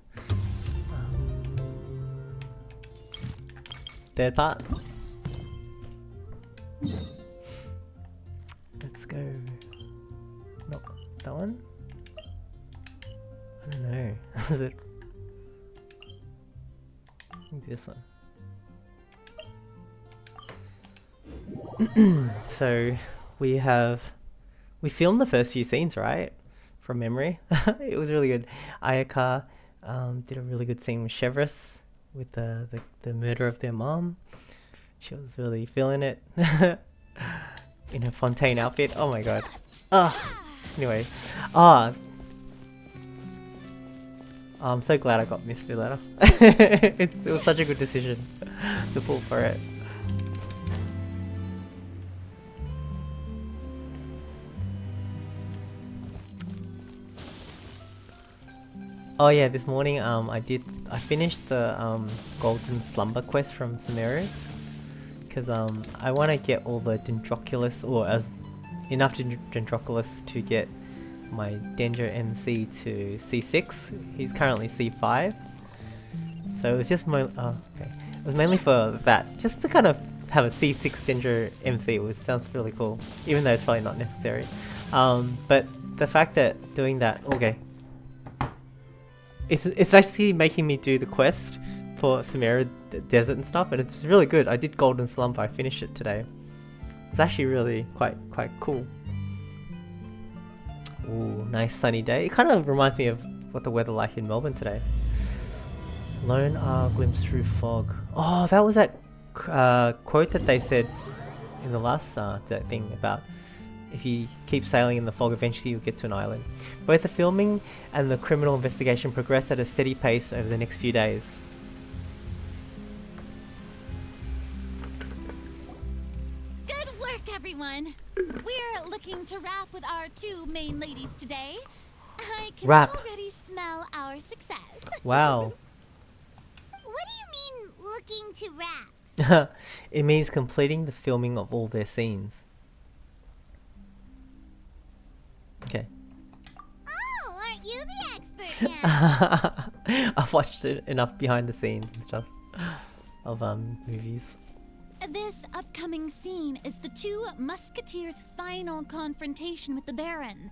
Third part. Let's go. Not that one? I don't know. Is it? Maybe this one. So we filmed the first few scenes, right? From memory. It was really good. Ayaka did a really good scene with Chevris with the murder of their mom. She was really feeling it. In her Fontaine outfit. Oh my god. Anyway. I'm so glad I got Miss Villetta. It was such a good decision to pull for it. Oh yeah, this morning I finished the Golden Slumber quest from Sumeru, because I want to get all the Dendroculus, or as enough Dendroculus to get my Danger MC to C6. He's currently C5, so it was just okay. It was mainly for that, just to kind of have a C6 Danger MC, which sounds really cool, even though it's probably not necessary. But the fact that doing that, okay, it's actually making me do the quest for Sumeru Desert and stuff, and it's really good. I did Golden Slumber, I finished it today. It's actually really quite cool. Ooh, nice sunny day. It kind of reminds me of what the weather like in Melbourne today. Lone glimpse through fog. Oh, that was that quote that they said in the last that thing about if you keep sailing in the fog, eventually you'll get to an island. Both the filming and the criminal investigation progressed at a steady pace over the next few days. Good work, everyone. We're looking to wrap with our two main ladies today. I can already smell our success. Wow. What do you mean, looking to wrap? It means completing the filming of all their scenes. Okay. Oh, aren't you the expert now? I've watched enough behind the scenes and stuff of movies. This upcoming scene is the two musketeers' final confrontation with the Baron.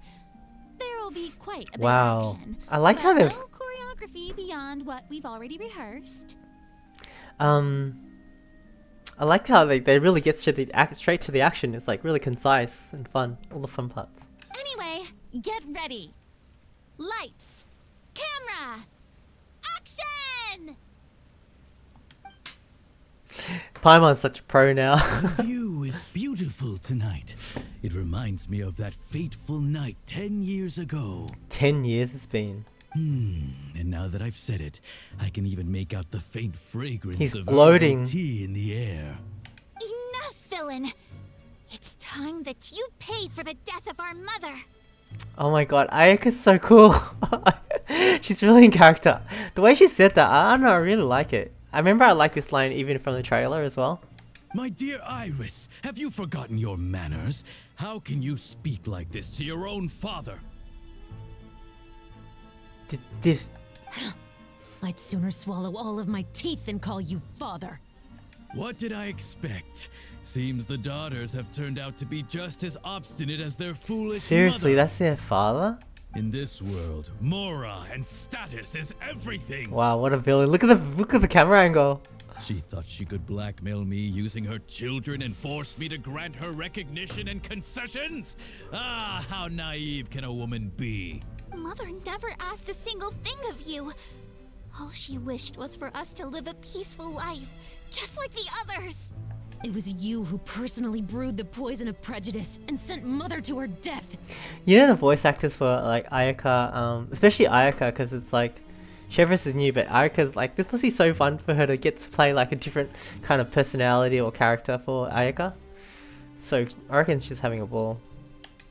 There will be quite a bit of action. I like how no they've choreography beyond what we've already rehearsed. I like how they really get straight to the action. It's like really concise and fun. All the fun parts. Anyway, get ready. Lights, camera, action! Paimon's such a pro now. The view is beautiful tonight. It reminds me of that fateful night 10 years ago. 10 years it's been. And now that I've said it, I can even make out the faint fragrance of gloating. herbal tea in the air. Enough, villain! It's time that you pay for the death of our mother. Oh my god, Ayaka's so cool. She's really in character. The way she said that, I don't know, I really like it. I remember I liked this line even from the trailer as well. My dear Iris, have you forgotten your manners? How can you speak like this to your own father? I'd sooner swallow all of my teeth than call you father. What did I expect? Seems the daughters have turned out to be just as obstinate as their foolish Seriously, mother. that's their father? In this world, Mora and status is everything. Wow, what a villain. Look at the camera angle. She thought she could blackmail me using her children and force me to grant her recognition and concessions? Ah, how naive can a woman be? Mother never asked a single thing of you. All she wished was for us to live a peaceful life, just like the others. It was you who personally brewed the poison of prejudice and sent Mother to her death. You know the voice actors for like Ayaka, especially Ayaka, because it's like Chevrolet is new, but Ayaka's like, this must be so fun for her to get to play like a different kind of personality or character for Ayaka. So I reckon she's having a ball.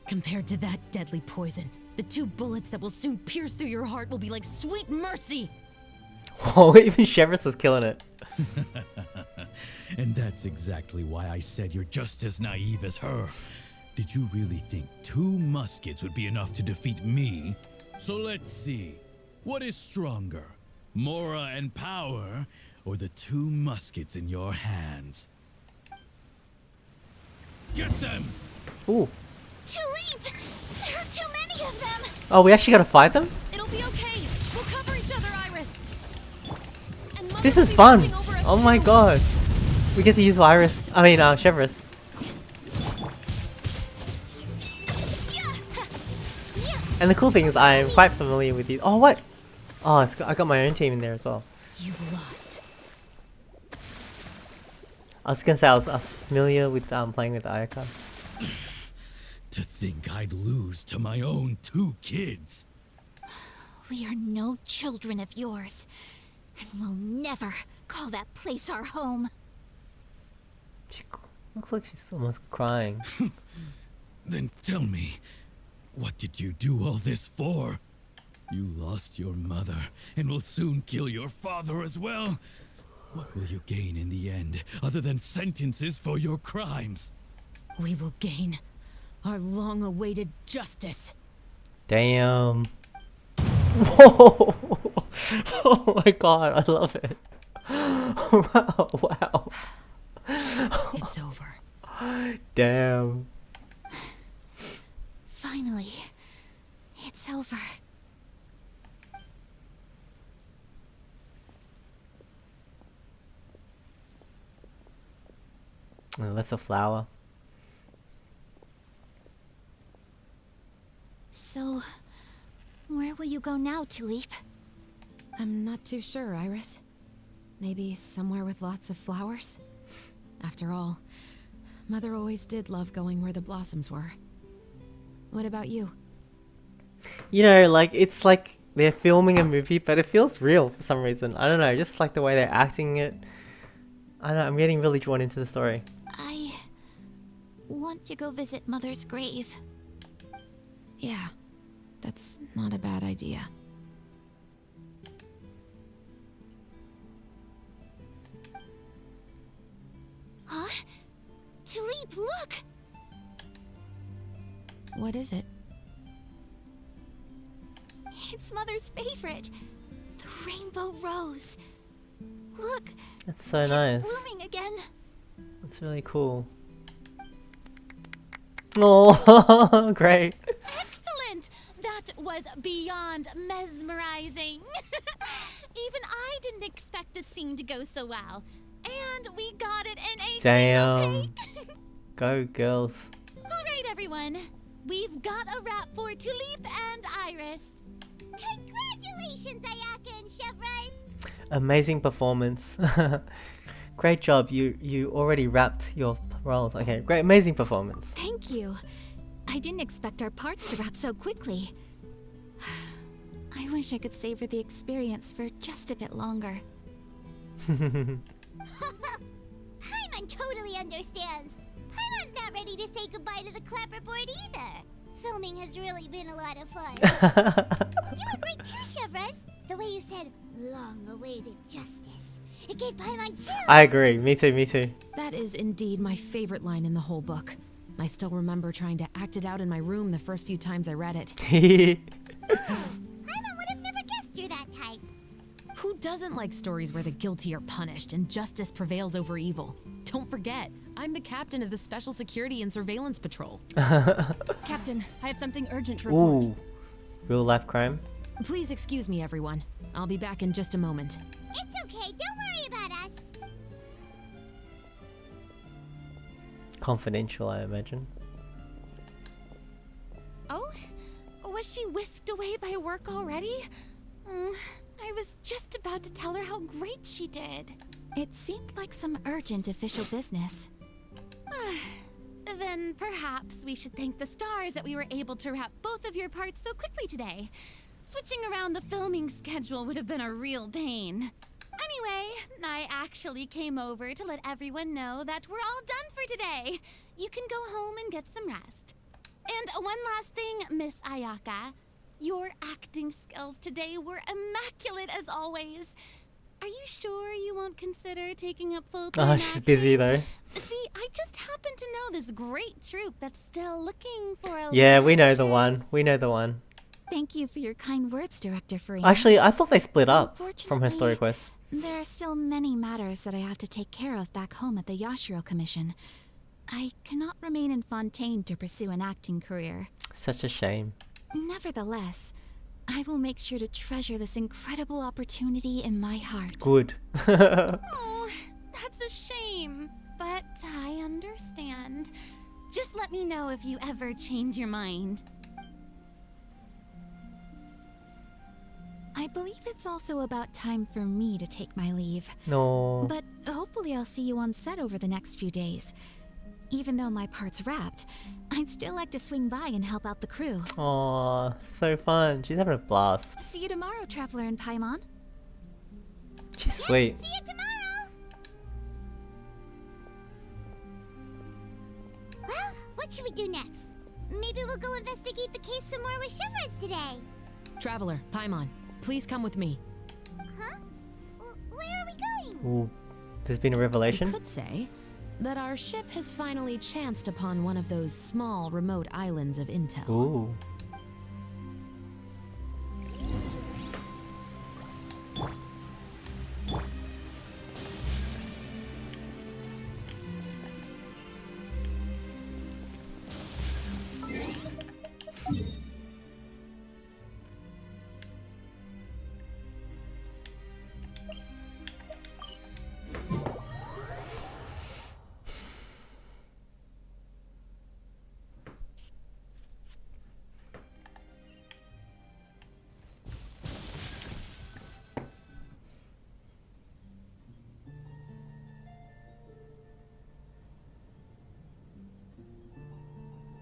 Compared to that deadly poison, the two bullets that will soon pierce through your heart will be like sweet mercy. Oh, even Chevrolet is killing it. And that's exactly why I said you're just as naive as her. Did you really think 2 muskets would be enough to defeat me? So let's see. What is stronger, Mora and power, or the 2 muskets in your hands? Get them! Ooh. Tulip! There are too many of them! Oh, we actually gotta fight them? It'll be okay. We'll cover each other, Iris. This is fun! Oh my god. We get to use Chevrolet. And the cool thing is I am quite familiar with these. Oh, what? Oh, I got my own team in there as well. You've lost. I was gonna say I was familiar with playing with Ayaka. To think I'd lose to my own 2 kids. We are no children of yours, and we'll never call that place our home. She looks like she's almost crying. Then tell me, what did you do all this for? You lost your mother and will soon kill your father as well. What will you gain in the end, other than sentences for your crimes? We will gain our long-awaited justice. Damn. Whoa. Oh my god, I love it. Wow, wow. It's over. Damn. Finally, it's over. Oh, that's a flower. So, where will you go now, Tulip? I'm not too sure, Iris. Maybe somewhere with lots of flowers? After all, Mother always did love going where the blossoms were. What about you? You know, like, it's like they're filming a movie, but it feels real for some reason. I don't know, just like the way they're acting it. I don't know, I'm getting really drawn into the story. I want to go visit Mother's grave. Yeah, that's not a bad idea. Huh? Tulip, look! What is it? It's Mother's favorite. The rainbow rose. Look. That's so nice. It's blooming again. That's really cool. Oh, great. Excellent! That was beyond mesmerizing. Even I didn't expect the scene to go so well. And we got it in a single take. Go, girls. Alright, everyone. We've got a wrap for Tulip and Iris. Congratulations, Ayaka and Chevrolet! Amazing performance. Great job. You already wrapped your roles. Okay, great, amazing performance. Thank you. I didn't expect our parts to wrap so quickly. I wish I could savor the experience for just a bit longer. Paimon totally understands. Paimon's not ready to say goodbye to the clapperboard either. Filming has really been a lot of fun. You were great too, Chevrolet. The way you said, long-awaited justice. It gave Paimon chills. I agree. Me too, me too. That is indeed my favorite line in the whole book. I still remember trying to act it out in my room the first few times I read it. Paimon would have never guessed you're that type. Who doesn't like stories where the guilty are punished and justice prevails over evil? Don't forget, I'm the captain of the Special Security and Surveillance Patrol. Captain, I have something urgent to report. Ooh, real life crime. Please excuse me, everyone. I'll be back in just a moment. It's okay, don't worry about us. Confidential, I imagine. Oh? Was she whisked away by work already? I was just about to tell her how great she did. It seemed like some urgent official business. Then perhaps we should thank the stars that we were able to wrap both of your parts so quickly today. Switching around the filming schedule would have been a real pain. Anyway, I actually came over to let everyone know that we're all done for today. You can go home and get some rest. And one last thing, Miss Ayaka. Your acting skills today were immaculate as always. Are you sure you won't consider taking up full-time Oh, she's busy though. See, I just happen to know this great troupe that's still looking for a Yeah, we know the one. We know the one. Thank you for your kind words, Director Farina. Actually, I thought they split up from her story quest. There are still many matters that I have to take care of back home at the Yashiro Commission. I cannot remain in Fontaine to pursue an acting career. Such a shame. Nevertheless, I will make sure to treasure this incredible opportunity in my heart. Good. Oh, that's a shame. But I understand. Just let me know if you ever change your mind. I believe it's also about time for me to take my leave. No. But hopefully I'll see you on set over the next few days. Even though my part's wrapped, I'd still like to swing by and help out the crew. Aw, so fun. She's having a blast. See you tomorrow, Traveler and Paimon. She's sweet. See you tomorrow. Well, what should we do next? Maybe we'll go investigate the case some more with Chevrolet today. Traveler, Paimon, please come with me. Huh? Where are we going? Ooh, there's been a revelation. You could say that our ship has finally chanced upon one of those small, remote islands of intel. Ooh.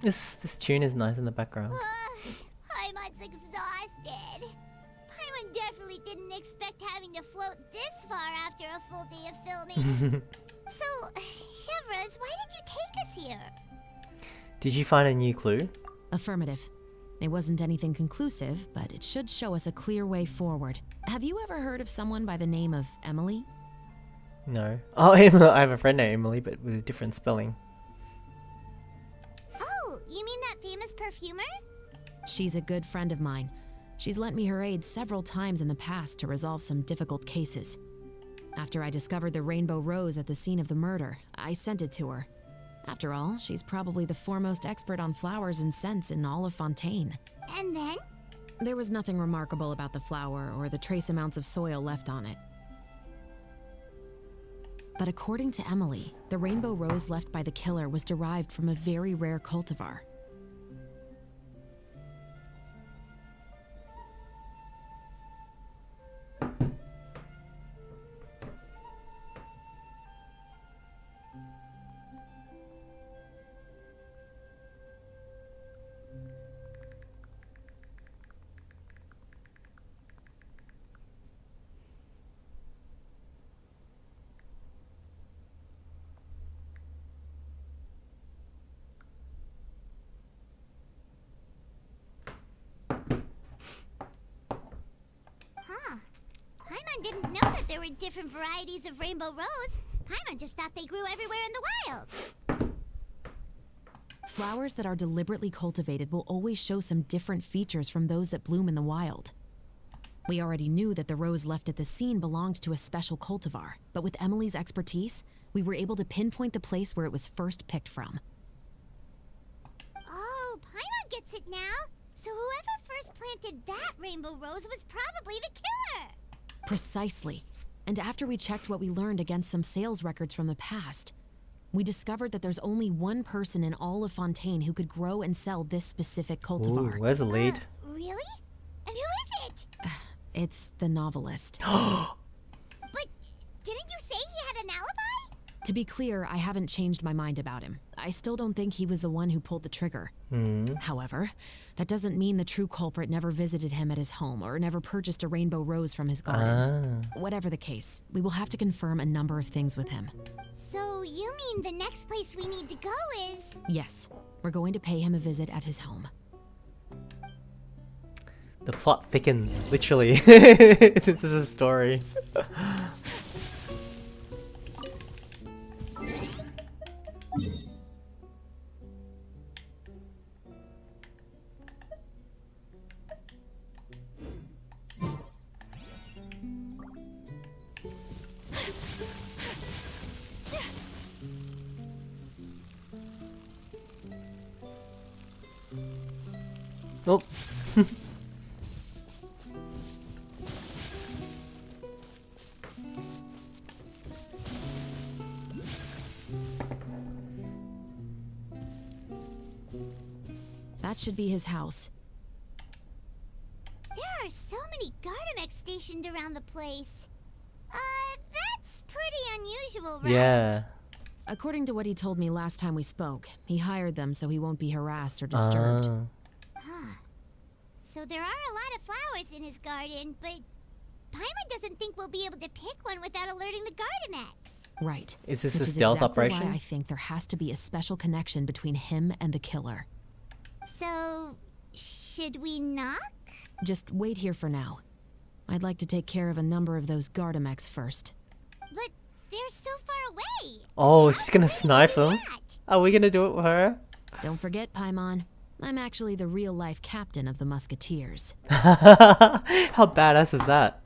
This tune is nice in the background. Paimon's exhausted. Paimon definitely didn't expect having to float this far after a full day of filming. So, Chevras, why did you take us here? Did you find a new clue? Affirmative. It wasn't anything conclusive, but it should show us a clear way forward. Have you ever heard of someone by the name of Emily? No. Oh, Emily. I have a friend named Emily, but with a different spelling. Oh, you mean that famous perfumer? She's a good friend of mine. She's lent me her aid several times in the past to resolve some difficult cases. After I discovered the rainbow rose at the scene of the murder, I sent it to her. After all, she's probably the foremost expert on flowers and scents in all of Fontaine. And then? There was nothing remarkable about the flower or the trace amounts of soil left on it. But according to Emily, the rainbow rose left by the killer was derived from a very rare cultivar. Paimon didn't know that there were different varieties of rainbow rose. Paimon just thought they grew everywhere in the wild. Flowers that are deliberately cultivated will always show some different features from those that bloom in the wild. We already knew that the rose left at the scene belonged to a special cultivar, but with Emily's expertise, we were able to pinpoint the place where it was first picked from. Oh, Paimon gets it now. So whoever first planted that rainbow rose was probably the killer. Precisely. And after we checked what we learned against some sales records from the past, we discovered that there's only one person in all of Fontaine who could grow and sell this specific cultivar. Ooh, where's the lead? Really? And who is it? It's the novelist. But didn't you say he had an alibi? To be clear, I haven't changed my mind about him. I still don't think he was the one who pulled the trigger. However, that doesn't mean the true culprit never visited him at his home or never purchased a rainbow rose from his garden. Whatever the case, we will have to confirm a number of things with him. So you mean the next place we need to go is... Yes, we're going to pay him a visit at his home. The plot thickens, literally. This is a story. Oh. That should be his house. There are so many Gardamex stationed around the place. That's pretty unusual, right? Yeah. According to what he told me last time we spoke, he hired them so he won't be harassed or disturbed. Huh. So there are a lot of flowers in his garden, but Paimon doesn't think we'll be able to pick one without alerting the Gardamex. Right. Is this Which a is stealth exactly operation? why I think there has to be a special connection between him and the killer. So, should we knock? Just wait here for now. I'd like to take care of a number of those Gardamex first. But they're so far away. Oh, she's gonna snipe them? Are we gonna do it with her? Don't forget, Paimon. I'm actually the real-life captain of the Musketeers. How badass is that?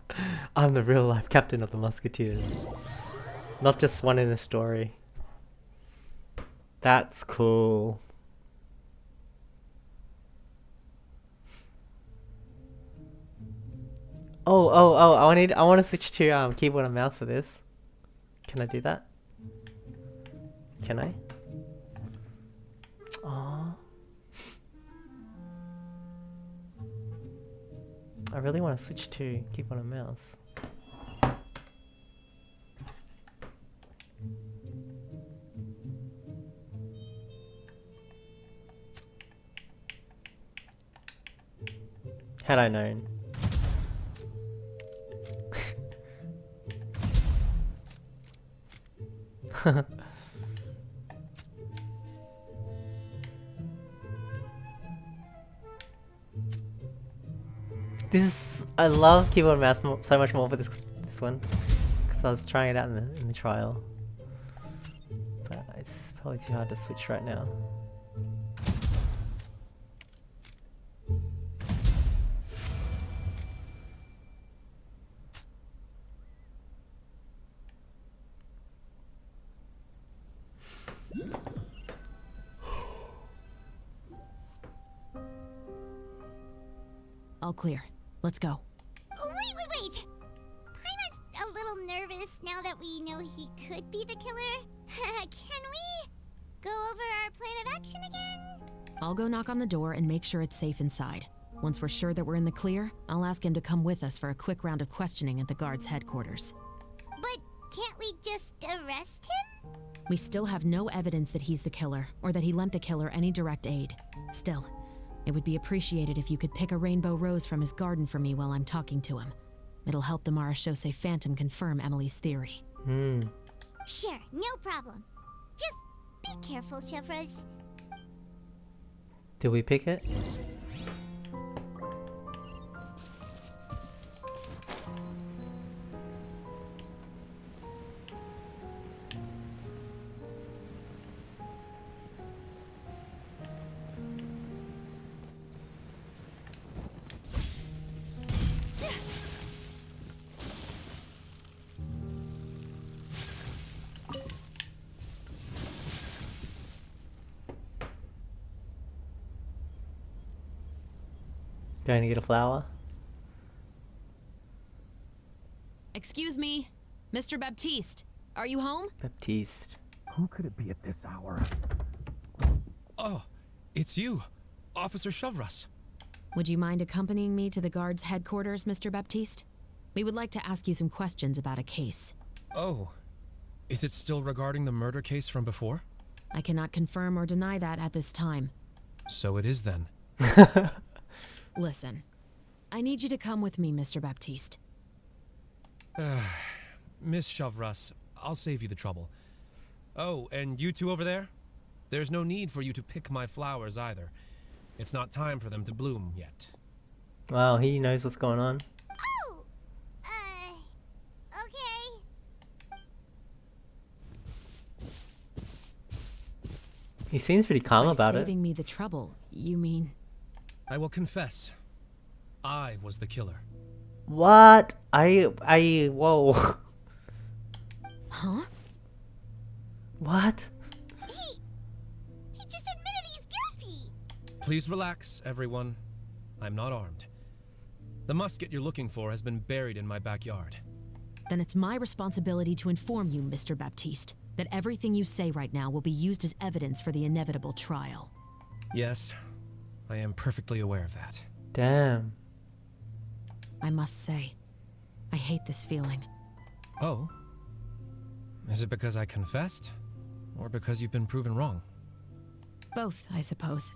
I'm the real life captain of the Musketeers. Not just one in the story. That's cool. Oh, I want to switch to keyboard and mouse for this. Can I do that? Can I? Aww. I really want to switch to keyboard and mouse. Had I known. I love keyboard and mouse so much more for this one, because I was trying it out in the trial, but it's probably too hard to switch right now. All clear. Let's go. Wait. Paimon's a little nervous now that we know he could be the killer. Can we go over our plan of action again? I'll go knock on the door and make sure it's safe inside. Once we're sure that we're in the clear, I'll ask him to come with us for a quick round of questioning at the guard's headquarters. But can't we just arrest him? We still have no evidence that he's the killer, or that he lent the killer any direct aid. Still, it would be appreciated if you could pick a rainbow rose from his garden for me while I'm talking to him. It'll help the Marachose Phantom confirm Emily's theory. Sure, no problem. Just be careful, Chevreuse. Did we pick it? Going to get a flower? Excuse me, Mr. Baptiste. Are you home? Baptiste. Who could it be at this hour? Oh, it's you, Officer Chevreuse. Would you mind accompanying me to the guard's headquarters, Mr. Baptiste? We would like to ask you some questions about a case. Oh, is it still regarding the murder case from before? I cannot confirm or deny that at this time. So it is then. Listen, I need you to come with me, Mr. Baptiste. Miss Chevreuse, I'll save you the trouble. Oh, and you two over there? There's no need for you to pick my flowers either. It's not time for them to bloom yet. Wow, he knows what's going on. Oh! Okay. He seems pretty calm about it. Saving me the trouble, you mean? I will confess, I was the killer. What? Whoa. Huh? What? He just admitted he's guilty. Please relax, everyone. I'm not armed. The musket you're looking for has been buried in my backyard. Then it's my responsibility to inform you, Mr. Baptiste, that everything you say right now will be used as evidence for the inevitable trial. Yes, I am perfectly aware of that. Damn. I must say, I hate this feeling. Oh? Is it because I confessed? Or because you've been proven wrong? Both, I suppose.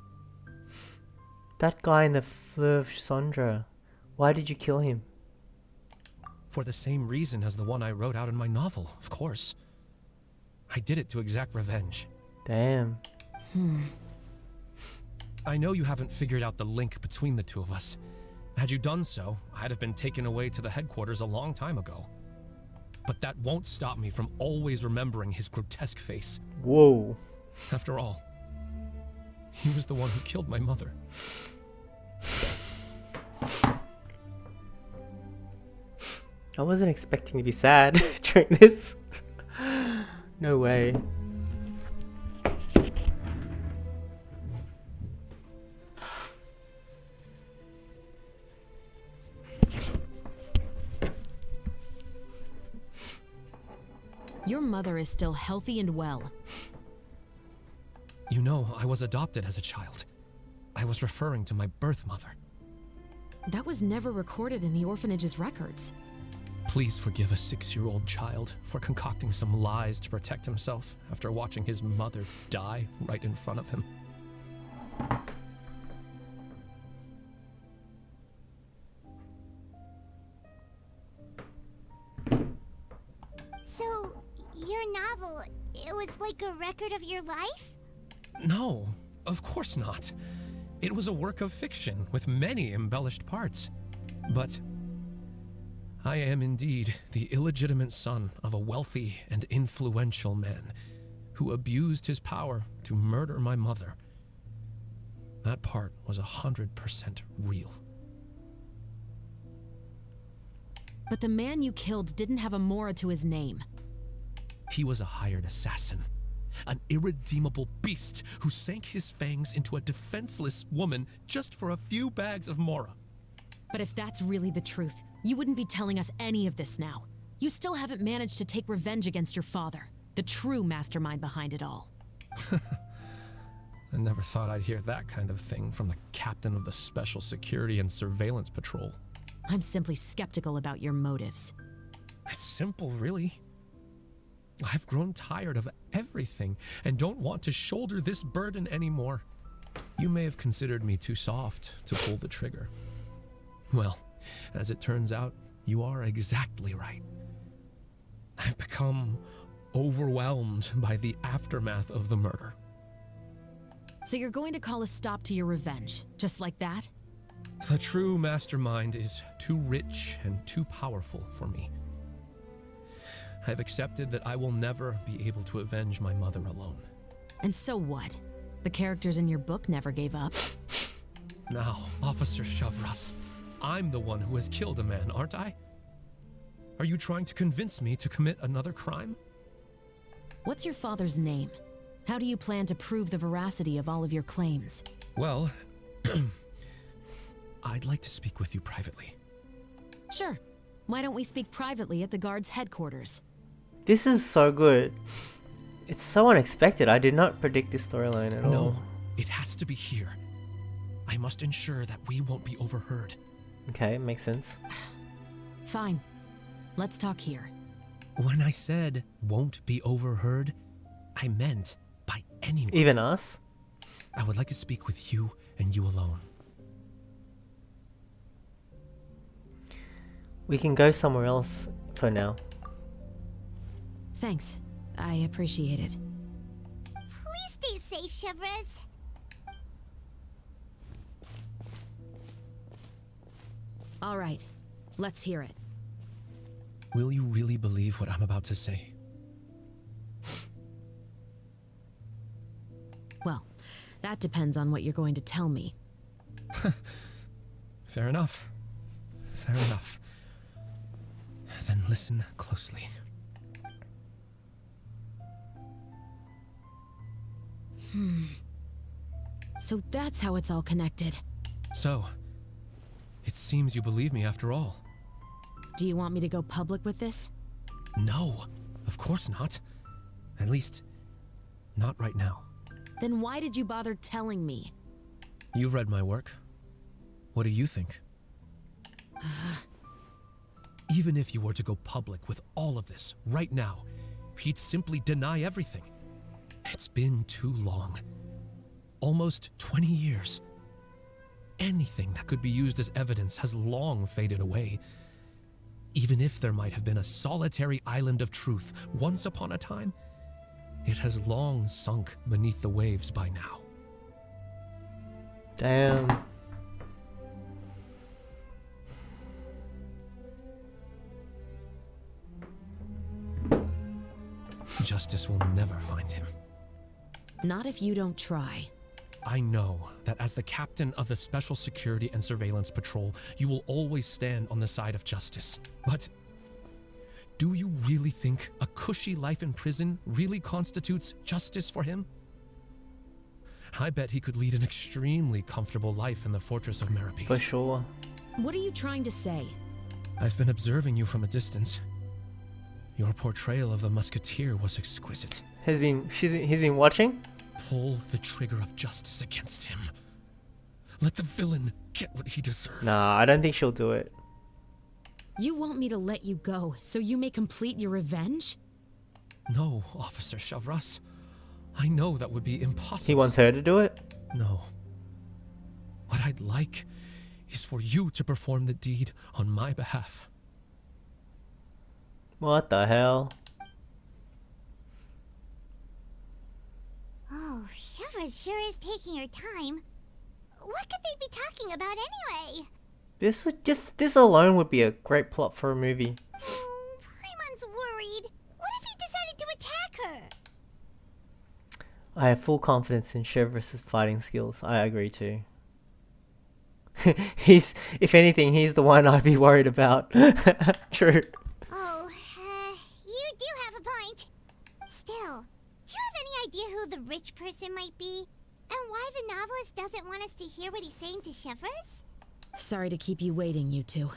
That guy in the Fleuve Sandra. Why did you kill him? For the same reason as the one I wrote out in my novel, of course. I did it to exact revenge. Damn. I know you haven't figured out the link between the two of us, Had you done so, I'd have been taken away to the headquarters a long time ago. But that won't stop me from always remembering his grotesque face. Whoa. After all, he was the one who killed my mother. I wasn't expecting to be sad during this. No way. Your mother is still healthy and well. You know, I was adopted as a child. I was referring to my birth mother. That was never recorded in the orphanage's records. Please forgive a 6-year-old child for concocting some lies to protect himself after watching his mother die right in front of him. So, your novel, it was like a record of your life? No, of course not. It was a work of fiction with many embellished parts. But I am indeed the illegitimate son of a wealthy and influential man who abused his power to murder my mother. That part was 100% real. But the man you killed didn't have a Mora to his name. He was a hired assassin, an irredeemable beast who sank his fangs into a defenseless woman just for a few bags of Mora. But if that's really the truth, you wouldn't be telling us any of this now. You still haven't managed to take revenge against your father, the true mastermind behind it all. I never thought I'd hear that kind of thing from the captain of the Special Security and Surveillance Patrol. I'm simply skeptical about your motives. It's simple, really. I've grown tired of everything and don't want to shoulder this burden anymore. You may have considered me too soft to pull the trigger. Well, as it turns out, you are exactly right. I've become overwhelmed by the aftermath of the murder. So you're going to call a stop to your revenge, just like that? The true mastermind is too rich and too powerful for me. I've accepted that I will never be able to avenge my mother alone. And so what? The characters in your book never gave up. Now, Officer Shavras, I'm the one who has killed a man, aren't I? Are you trying to convince me to commit another crime? What's your father's name? How do you plan to prove the veracity of all of your claims? Well, I'd like to speak with you privately. Sure. Why don't we speak privately at the guard's headquarters? This is so good. It's so unexpected. I did not predict this storyline at all. No, it has to be here. I must ensure that we won't be overheard. Okay, makes sense. Fine. Let's talk here. When I said won't be overheard, I meant by anyone. Even us? I would like to speak with you and you alone. We can go somewhere else for now. Thanks. I appreciate it. Please stay safe, Shavras. All right. Let's hear it. Will you really believe what I'm about to say? Well, that depends on what you're going to tell me. Fair enough. Fair enough. Then listen closely. So that's how it's all connected. So, it seems you believe me after all. Do you want me to go public with this? No, of course not. At least, not right now. Then why did you bother telling me? You've read my work. What do you think? Even if you were to go public with all of this right now, he'd simply deny everything. It's been too long. Almost 20 years. Anything that could be used as evidence has long faded away. Even if there might have been a solitary island of truth once upon a time, it has long sunk beneath the waves by now. Damn. Justice will never find him. Not if you don't try. I know that as the captain of the Special Security and Surveillance Patrol, you will always stand on the side of justice. But do you really think a cushy life in prison really constitutes justice for him? I bet he could lead an extremely comfortable life in the fortress of Meripede. For sure. What are you trying to say? I've been observing you from a distance. Your portrayal of the musketeer was exquisite. He's been watching? Pull the trigger of justice against him. Let the villain get what he deserves. Nah, I don't think she'll do it. You want me to let you go so you may complete your revenge? No, Officer Shavras. I know that would be impossible. He wants her to do it? No. What I'd like is for you to perform the deed on my behalf. What the hell? Oh, Shavra sure is taking her time. What could they be talking about anyway? This alone would be a great plot for a movie. Oh, Paimon's worried. What if he decided to attack her? I have full confidence in Chevrus's fighting skills. I agree too. If anything, he's the one I'd be worried about. True. Oh, you do have a point. Still, do you have any idea who the rich person might be? And why the novelist doesn't want us to hear what he's saying to Chevrus? Sorry to keep you waiting, you two.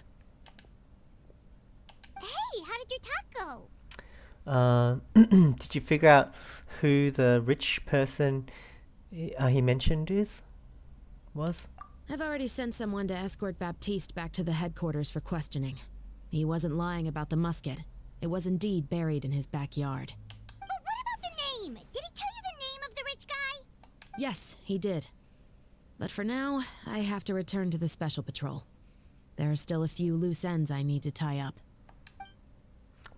Hey, how did your talk go? Did you figure out who the rich person he mentioned was? I've already sent someone to escort Baptiste back to the headquarters for questioning. He wasn't lying about the musket. It was indeed buried in his backyard. But what about the name? Did he tell you the name of the rich guy? Yes, he did. But for now, I have to return to the Special Patrol. There are still a few loose ends I need to tie up.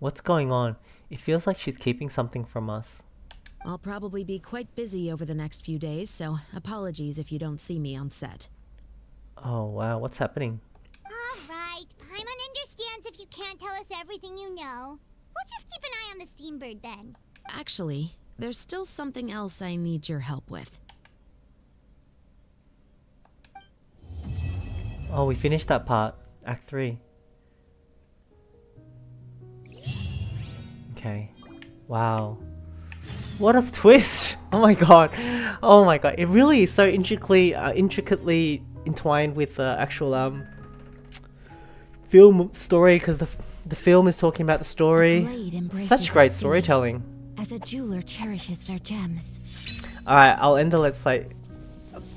What's going on? It feels like she's keeping something from us. I'll probably be quite busy over the next few days, so apologies if you don't see me on set. Oh wow, what's happening? Alright, Paimon understands if you can't tell us everything you know. We'll just keep an eye on the Steambird then. Actually, there's still something else I need your help with. Oh, we finished that part. Act 3. Okay. Wow. What a twist! Oh my god. Oh my god. It really is so intricately entwined with the actual film story, because the film is talking about the story. Such great storytelling. As a jeweler cherishes their gems. Alright, I'll end the let's play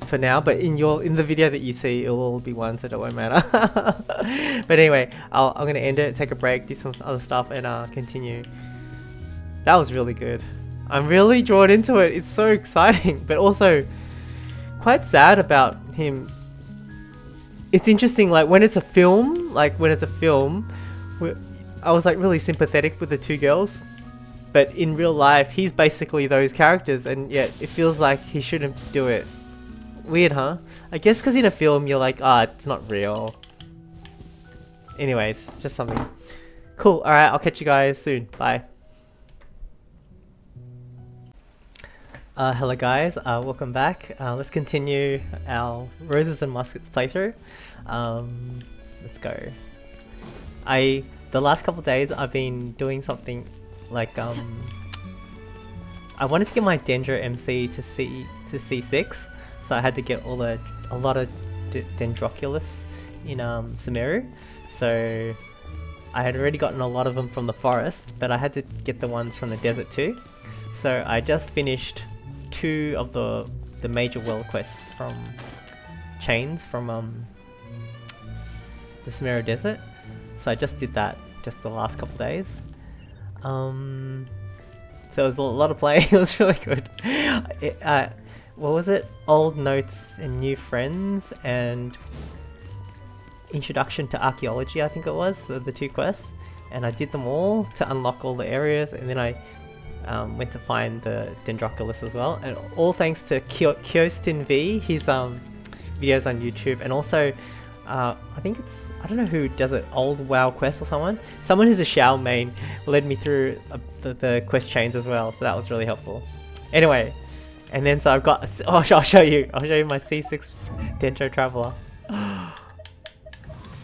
for now, but in the video that you see, it'll all be one, so it won't matter. But anyway, I'm gonna end it, take a break, do some other stuff, and continue. That was really good. I'm really drawn into it. It's so exciting, but also quite sad about him. It's interesting, like when it's a film, I was like really sympathetic with the two girls, but in real life, he's basically those characters, and yet it feels like he shouldn't do it. Weird, huh? I guess because in a film, you're like, it's not real. Anyways, it's just something. Cool, alright, I'll catch you guys soon. Bye. Hello guys, welcome back. Let's continue our Roses and Muskets playthrough. Let's go. The last couple of days I've been doing something like I wanted to get my Dendro MC to C6, so I had to get a lot of Dendroculus in Sumeru. So I had already gotten a lot of them from the forest, but I had to get the ones from the desert too. So I just finished 2 of the major world quests from chains from the Sumeru desert. So I just did that just the last couple days. So it was a lot of play. It was really good. What was it? Old Notes and New Friends and Introduction to Archaeology, I think it was, the 2 quests. And I did them all to unlock all the areas, and then I went to find the Dendroculus as well, and all thanks to Kyostin V, his videos on YouTube, and also I think it's, I don't know who does it, Old WoW Quest or someone. Someone who's a Shao main led me through the quest chains as well, so that was really helpful. Anyway, and then so I've got, oh, I'll show you my C6 Dentro Traveler.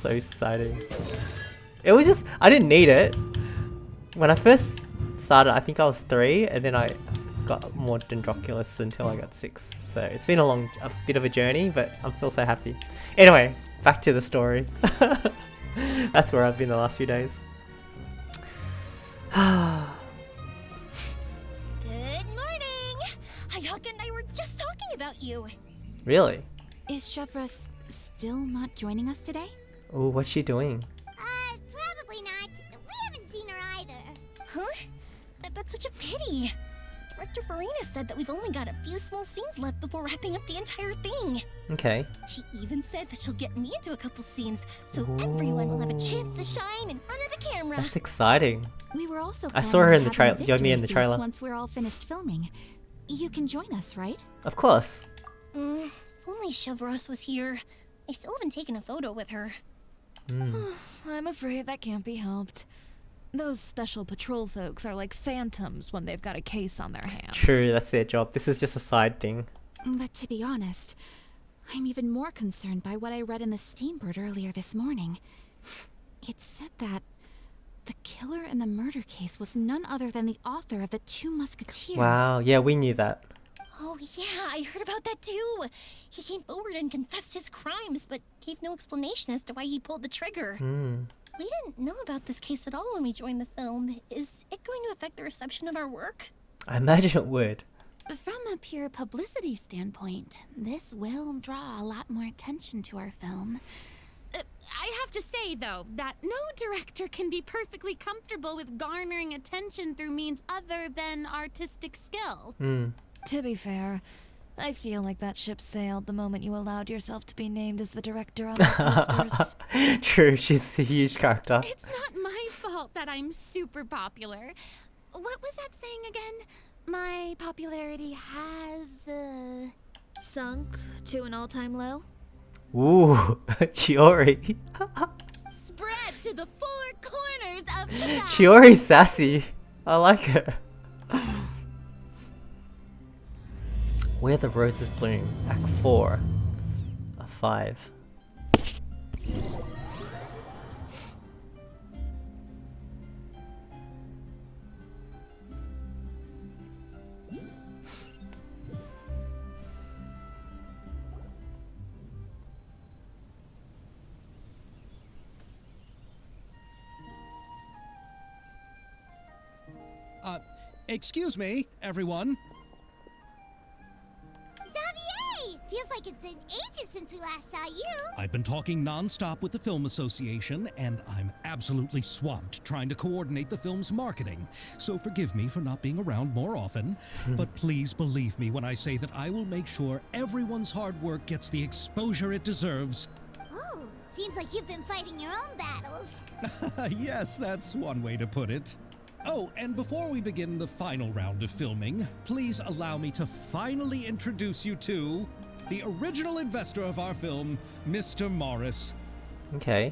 So exciting. It was just, I didn't need it. When I first started, I think I was 3, and then I got more Dendroculus until I got 6. So it's been a bit of a journey, but I feel so happy. Anyway, back to the story. That's where I've been the last few days. Good morning! Hayaka and I were just talking about you. Really? Is Chevra still not joining us today? Oh, what's she doing? Probably not. We haven't seen her either. Huh? That's such a pity. Director Farina said that we've only got a few small scenes left before wrapping up the entire thing. Okay. She even said that she'll get me into a couple scenes, so everyone will have a chance to shine in front of the camera. That's exciting. We were also I saw her in the trailer. trailer. You had me in the trailer. Once we're all finished filming, you can join us, right? Of course. If only Chevros was here. I still haven't taken a photo with her. I'm afraid that can't be helped. Those special patrol folks are like phantoms when they've got a case on their hands. True, that's their job. This is just a side thing. But to be honest, I'm even more concerned by what I read in the Steambird earlier this morning. It said that the killer in the murder case was none other than the author of the 2 Musketeers. Wow, yeah, we knew that. Oh yeah, I heard about that too. He came forward and confessed his crimes, but gave no explanation as to why he pulled the trigger. We didn't know about this case at all when we joined the film. Is it going to affect the reception of our work? I imagine it would. From a pure publicity standpoint, this will draw a lot more attention to our film. I have to say, though, that no director can be perfectly comfortable with garnering attention through means other than artistic skill. To be fair, I feel like that ship sailed the moment you allowed yourself to be named as the director on the posters. True, she's a huge character. It's not my fault that I'm super popular. What was that saying again? My popularity has, Sunk to an all-time low? Ooh, Chiori. spread to the 4 corners of the map. Chiori's sassy. I like her. Where the Roses Bloom, Act 4 of 5. Excuse me, everyone. Xavier! Feels like it's been ages since we last saw you. I've been talking non-stop with the Film Association, and I'm absolutely swamped trying to coordinate the film's marketing. So forgive me for not being around more often, but please believe me when I say that I will make sure everyone's hard work gets the exposure it deserves. Oh, seems like you've been fighting your own battles. Yes, that's one way to put it. Oh, and before we begin the final round of filming, please allow me to finally introduce you to the original investor of our film, Mr. Morris. Okay.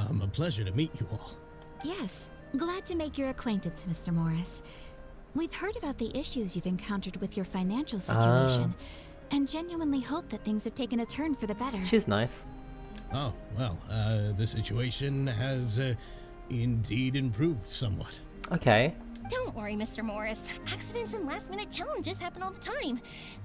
A pleasure to meet you all. Yes, glad to make your acquaintance, Mr. Morris. We've heard about the issues you've encountered with your financial situation, and genuinely hope that things have taken a turn for the better. She's nice. Oh, well, the situation has indeed improved somewhat. Okay. Don't worry, Mr. Morris. Accidents and last-minute challenges happen all the time.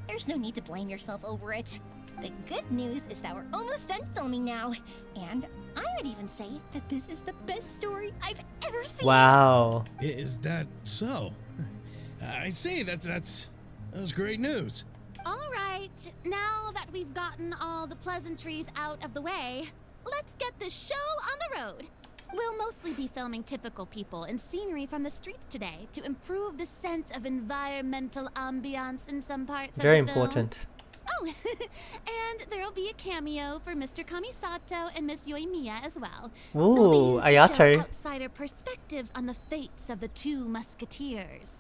There's no need to blame yourself over it. The good news is that we're almost done filming now. And I would even say that this is the best story I've ever seen. Wow. Is that so? I see, that's great news. All right, now that we've gotten all the pleasantries out of the way, let's get the show on the road. We'll mostly be filming typical people and scenery from the streets today to improve the sense of environmental ambiance in some parts Very of the important. film. Oh, and there'll be a cameo for Mr. Kamisato and Miss Yoimiya as well. They'll be Ooh, used to show Ayato. outsider perspectives on the fates of the 2 Musketeers.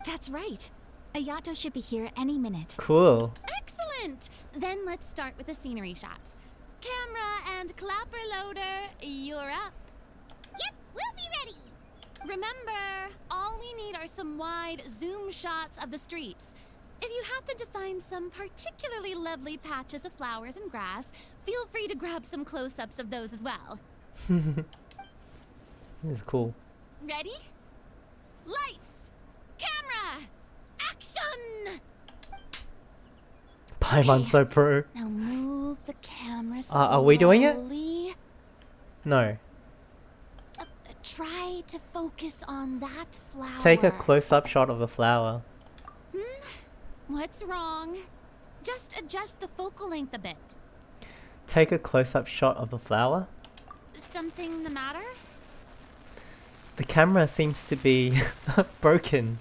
That's right. Ayato should be here any minute. Cool. Excellent! Then let's start with the scenery shots. camera and clapper loader, you're up. Yep, we'll be ready. Remember, all we need are some wide zoom shots of the streets. If you happen to find some particularly lovely patches of flowers and grass, feel free to grab some close-ups of those as well. This is cool. Ready? Lights! Camera! Action! Paimon's so pro. Now move the camera Are we doing it? slowly. No. Try to focus on that flower. Take a close-up shot of the flower. What's wrong? Just adjust the focal length a bit. Take a close-up shot of the flower. Something the matter? The camera seems to be broken.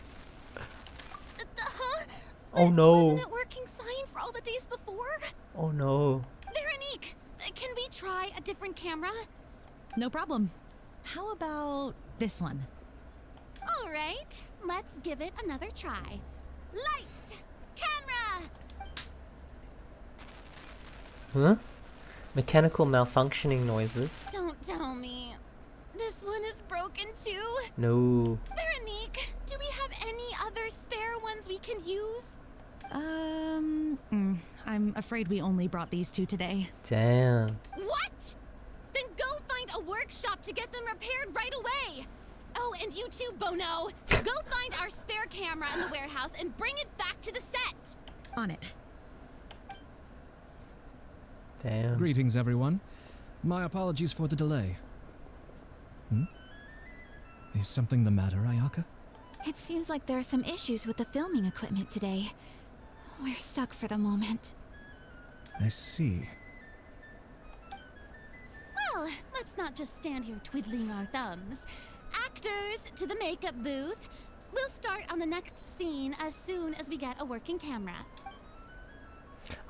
Oh no. Wasn't it working fine for all the days before? Oh no. Veronique, can we try a different camera? No problem. How about this one? All right, let's give it another try. Lights! Camera! Huh? Mechanical malfunctioning noises. Don't tell me. This one is broken too? No. Veronique, do we have any other spare ones we can use? I'm afraid we only brought these two today. Damn. What? Then go find a workshop to get them repaired right away. Oh, and you too, Bono. Go find our spare camera in the warehouse and bring it back to the set. On it. Damn. Greetings, everyone. My apologies for the delay. Is something the matter, Ayaka? It seems like there are some issues with the filming equipment today. We're stuck for the moment. I see. Well, let's not just stand here twiddling our thumbs. Actors, to the makeup booth. We'll start on the next scene as soon as we get a working camera.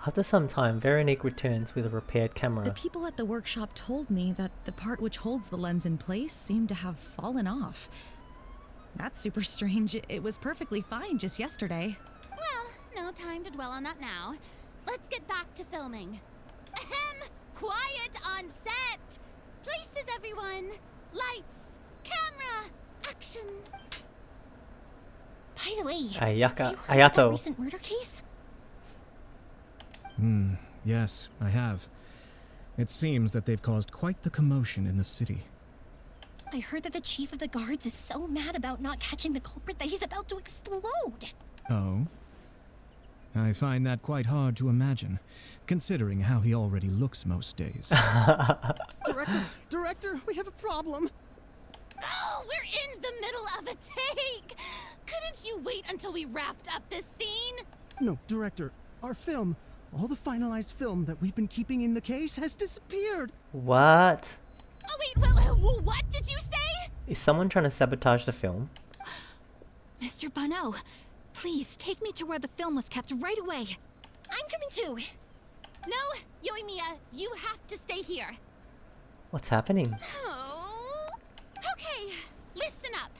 After some time, Veronique returns with a repaired The camera. people at the workshop told me that the part which holds the lens in place seemed to have fallen off. That's super strange. It was perfectly fine just yesterday. Well, no time to dwell on that now. Let's get back to filming. Ahem! Quiet on set! Places, everyone! Lights! Camera! Action! By the way, Ayaka. you heard of that Ayato. recent murder case? Yes, I have. It seems that they've caused quite the commotion in the city. I heard that the chief of the guards is so mad about not catching the culprit that he's about to explode. Oh? I find that quite hard to imagine, considering how he already looks most days. Director, we have a problem. Oh, we're in the middle of a take! Couldn't you wait until we wrapped up this scene? No, Director, our film, all the finalized film that we've been keeping in the case has disappeared. What? Oh wait, what did you say? Is someone trying to sabotage the film? Mr. Bono, please take me to where the film was kept right away. I'm coming too. No, Yoimiya, you have to stay here. What's happening? Oh. Okay, listen up.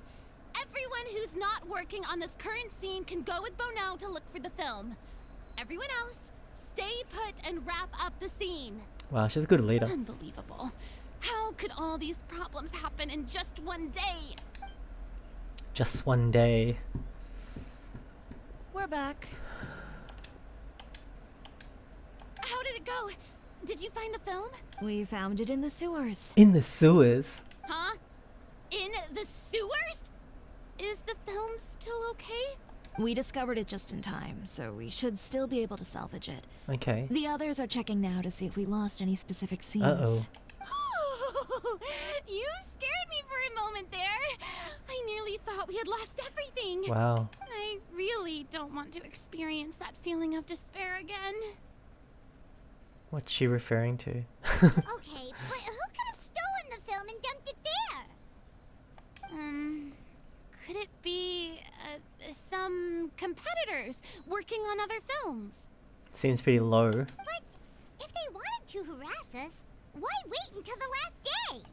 Everyone who's not working on this current scene can go with Bono to look for the film. Everyone else, stay put and wrap up the scene. Wow, she's a good leader. Unbelievable. How could all these problems happen in just one day? Just one day. We're back. How did it go? Did you find the film? We found it in the sewers. In the sewers? Huh? In the sewers? Is the film still okay? We discovered it just in time, so we should still be able to salvage it. Okay. The others are checking now to see if we lost any specific scenes. Uh-oh. You scared me for a moment there. I nearly thought we had lost everything. Wow. I really don't want to experience that feeling of despair again. What's she referring to? Okay, but who could have stolen the film and dumped it there? Could it be some competitors working on other films? Seems pretty low. But if they wanted to harass us, why wait until the last day?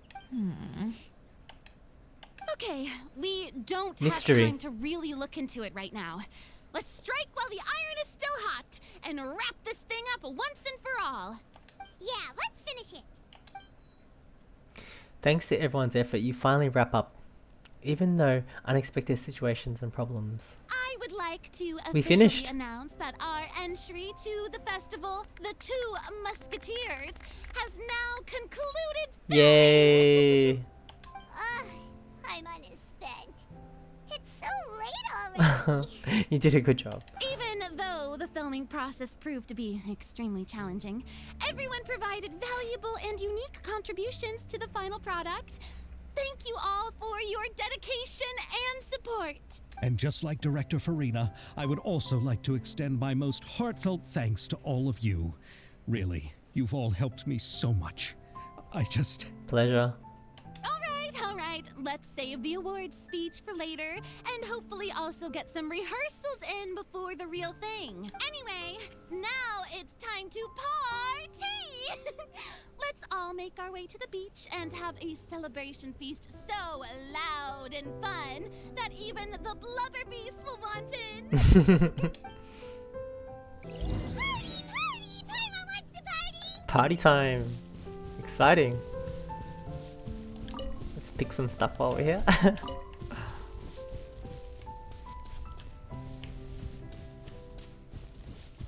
Okay, we don't Mystery. have time to really look into it right now. Let's strike while the iron is still hot and wrap this thing up once and for all. Yeah, let's finish it. Thanks to everyone's effort, you finally wrap up, even though unexpected situations and problems. I would like to We officially finished. announce that our entry to the festival, the Two Musketeers, has now concluded. Yay! Paimon is spent. It's so late already. You did a good job. Even though the filming process proved to be extremely challenging, everyone provided valuable and unique contributions to the final product. Thank you all for your dedication and support. And just like Director Farina, I would also like to extend my most heartfelt thanks to all of you. Really, you've all helped me so much. Pleasure. All right, let's save the awards speech for later, and hopefully also get some rehearsals in before the real thing. Anyway, now it's time to party! Let's all make our way to the beach and have a celebration feast so loud and fun that even the blubber beast will want in. Party! Paimon wants to party! Party time. Exciting. Let's pick some stuff while we're here.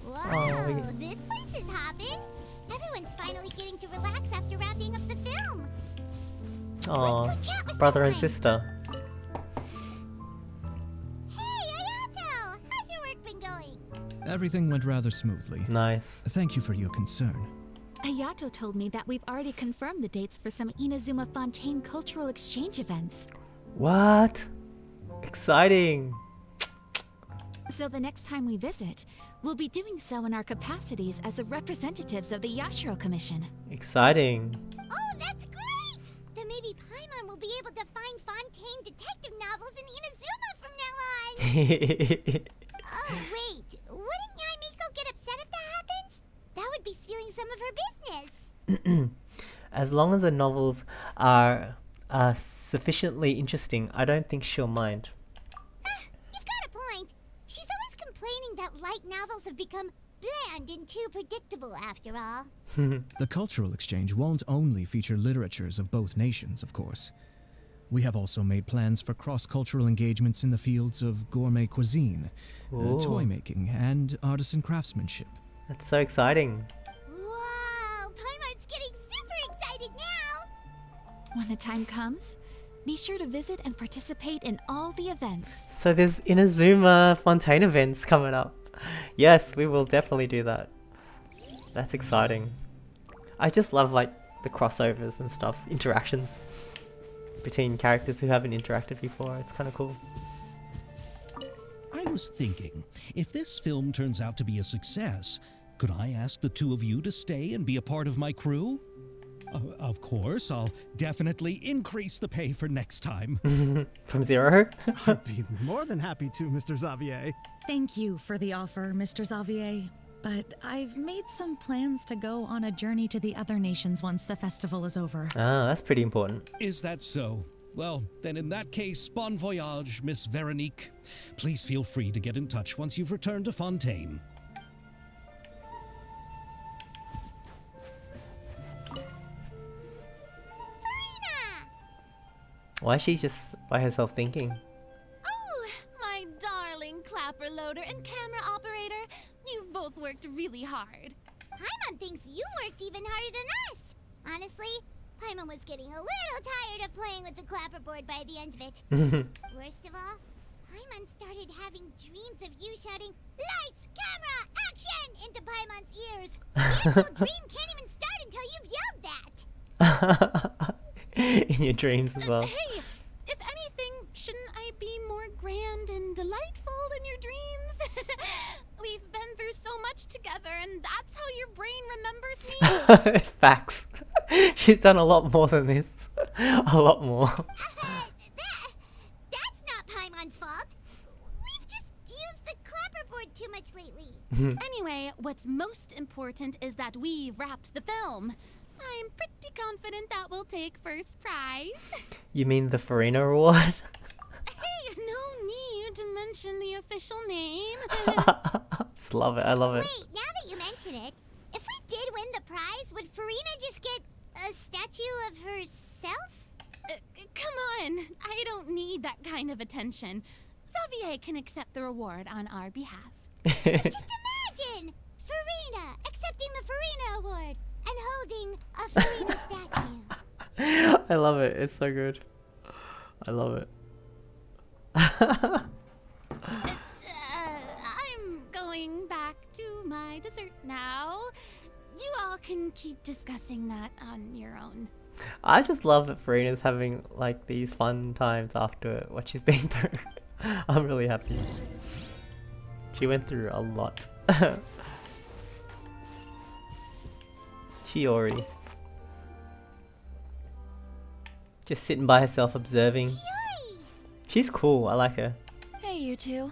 Whoa, this place is hopping. Everyone's finally getting to relax after wrapping up the film. Aw, brother and sister. Hey, Ayato! How's your work been going? Everything went rather smoothly. Nice. Thank you for your concern. Ayato told me that we've already confirmed the dates for some Inazuma Fontaine cultural exchange events. What? Exciting. So the next time we visit, we'll be doing so in our capacities as the representatives of the Yashiro Commission. Exciting. Oh, that's great! Then maybe Paimon will be able to find Fontaine detective novels in Inazuma from now on. Oh, wait. Wouldn't Yaimiko get upset if that happens? That would be stealing some of her business. As long as the novels are sufficiently interesting, I don't think she'll mind. You've got a point. She's always complaining that light novels have become bland and too predictable after all. The cultural exchange won't only feature literatures of both nations, of course. We have also made plans for cross-cultural engagements in the fields of gourmet cuisine, toy making, and artisan craftsmanship. That's so exciting. Whoa, Paimon's getting super excited now. When the time comes, be sure to visit and participate in all the events. So there's Inazuma Fontaine events coming up. Yes, we will definitely do that. That's exciting. I just love like the crossovers and stuff, interactions between characters who haven't interacted before. It's kind of cool. I was thinking, if this film turns out to be a success, could I ask the two of you to stay and be a part of my crew? Of course, I'll definitely increase the pay for next time. From 0? I'd be more than happy to, Mr. Xavier. Thank you for the offer, Mr. Xavier. But I've made some plans to go on a journey to the other nations once the festival is over. Ah, that's pretty important. Is that so? Well, then in that case, bon voyage, Miss Veronique. Please feel free to get in touch once you've returned to Fontaine. Why is she just by herself thinking? Oh, my darling clapper loader and camera operator. You've both worked really hard. Paimon thinks you worked even harder than us. Honestly, Paimon was getting a little tired of playing with the clapperboard by the end of it. Worst of all, Paimon started having dreams of you shouting, "Lights, camera, action!" into Paimon's ears. The actual dream can't even start until you've yelled that. In your dreams as well. Hey, if anything, shouldn't I be more grand and delightful in your dreams? We've been through so much together, and that's how your brain remembers me. Facts. She's done a lot more than this. A lot more. That's not Paimon's fault. We've just used the clapperboard too much lately. Anyway, what's most important is that we wrapped the film. I'm pretty confident that we'll take first prize. You mean the Farina Award? Hey, no need to mention the official name. Just love it. I love it. Wait, now that you mention it, if we did win the prize, would Farina just get a statue of herself? Come on, I don't need that kind of attention. Xavier can accept the reward on our behalf. Just imagine! Farina accepting the Farina Award and holding a Farina statue. I love it. It's so good. I love it. I'm going back to my dessert now. You all can keep discussing that on your own. I just love that Farina's having like these fun times after what she's been through. I'm really happy. She went through a lot. Chiori. Just sitting by herself observing. Chiori! She's cool. I like her. Hey, you two.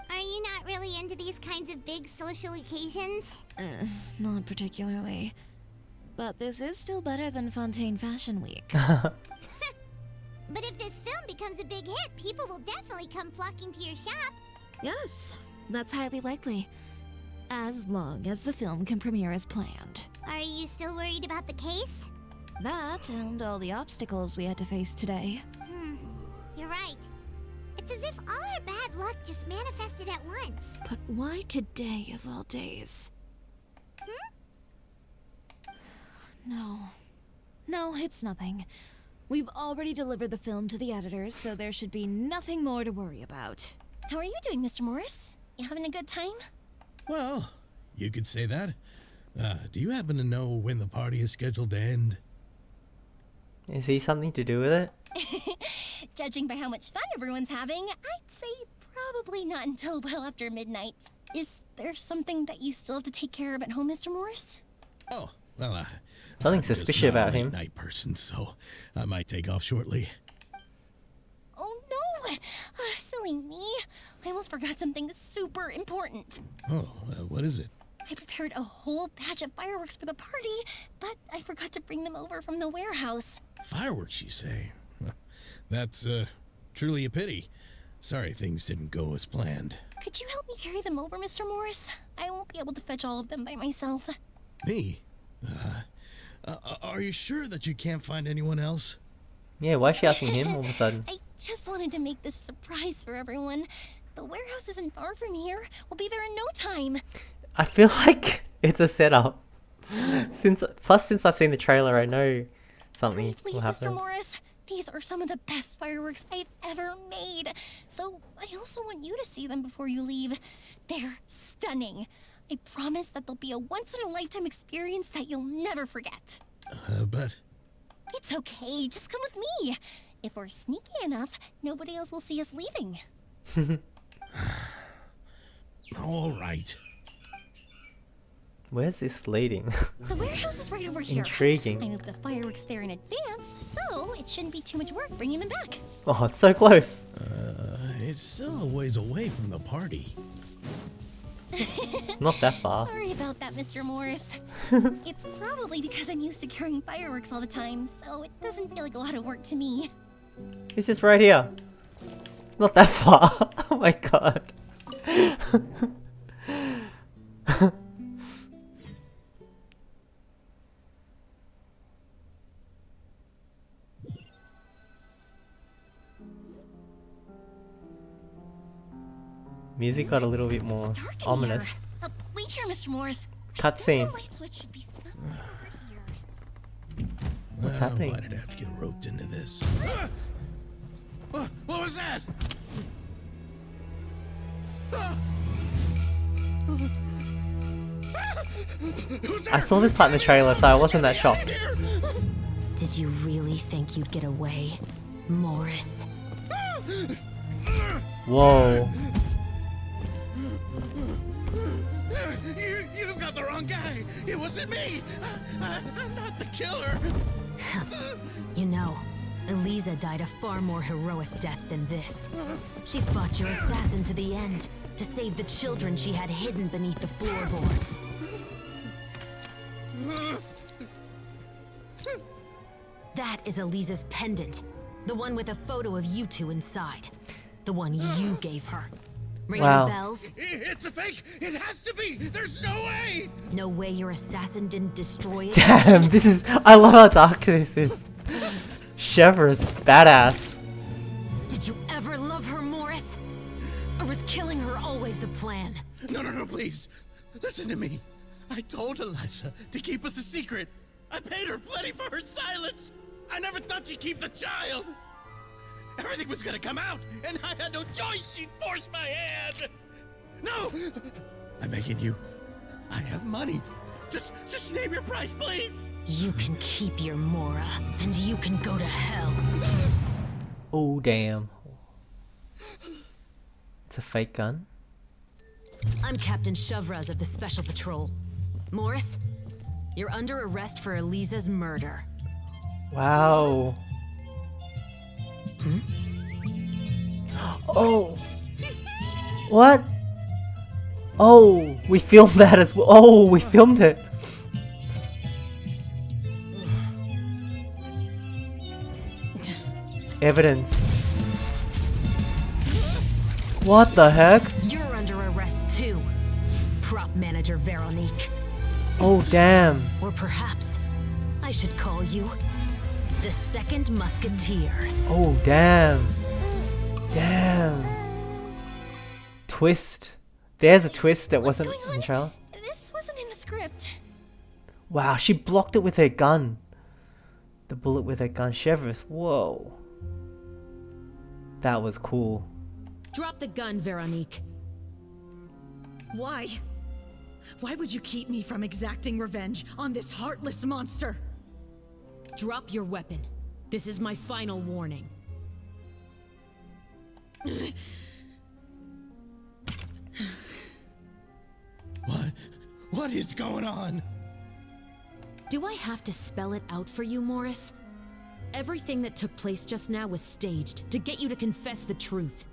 Are you not really into these kinds of big social occasions? Not particularly. But this is still better than Fontaine Fashion Week. But if this film becomes a big hit, people will definitely come flocking to your shop. Yes, that's highly likely. As long as the film can premiere as planned. Are you still worried about the case? That and all the obstacles we had to face today. You're right. It's as if all our bad luck just manifested at once. But why today of all days? No, it's nothing. We've already delivered the film to the editors, so there should be nothing more to worry about. How are you doing, Mr. Morris? You having a good time? Well, you could say that. Do you happen to know when the party is scheduled to end? Is he something to do with it? Judging by how much fun everyone's having, I'd say probably not until well after midnight. Is there something that you still have to take care of at home, Mr. Morris? Oh, well, Something I'm just suspicious not about a him. night person, so I might take off shortly. Oh no! Silly me. I almost forgot something super important. Oh, what is it? I prepared a whole batch of fireworks for the party, but I forgot to bring them over from the warehouse. Fireworks, you say? That's truly a pity. Sorry things didn't go as planned. Could you help me carry them over, Mr. Morris? I won't be able to fetch all of them by myself. Me? Are you sure that you can't find anyone else? Yeah, why is she asking him all of a sudden? I just wanted to make this a surprise for everyone. The warehouse isn't far from here. We'll be there in no time. I feel like it's a setup. Since I've seen the trailer, I know something Please, will Mr. happen. Morris. These are some of the best fireworks I've ever made. So I also want you to see them before you leave. They're stunning. I promise that they'll be a once-in-a-lifetime experience that you'll never forget. But... It's okay. Just come with me. If we're sneaky enough, nobody else will see us leaving. All right. Where's this leading? The warehouse is right over here. Intriguing. I moved the fireworks there in advance, so it shouldn't be too much work bringing them back. Oh, it's so close. It's still a ways away from the party. It's not that far. Sorry about that, Mr. Morris. It's probably because I'm used to carrying fireworks all the time, so it doesn't feel like a lot of work to me. It's just right here. Not that far. Oh my god. Music got a little bit more ominous. Wait here, Mr. Morris. Cutscene. The light switch should be somewhere over here. What's happening? Why did I have to get roped into this? What was that? I saw this part in the trailer, so I wasn't that shocked. Did you really think you'd get away, Morris? Whoa. You've got the wrong guy. It wasn't me. I'm not the killer. You know, Eliza died a far more heroic death than this. She fought your assassin to the end, to save the children she had hidden beneath the floorboards. That is Eliza's pendant. The one with a photo of you two inside. The one you gave her. Ringing Wow. bells? It's a fake! It has to be! There's no way! No way your assassin didn't destroy it? Damn, this is. I love how dark this is. Chevreuse, badass. Did you ever love her, Morris? Or was killing her always the plan? No, please. Listen to me. I told Eliza to keep us a secret. I paid her plenty for her silence. I never thought she'd keep the child. Everything was gonna come out, and I had no choice. She'd force my hand. No! I'm begging you. I have money. Just name your price, please. You can keep your Mora, and you can go to hell. Oh, damn. It's a fake gun. I'm Captain Chevreuse of the Special Patrol. Morris, you're under arrest for Eliza's murder. Wow. Oh. What? Oh, we filmed that as well. Oh, we filmed it. Evidence. What the heck? You're under arrest too, prop manager Veronique. Oh, damn. Or perhaps I should call you the second musketeer. Oh, damn. Damn. Twist. There's a twist that wasn't in the trailer. This wasn't in the script. Wow, she blocked it with her gun. The bullet with her gun. Chevreuse, whoa. That was cool. Drop the gun, Veronique. Why? Why would you keep me from exacting revenge on this heartless monster? Drop your weapon. This is my final warning. What is going on? Do I have to spell it out for you, Morris? Everything that took place just now was staged to get you to confess the truth.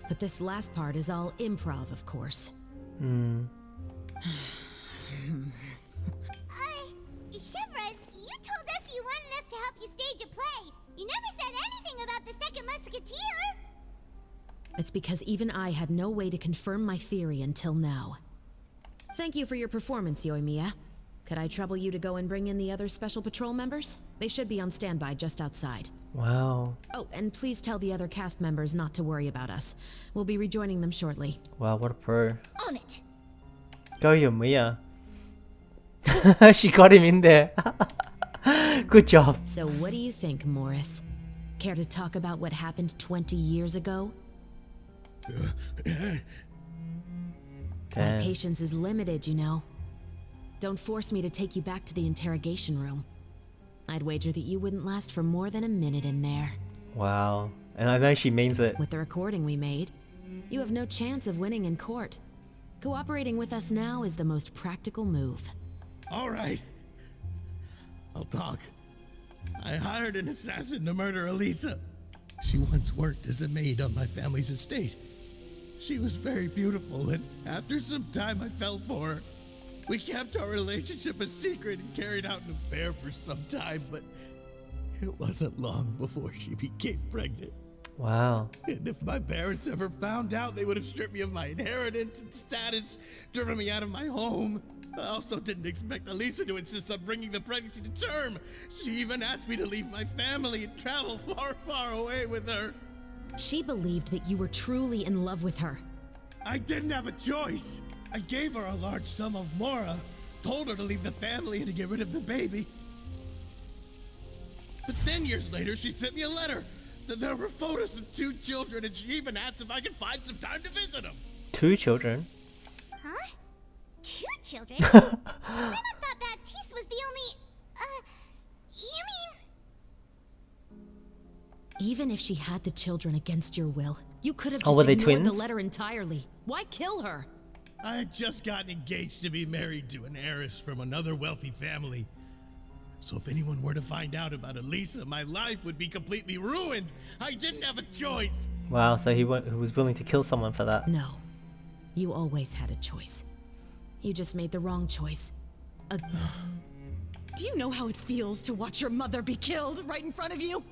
But this last part is all improv, of course. Chevreuse, you told us you wanted us to help you stage a play. You never said anything about the second musketeer. It's because even I had no way to confirm my theory until now. Thank you for your performance, Yoimiya. Could I trouble you to go and bring in the other Special Patrol members? They should be on standby just outside. Wow. Oh, and please tell the other cast members not to worry about us. We'll be rejoining them shortly. Wow, what a pro. On it. Go, Yoimiya. She got him in there. Good job. So what do you think, Morris? Care to talk about what happened 20 years ago? My patience is limited, you know. Don't force me to take you back to the interrogation room. I'd wager that you wouldn't last for more than a minute in there. Wow. And I know she means it. With the recording we made, you have no chance of winning in court. Cooperating with us now is the most practical move. All right. I'll talk. I hired an assassin to murder Eliza. She once worked as a maid on my family's estate. She was very beautiful, and after some time I fell for her. We kept our relationship a secret and carried out an affair for some time, but it wasn't long before she became pregnant. Wow. And if my parents ever found out, they would have stripped me of my inheritance and status, driven me out of my home. I also didn't expect Eliza to insist on bringing the pregnancy to term. She even asked me to leave my family and travel far, far away with her. She believed that you were truly in love with her. I didn't have a choice. I gave her a large sum of Mora, told her to leave the family and to get rid of the baby. But then years later, she sent me a letter. There were photos of 2 children, and she even asked if I could find some time to visit them. 2 children? Huh? 2 children? I thought Baptiste was the only... you mean... Even if she had the children against your will, you could have Oh, just were they ignored the twins? letter entirely. Why kill her? I had just gotten engaged to be married to an heiress from another wealthy family. So if anyone were to find out about Elisa, my life would be completely ruined. I didn't have a choice. Wow, so he was willing to kill someone for that. No. You always had a choice. You just made the wrong choice. Do you know how it feels to watch your mother be killed right in front of you?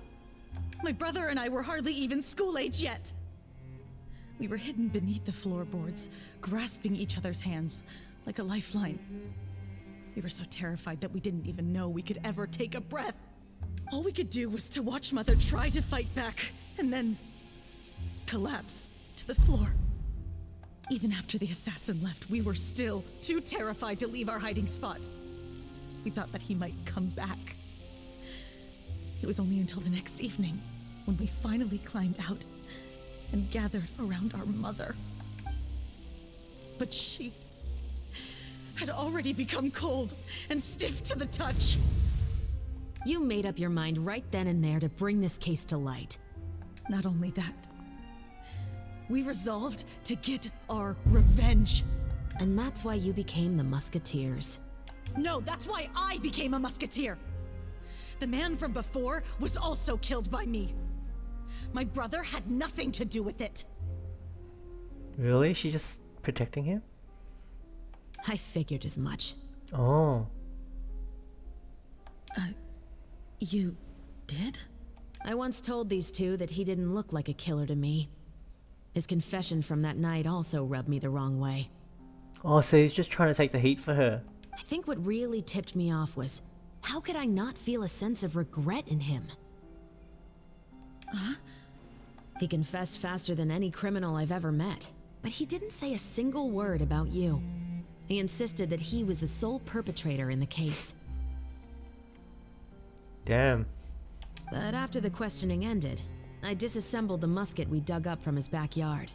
My brother and I were hardly even school age yet. We were hidden beneath the floorboards, grasping each other's hands like a lifeline. We were so terrified that we didn't even know we could ever take a breath. All we could do was to watch Mother try to fight back, and then collapse to the floor. Even after the assassin left, we were still too terrified to leave our hiding spot. We thought that he might come back. It was only until the next evening when we finally climbed out and gathered around our mother. But she had already become cold and stiff to the touch. You made up your mind right then and there to bring this case to light. Not only that, we resolved to get our revenge. And that's why you became the Musketeers. No, that's why I became a musketeer. The man from before was also killed by me. My brother had nothing to do with it. Really? She's just protecting him? I figured as much. Oh. You did? I once told these two that he didn't look like a killer to me. His confession from that night also rubbed me the wrong way. Oh, so he's just trying to take the heat for her. I think what really tipped me off was, how could I not feel a sense of regret in him? Huh? He confessed faster than any criminal I've ever met, but he didn't say a single word about you. He insisted that he was the sole perpetrator in the case. Damn. But after the questioning ended, I disassembled the musket we dug up from his backyard,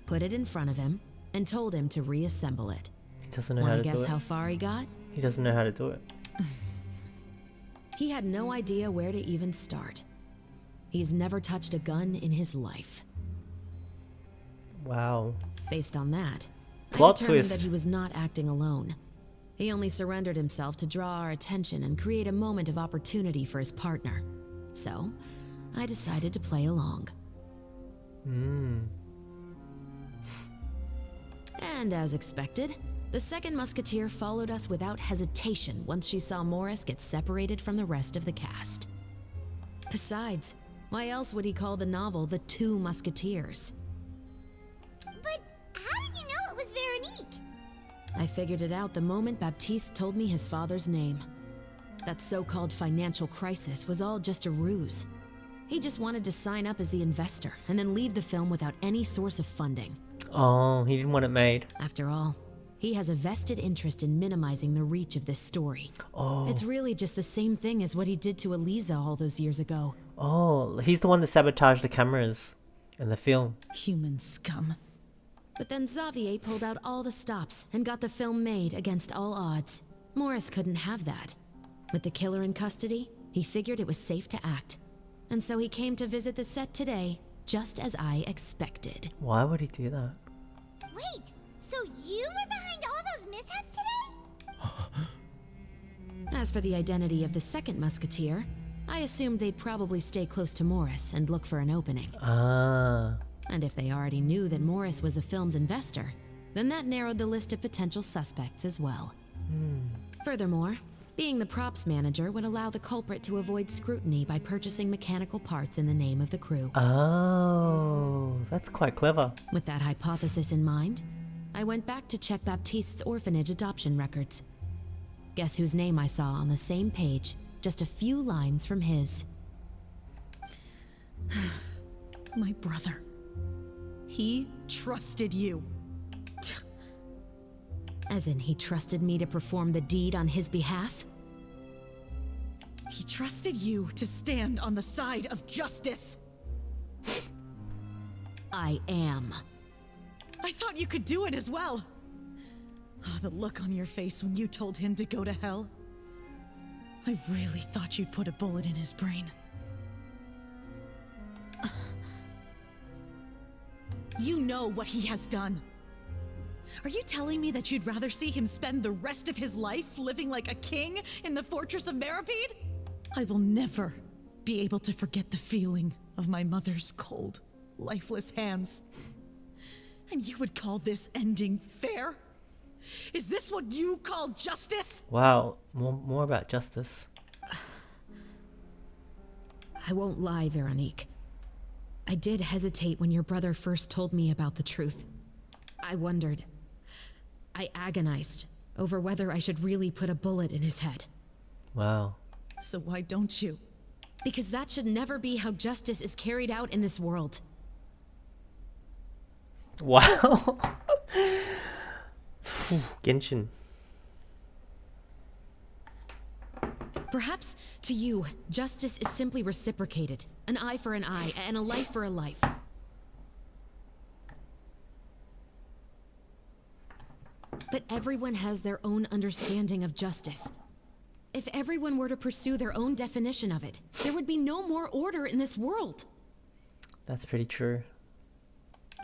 put it in front of him, and told him to reassemble it. He doesn't know how to do it. Want to guess how far he got? He doesn't know how to do it. He had no idea where to even start. He's never touched a gun in his life. Wow. Based on that, Plot I determined twist. that he was not acting alone. He only surrendered himself to draw our attention and create a moment of opportunity for his partner. So, I decided to play along. And as expected, the second musketeer followed us without hesitation once she saw Morris get separated from the rest of the cast. Besides, why else would he call the novel The Two Musketeers? But how did you know it was Veronique? I figured it out the moment Baptiste told me his father's name. That so-called financial crisis was all just a ruse. He just wanted to sign up as the investor and then leave the film without any source of funding. Oh, he didn't want it made. After all, he has a vested interest in minimizing the reach of this story. Oh. It's really just the same thing as what he did to Eliza all those years ago. Oh, he's the one that sabotaged the cameras in the film. Human scum. But then Xavier pulled out all the stops and got the film made against all odds. Morris couldn't have that. With the killer in custody, he figured it was safe to act. And so he came to visit the set today, just as I expected. Why would he do that? Wait, so you were behind all those mishaps today? As for the identity of the second musketeer, I assumed they'd probably stay close to Morris and look for an opening. Ah. And if they already knew that Morris was the film's investor, then that narrowed the list of potential suspects as well. Furthermore, being the props manager would allow the culprit to avoid scrutiny by purchasing mechanical parts in the name of the crew. Oh, that's quite clever. With that hypothesis in mind, I went back to check Baptiste's orphanage adoption records. Guess whose name I saw on the same page, just a few lines from his. My brother. He trusted you. As in, he trusted me to perform the deed on his behalf? He trusted you to stand on the side of justice. I am. I thought you could do it as well. Oh, the look on your face when you told him to go to hell. I really thought you'd put a bullet in his brain. You know what he has done. Are you telling me that you'd rather see him spend the rest of his life living like a king in the fortress of Meripede? I will never be able to forget the feeling of my mother's cold, lifeless hands. And you would call this ending fair? Is this what you call justice? Wow, more about justice. I won't lie, Veronique. I did hesitate when your brother first told me about the truth. I wondered. I agonized over whether I should really put a bullet in his head. Wow. So why don't you? Because that should never be how justice is carried out in this world. Wow. Genshin. Perhaps, to you, justice is simply reciprocated. An eye for an eye, and a life for a life. But everyone has their own understanding of justice. If everyone were to pursue their own definition of it, there would be no more order in this world. That's pretty true.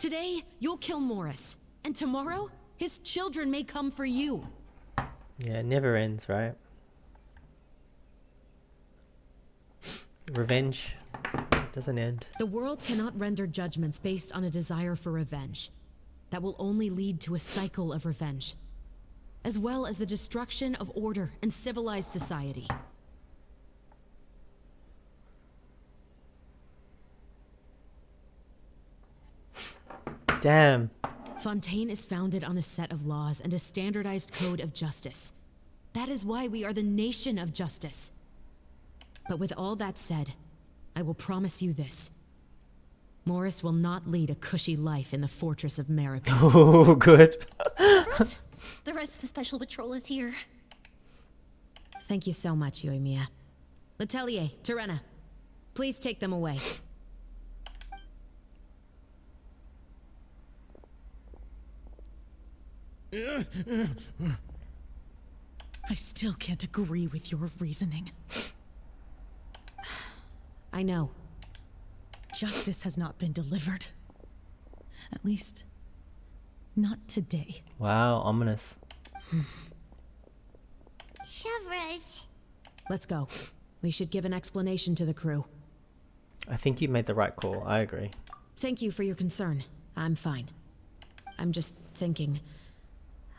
Today, you'll kill Morris. And tomorrow, his children may come for you. Yeah, it never ends, right? Revenge doesn't end. The world cannot render judgments based on a desire for revenge. That will only lead to a cycle of revenge, as well as the destruction of order and civilized society. Damn. Fontaine is founded on a set of laws and a standardized code of justice. That is why we are the nation of justice. But with all that said, I will promise you this. Morris will not lead a cushy life in the fortress of Maripy. Oh, good. The rest of the Special Patrol is here. Thank you so much, Yoimiya. Letelier, Terena, please take them away. I still can't agree with your reasoning. I know. Justice has not been delivered. At least, not today. Wow, ominous. Chevres. Let's go. We should give an explanation to the crew. I think you made the right call. I agree. Thank you for your concern. I'm fine. I'm just thinking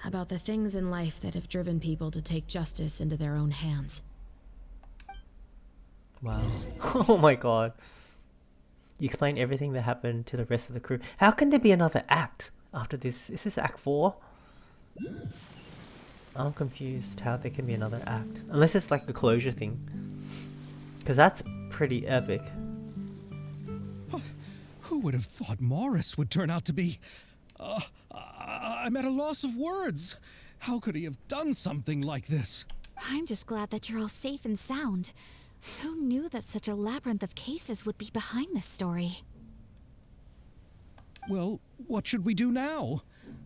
about the things in life that have driven people to take justice into their own hands. Wow. Oh my god. You explain everything that happened to the rest of the crew. How can there be another act after this? Is this act 4? I'm confused how there can be another act. Unless it's like a closure thing. Because that's pretty epic. Who would have thought Morris would turn out to be... I'm at a loss of words. How could he have done something like this? I'm just glad that you're all safe and sound. Who knew that such a labyrinth of cases would be behind this story? Well, what should we do now?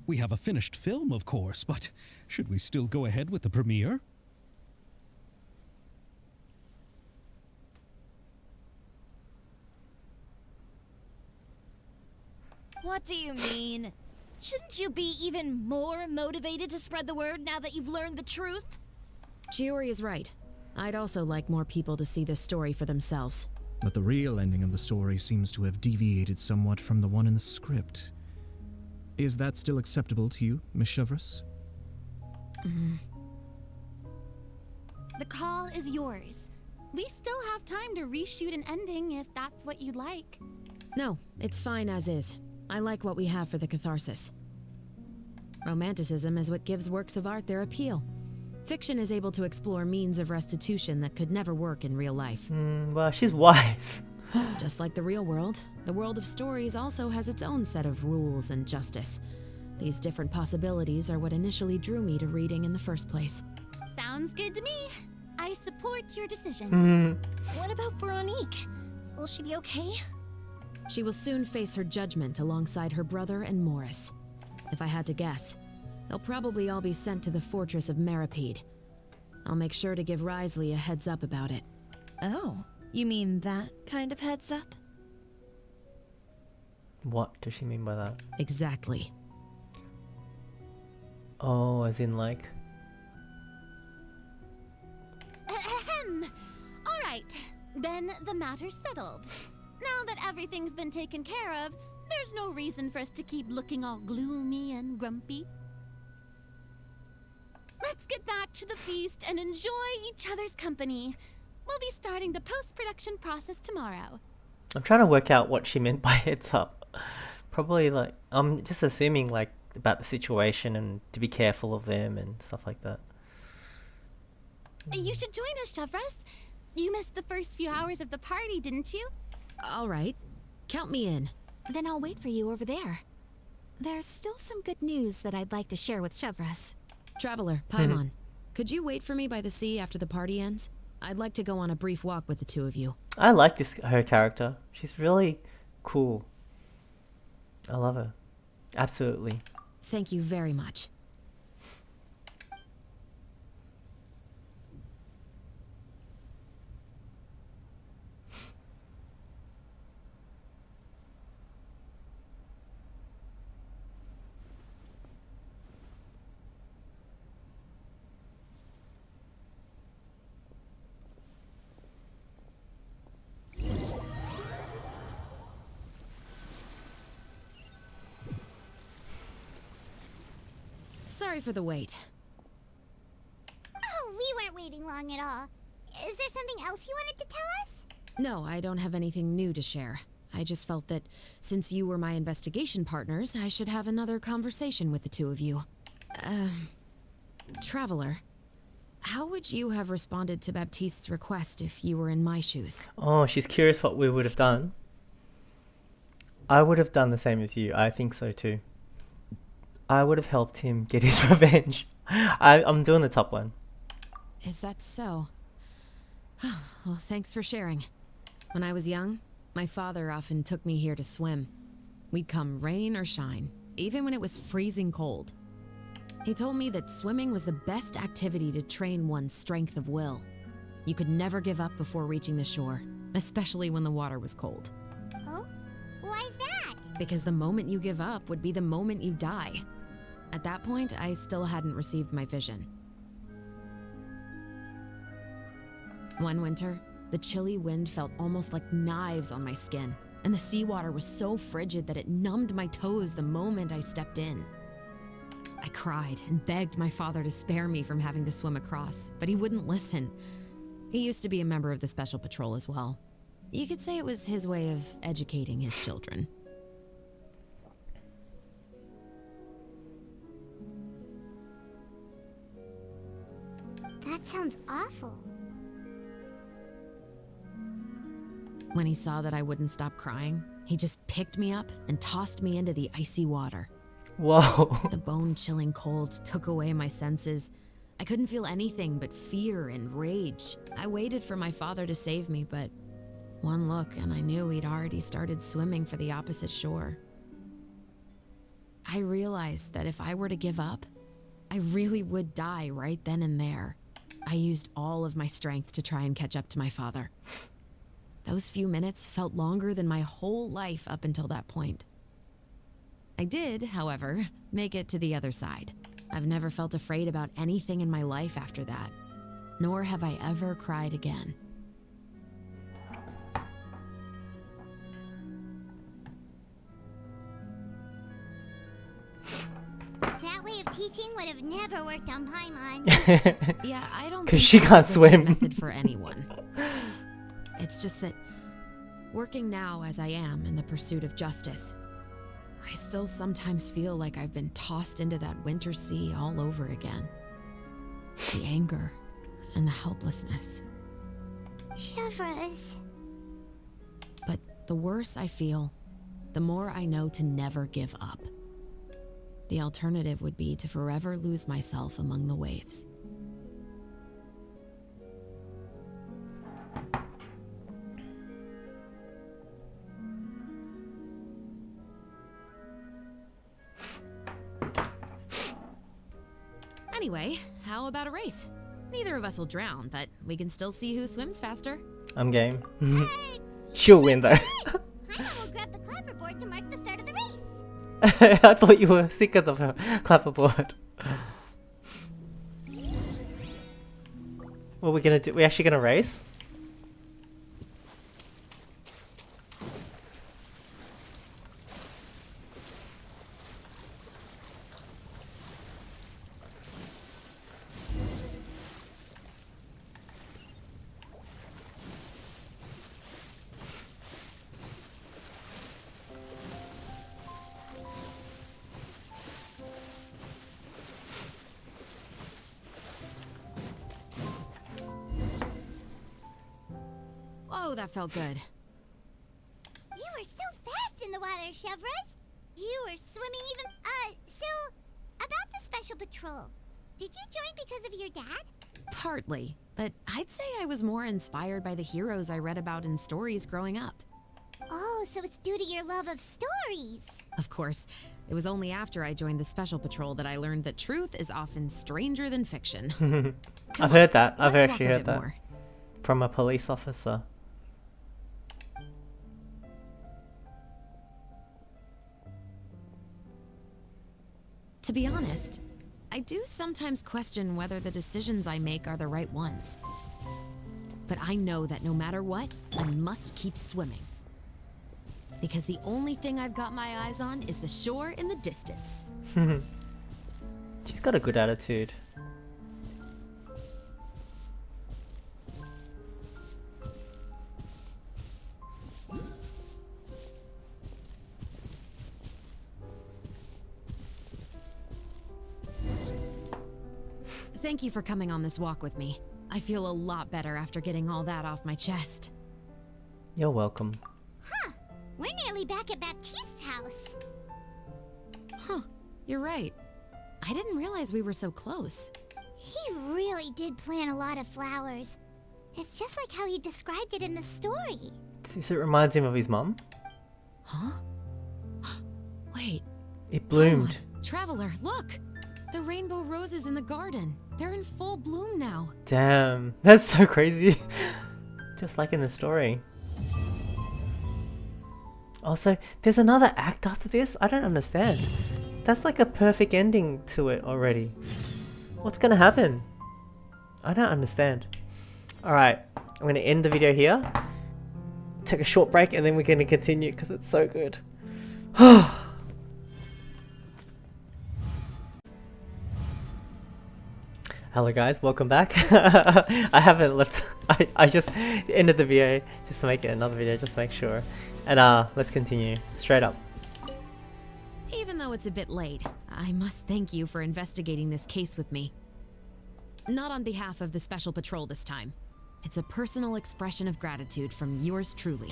We have a finished film, of course, but should we still go ahead with the premiere? What do you mean? Shouldn't you be even more motivated to spread the word now that you've learned the truth? Chiori is right. I'd also like more people to see this story for themselves. But the real ending of the story seems to have deviated somewhat from the one in the script. Is that still acceptable to you, Miss Chevres? The call is yours. We still have time to reshoot an ending if that's what you'd like. No, it's fine as is. I like what we have for the catharsis. Romanticism is what gives works of art their appeal. Fiction is able to explore means of restitution that could never work in real life. Well, she's wise. Just like the real world, the world of stories also has its own set of rules and justice. These different possibilities are what initially drew me to reading in the first place. Sounds good to me. I support your decision. What about Veronique? Will she be okay? She will soon face her judgment alongside her brother and Morris. If I had to guess, they'll probably all be sent to the fortress of Maripede. I'll make sure to give Risley a heads up about it. Oh, you mean that kind of heads up? What does she mean by that? Exactly. Oh, as in like... Ahem. All right, then the matter's settled. Now that everything's been taken care of, there's no reason for us to keep looking all gloomy and grumpy. Let's get back to the feast and enjoy each other's company. We'll be starting the post-production process tomorrow. I'm trying to work out what she meant by heads up. Probably like I'm just assuming like about the situation and to be careful of them and stuff like that. You should join us, Shavras. You missed the first few hours of the party, didn't you? All right. Count me in. Then I'll wait for you over there. There's still some good news that I'd like to share with Shavras. Traveler, Paimon, could you wait for me by the sea after the party ends? I'd like to go on a brief walk with the two of you. I like her character. She's really cool. I love her. Absolutely. Thank you very much. Sorry for the wait. Oh, we weren't waiting long at all. Is there something else you wanted to tell us? No, I don't have anything new to share. I just felt that since you were my investigation partners, I should have another conversation with the two of you. Traveler, how would you have responded to Baptiste's request if you were in my shoes? Oh, she's curious what we would have done. I would have done the same as you. I think so too. I would have helped him get his revenge. I'm doing the top one. Is that so? Well, thanks for sharing. When I was young, my father often took me here to swim. We'd come rain or shine, even when it was freezing cold. He told me that swimming was the best activity to train one's strength of will. You could never give up before reaching the shore, especially when the water was cold. Oh? Why's that? Because the moment you give up would be the moment you die. At that point, I still hadn't received my vision. One winter, the chilly wind felt almost like knives on my skin, and the seawater was so frigid that it numbed my toes the moment I stepped in. I cried and begged my father to spare me from having to swim across, but he wouldn't listen. He used to be a member of the Special Patrol as well. You could say it was his way of educating his children. That sounds awful. When he saw that I wouldn't stop crying, he just picked me up and tossed me into the icy water. Whoa. The bone-chilling cold took away my senses. I couldn't feel anything but fear and rage. I waited for my father to save me, but one look and I knew he'd already started swimming for the opposite shore. I realized that if I were to give up, I really would die right then and there. I used all of my strength to try and catch up to my father. Those few minutes felt longer than my whole life up until that point. I did, however, make it to the other side. I've never felt afraid about anything in my life after that, nor have I ever cried again. That way of teaching would have never worked on Paimon. Yeah, I don't think 'Cause she that's can't the right swim. method for anyone. It's just that working now as I am in the pursuit of justice, I still sometimes feel like I've been tossed into that winter sea all over again. The anger and the helplessness. Shavras. But the worse I feel, the more I know to never give up. The alternative would be to forever lose myself among the waves. Anyway, how about a race? Neither of us will drown, but we can still see who swims faster. I'm game. She'll win though. Paimon will grab the clapperboard to mark the start of the race. I thought you were sick of the clapperboard. What are we gonna do? We actually gonna race? Oh, that felt good. You were so fast in the water, Chevres. You were swimming even... So, about the Special Patrol. Did you join because of your dad? Partly, but I'd say I was more inspired by the heroes I read about in stories growing up. Oh, so it's due to your love of stories. Of course, it was only after I joined the Special Patrol that I learned that truth is often stranger than fiction. I've heard that. I've let's actually walk a heard bit that more. from a police officer. To be honest, I do sometimes question whether the decisions I make are the right ones. But I know that no matter what, I must keep swimming. Because the only thing I've got my eyes on is the shore in the distance. She's got a good attitude. Thank you for coming on this walk with me. I feel a lot better after getting all that off my chest. You're welcome. Huh. We're nearly back at Baptiste's house. Huh. You're right. I didn't realize we were so close. He really did plant a lot of flowers. It's just like how he described it in the story. It reminds him of his mum. Huh? Wait. It bloomed. Traveler, look! The rainbow roses in the garden. They're in full bloom now. Damn, that's so crazy. Just like in the story. Also, there's another act after this? I don't understand. That's like a perfect ending to it already. What's gonna happen? I don't understand. Alright, I'm gonna end the video here. Take a short break and then we're gonna continue because it's so good. Hello guys, welcome back. I haven't left, I just ended the video just to make it another video, just to make sure. And let's continue, straight up. Even though it's a bit late, I must thank you for investigating this case with me. Not on behalf of the Special Patrol this time. It's a personal expression of gratitude from yours truly.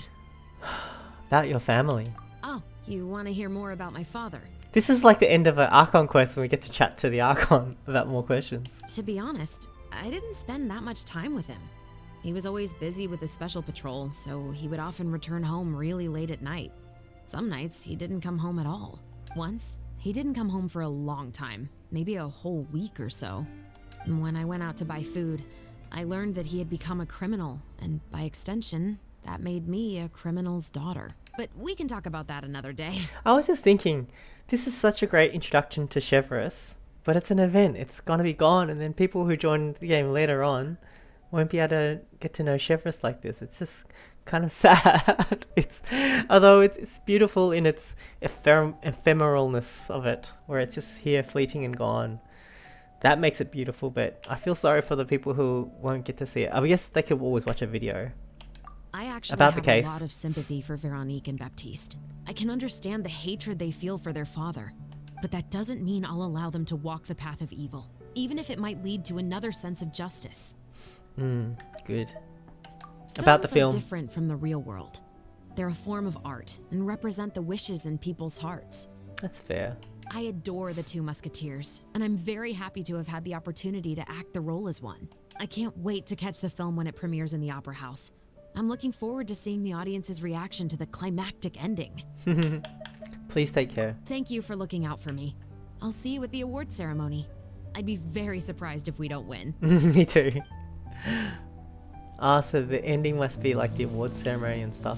About your family. Oh, you want to hear more about my father? This is like the end of an Archon quest and we get to chat to the Archon about more questions. To be honest, I didn't spend that much time with him. He was always busy with the Special Patrol, so he would often return home really late at night. Some nights, he didn't come home at all. Once, he didn't come home for a long time, maybe a whole week or so. And when I went out to buy food, I learned that he had become a criminal, and by extension, that made me a criminal's daughter. But we can talk about that another day. I was just thinking, this is such a great introduction to Chevres, but it's an event, it's gonna be gone, and then people who join the game later on won't be able to get to know Chevres like this. It's just kind of sad. Although it's beautiful in its ephemeralness of it, where it's just here fleeting and gone. That makes it beautiful, but I feel sorry for the people who won't get to see it. I guess they could always watch a video. I actually about have the case. A lot of sympathy for Veronique and Baptiste. I can understand the hatred they feel for their father, but that doesn't mean I'll allow them to walk the path of evil, even if it might lead to another sense of justice. Good. About the film. Films are different from the real world. They're a form of art and represent the wishes in people's hearts. That's fair. I adore the two Musketeers, and I'm very happy to have had the opportunity to act the role as one. I can't wait to catch the film when it premieres in the Opera House. I'm looking forward to seeing the audience's reaction to the climactic ending. Please take care. Thank you for looking out for me. I'll see you at the award ceremony. I'd be very surprised if we don't win. Me too. So the ending must be like the award ceremony and stuff.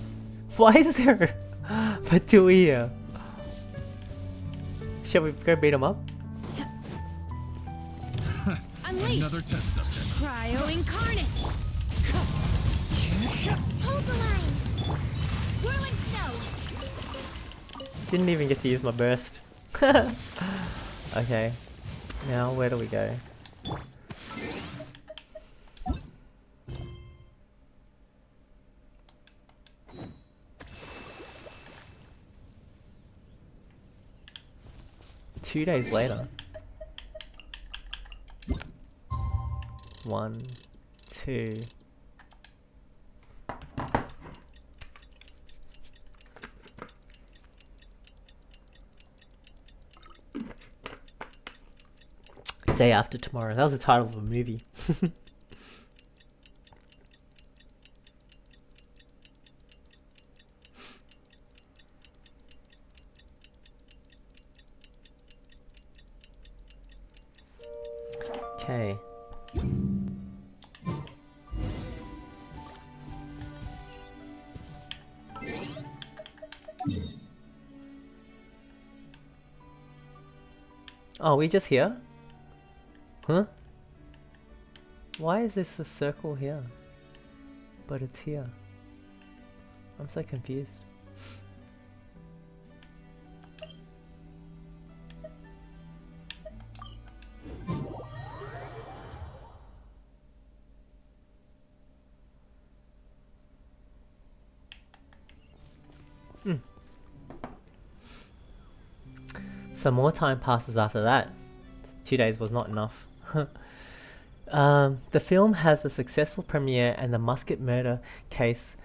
Why is there a two here? Shall we go beat him up? Unleash! Another test subject. Cryo Incarnate! Hold the line! Whirling snow! Didn't even get to use my burst. Okay. Now where do we go? Two days later. 1, 2. Day After Tomorrow. That was the title of a movie. Okay. Oh, we just here? Huh? Why is this a circle here? But it's here. I'm so confused. Some more time passes after that. 2 days was not enough. The film has a successful premiere and the Musket murder case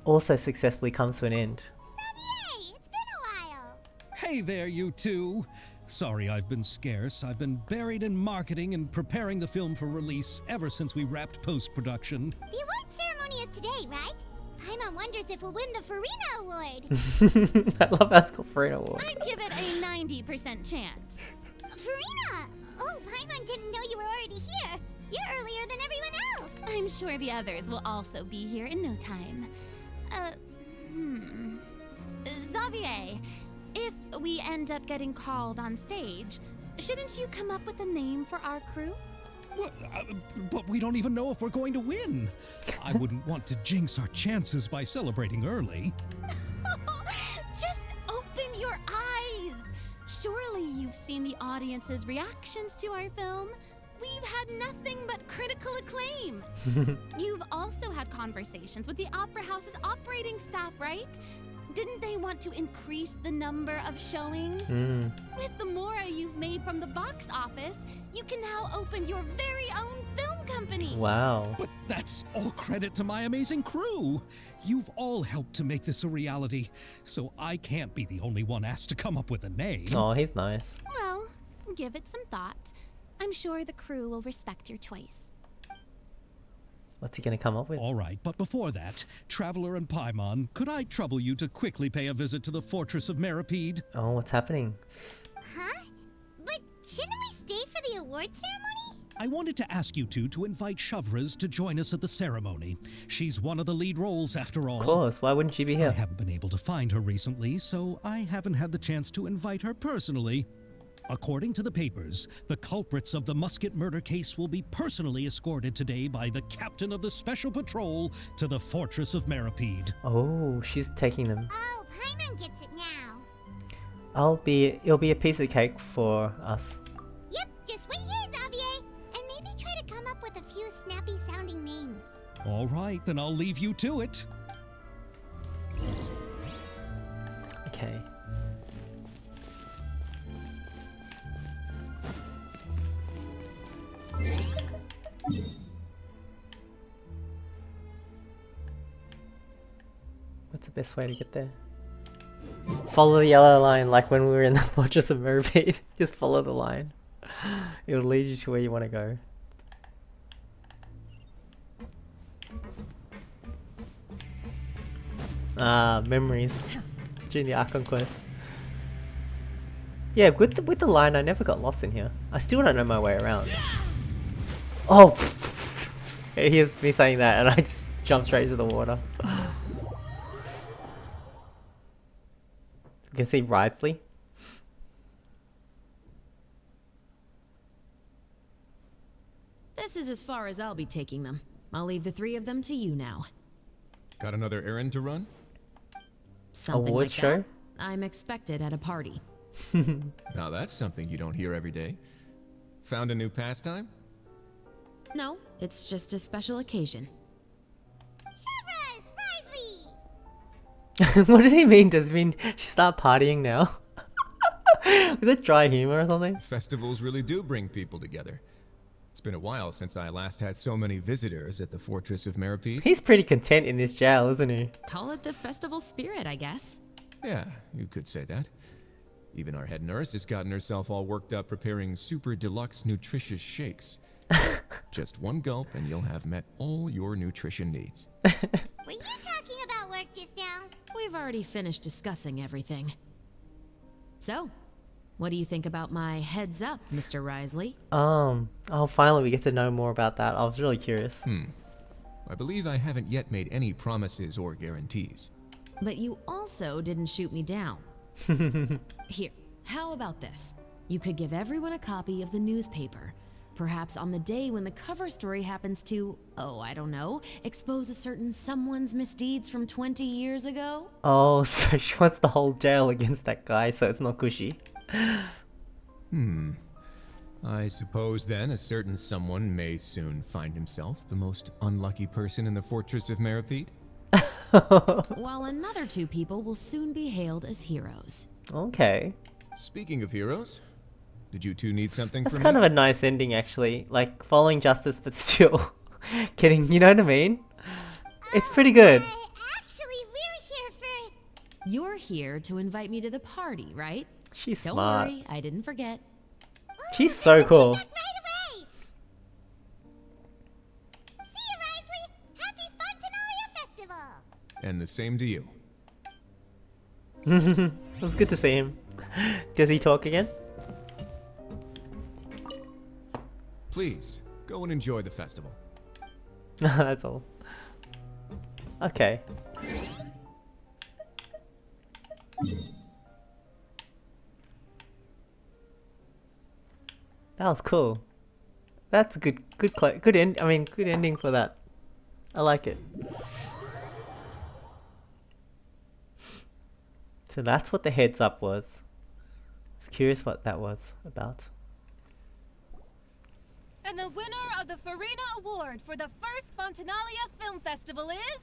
also successfully comes to an end. Xavier, it's been a while. Hey there, you two. Sorry I've been scarce. I've been buried in marketing and preparing the film for release ever since we wrapped post-production. The award ceremony is today, right? Paimon wonders if we'll win the Farina Award. I love how it's called Farina Award. I'd give it a 90% chance. Farina! Oh, Paimon didn't know you were already here. You're earlier than everyone else. I'm sure the others will also be here in no time. Xavier, if we end up getting called on stage, shouldn't you come up with a name for our crew? What? But we don't even know if we're going to win. I wouldn't want to jinx our chances by celebrating early. Just open your eyes. Surely you've seen the audience's reactions to our film. We've had nothing but critical acclaim. You've also had conversations with the Opera House's operating staff, right? Didn't they want to increase the number of showings? With the mora you've made from the box office, you can now open your very own film company. Wow. But that's all credit to my amazing crew. You've all helped to make this a reality, so I can't be the only one asked to come up with a name. Oh, he's nice. Well, give it some thought. I'm sure the crew will respect your choice. What's he gonna come up with? All right, but before that, Traveler and Paimon, could I trouble you to quickly pay a visit to the Fortress of Meripede? Oh, what's happening? Huh? But shouldn't we stay for the award ceremony? I wanted to ask you two to invite Shavraz to join us at the ceremony. She's one of the lead roles, after all. Of course, why wouldn't she be here? I haven't been able to find her recently, so I haven't had the chance to invite her personally. According to the papers, the culprits of the Musket murder case will be personally escorted today by the captain of the Special Patrol to the Fortress of Meripede. Oh, she's taking them. Oh, Paimon gets it now. It'll be a piece of cake for us. Yep, just wait here, Xavier, and maybe try to come up with a few snappy-sounding names. All right, then I'll leave you to it. Okay. What's the best way to get there? Follow the yellow line like when we were in the Fortress of Meripede. Just follow the line. It'll lead you to where you want to go. Ah, memories during the Archon quest. Yeah, with the line, I never got lost in here. I still don't know my way around. Oh, here's me saying that, and I just jumped straight into the water. You can see Wriothesley. This is as far as I'll be taking them. I'll leave the three of them to you now. Got another errand to run? Something Awards like show? that. I'm expected at a party. Now that's something you don't hear every day. Found a new pastime? No, it's just a special occasion. Shavraz! Wriothesley! What did he mean? Does he mean she start partying now? Is it dry humor or something? Festivals really do bring people together. It's been a while since I last had so many visitors at the Fortress of Meripede. He's pretty content in this jail, isn't he? Call it the festival spirit, I guess. Yeah, you could say that. Even our head nurse has gotten herself all worked up preparing super deluxe nutritious shakes. Just one gulp and you'll have met all your nutrition needs. Were you talking about work just now? We've already finished discussing everything. So, what do you think about my heads up, Mr. Risley? Oh, finally we get to know more about that. I was really curious. I believe I haven't yet made any promises or guarantees. But you also didn't shoot me down. Here, how about this? You could give everyone a copy of the newspaper. Perhaps on the day when the cover story happens to, oh, I don't know, expose a certain someone's misdeeds from 20 years ago? Oh, so she wants to hold jail against that guy, so it's not cushy. I suppose then a certain someone may soon find himself the most unlucky person in the Fortress of Meripede? While another two people will soon be hailed as heroes. Okay. Speaking of heroes, did you two need something That's from kind me? of a nice ending, actually. Like, following justice, but still getting, you know what I mean? It's pretty good. Actually, we're here for... You're here to invite me to the party, right? She's Don't smart. worry, I didn't forget. She's so cool. See you, Risley! Happy Fontanalia Festival! And the same to you. It was good to see him. Does he talk again? Please, go and enjoy the festival. That's all. Okay. That was cool. That's a good ending for that. I like it. So that's what the heads up was. I was curious what that was about. And the winner of the Farina Award for the first Fontanalia Film Festival is...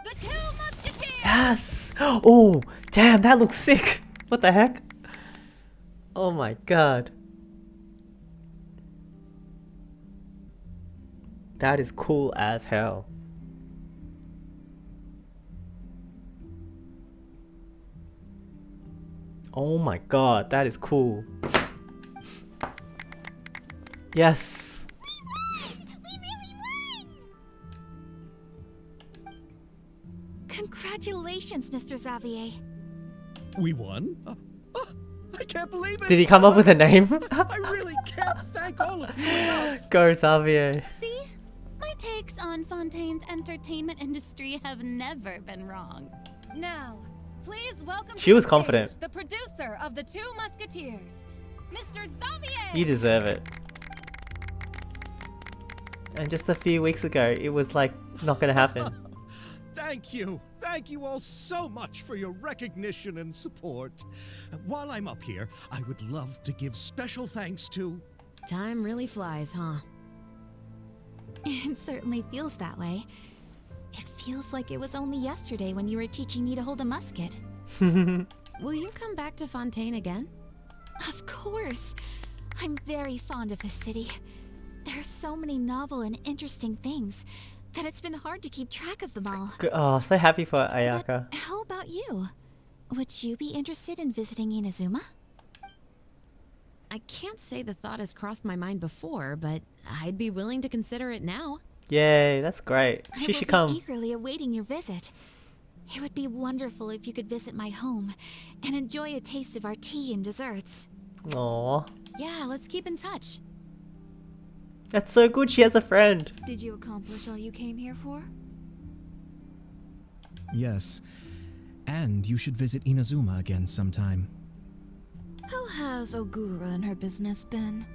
The Two Musketeers! Yes! Oh, damn, that looks sick! What the heck? Oh my god. That is cool as hell. Oh my god, that is cool. Yes! Congratulations, Mr. Xavier. We won? I can't believe it! Did he come up with a name? I really can't thank all of you enough! Go Xavier. See? My takes on Fontaine's entertainment industry have never been wrong. Now, please welcome She to was the confident. stage the producer of The Two Musketeers, Mr. Xavier! You deserve it. And just a few weeks ago, it was like not gonna happen. Thank you! Thank you all so much for your recognition and support. While I'm up here, I would love to give special thanks to... Time really flies, huh? It certainly feels that way. It feels like it was only yesterday when you were teaching me to hold a musket. Will you come back to Fontaine again? Of course. I'm very fond of this city. There are so many novel and interesting things that it's been hard to keep track of them all. Oh, so happy for Ayaka. But how about you? Would you be interested in visiting Inazuma? I can't say the thought has crossed my mind before, but I'd be willing to consider it now. Yay, that's great. She should I will come. be eagerly awaiting your visit. It would be wonderful if you could visit my home and enjoy a taste of our tea and desserts. Aww. Yeah, let's keep in touch. That's so good, she has a friend. Did you accomplish all you came here for? Yes. And you should visit Inazuma again sometime. How has Ogura and her business been?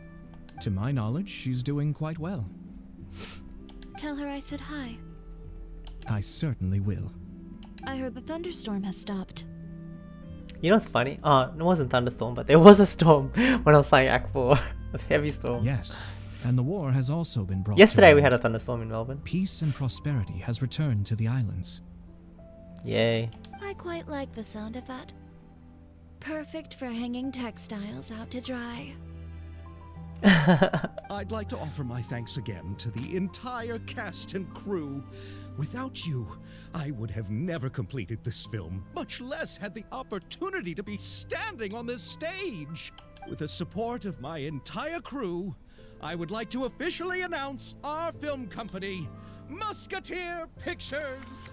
To my knowledge, she's doing quite well. Tell her I said hi. I certainly will. I heard the thunderstorm has stopped. You know what's funny? Oh, it wasn't thunderstorm, but there was a storm when I was playing Act 4. A heavy storm. Yes. And the war has also been brought Yesterday to we an had a end. thunderstorm in Melbourne. Peace and prosperity has returned to the islands. Yay. I quite like the sound of that. Perfect for hanging textiles out to dry. I'd like to offer my thanks again to the entire cast and crew. Without you, I would have never completed this film, much less had the opportunity to be standing on this stage. With the support of my entire crew, I would like to officially announce our film company, Musketeer Pictures.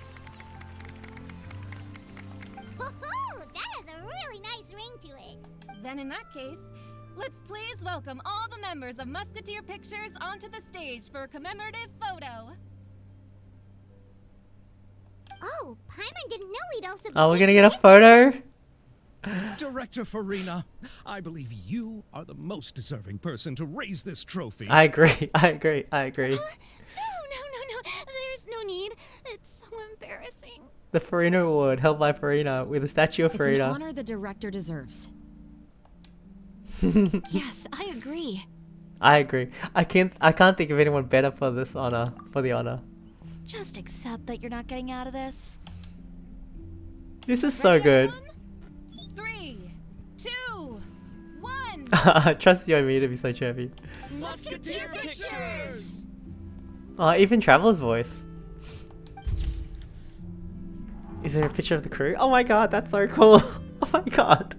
Woohoo! That has a really nice ring to it. Then in that case, let's please welcome all the members of Musketeer Pictures onto the stage for a commemorative photo. Oh, Paimon didn't know we'd also be Oh, we're gonna taking get a photo? Director Farina, I believe you are the most deserving person to raise this trophy. I agree. I agree. I agree. No. There's no need. It's so embarrassing. The Farina Award held by Farina with a statue of It's an Farina. honor the director deserves. Yes, I agree. I agree. I can't think of anyone better for this honor, for the honor. Just accept that you're not getting out of this. This is so good. 3, 2, 1. Trust you and me to be so chirpy. Musketeer Pictures! Even Traveler's voice. Is there a picture of the crew? Oh my god, that's so cool. Oh my god.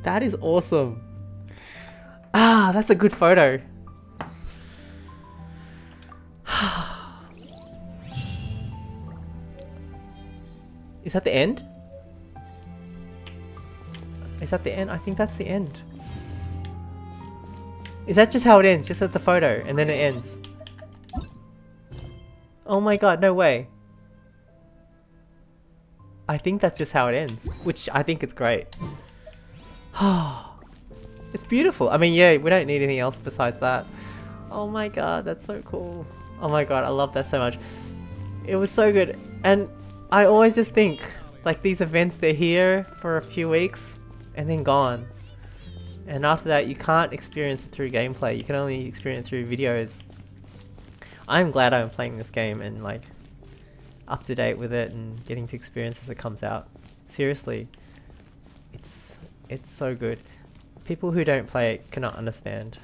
That is awesome. Ah, that's a good photo. Is that the end? Is that the end? I think that's the end. Is that just how it ends? Just at the photo and then it ends? Oh my god, no way. I think that's just how it ends, which I think it's great. It's beautiful. I mean, yeah, we don't need anything else besides that. Oh my god, that's so cool. Oh my god, I love that so much. It was so good. And I always just think, like, these events, they're here for a few weeks and then gone. And after that, you can't experience it through gameplay. You can only experience it through videos. I'm glad I'm playing this game and, like, up to date with it and getting to experience as it comes out. Seriously, it's so good. People who don't play it cannot understand.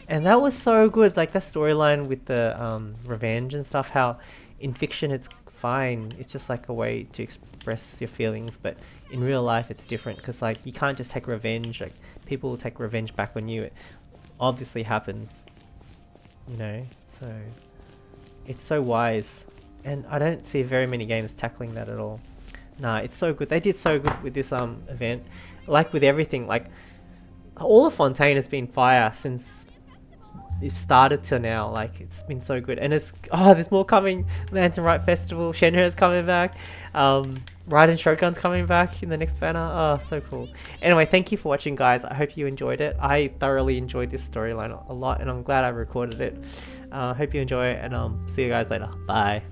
And that was so good, like that storyline with the revenge and stuff, how in fiction it's fine, it's just like a way to express your feelings, but in real life it's different, because like you can't just take revenge, like people will take revenge back on you. It obviously happens, you know, so it's so wise, and I don't see very many games tackling that at all. Nah, it's so good. They did so good with this event, like with everything, like all of Fontaine has been fire since it started to now. Like, it's been so good, and it's there's more coming. Lantern Rite Festival, Shenhere's coming back, Raiden Shogun's coming back in the next banner. Oh, so cool. Anyway, thank you for watching, guys. I hope you enjoyed it. I thoroughly enjoyed this storyline a lot, and I'm glad I recorded it. Hope you enjoy it, and see you guys later. Bye.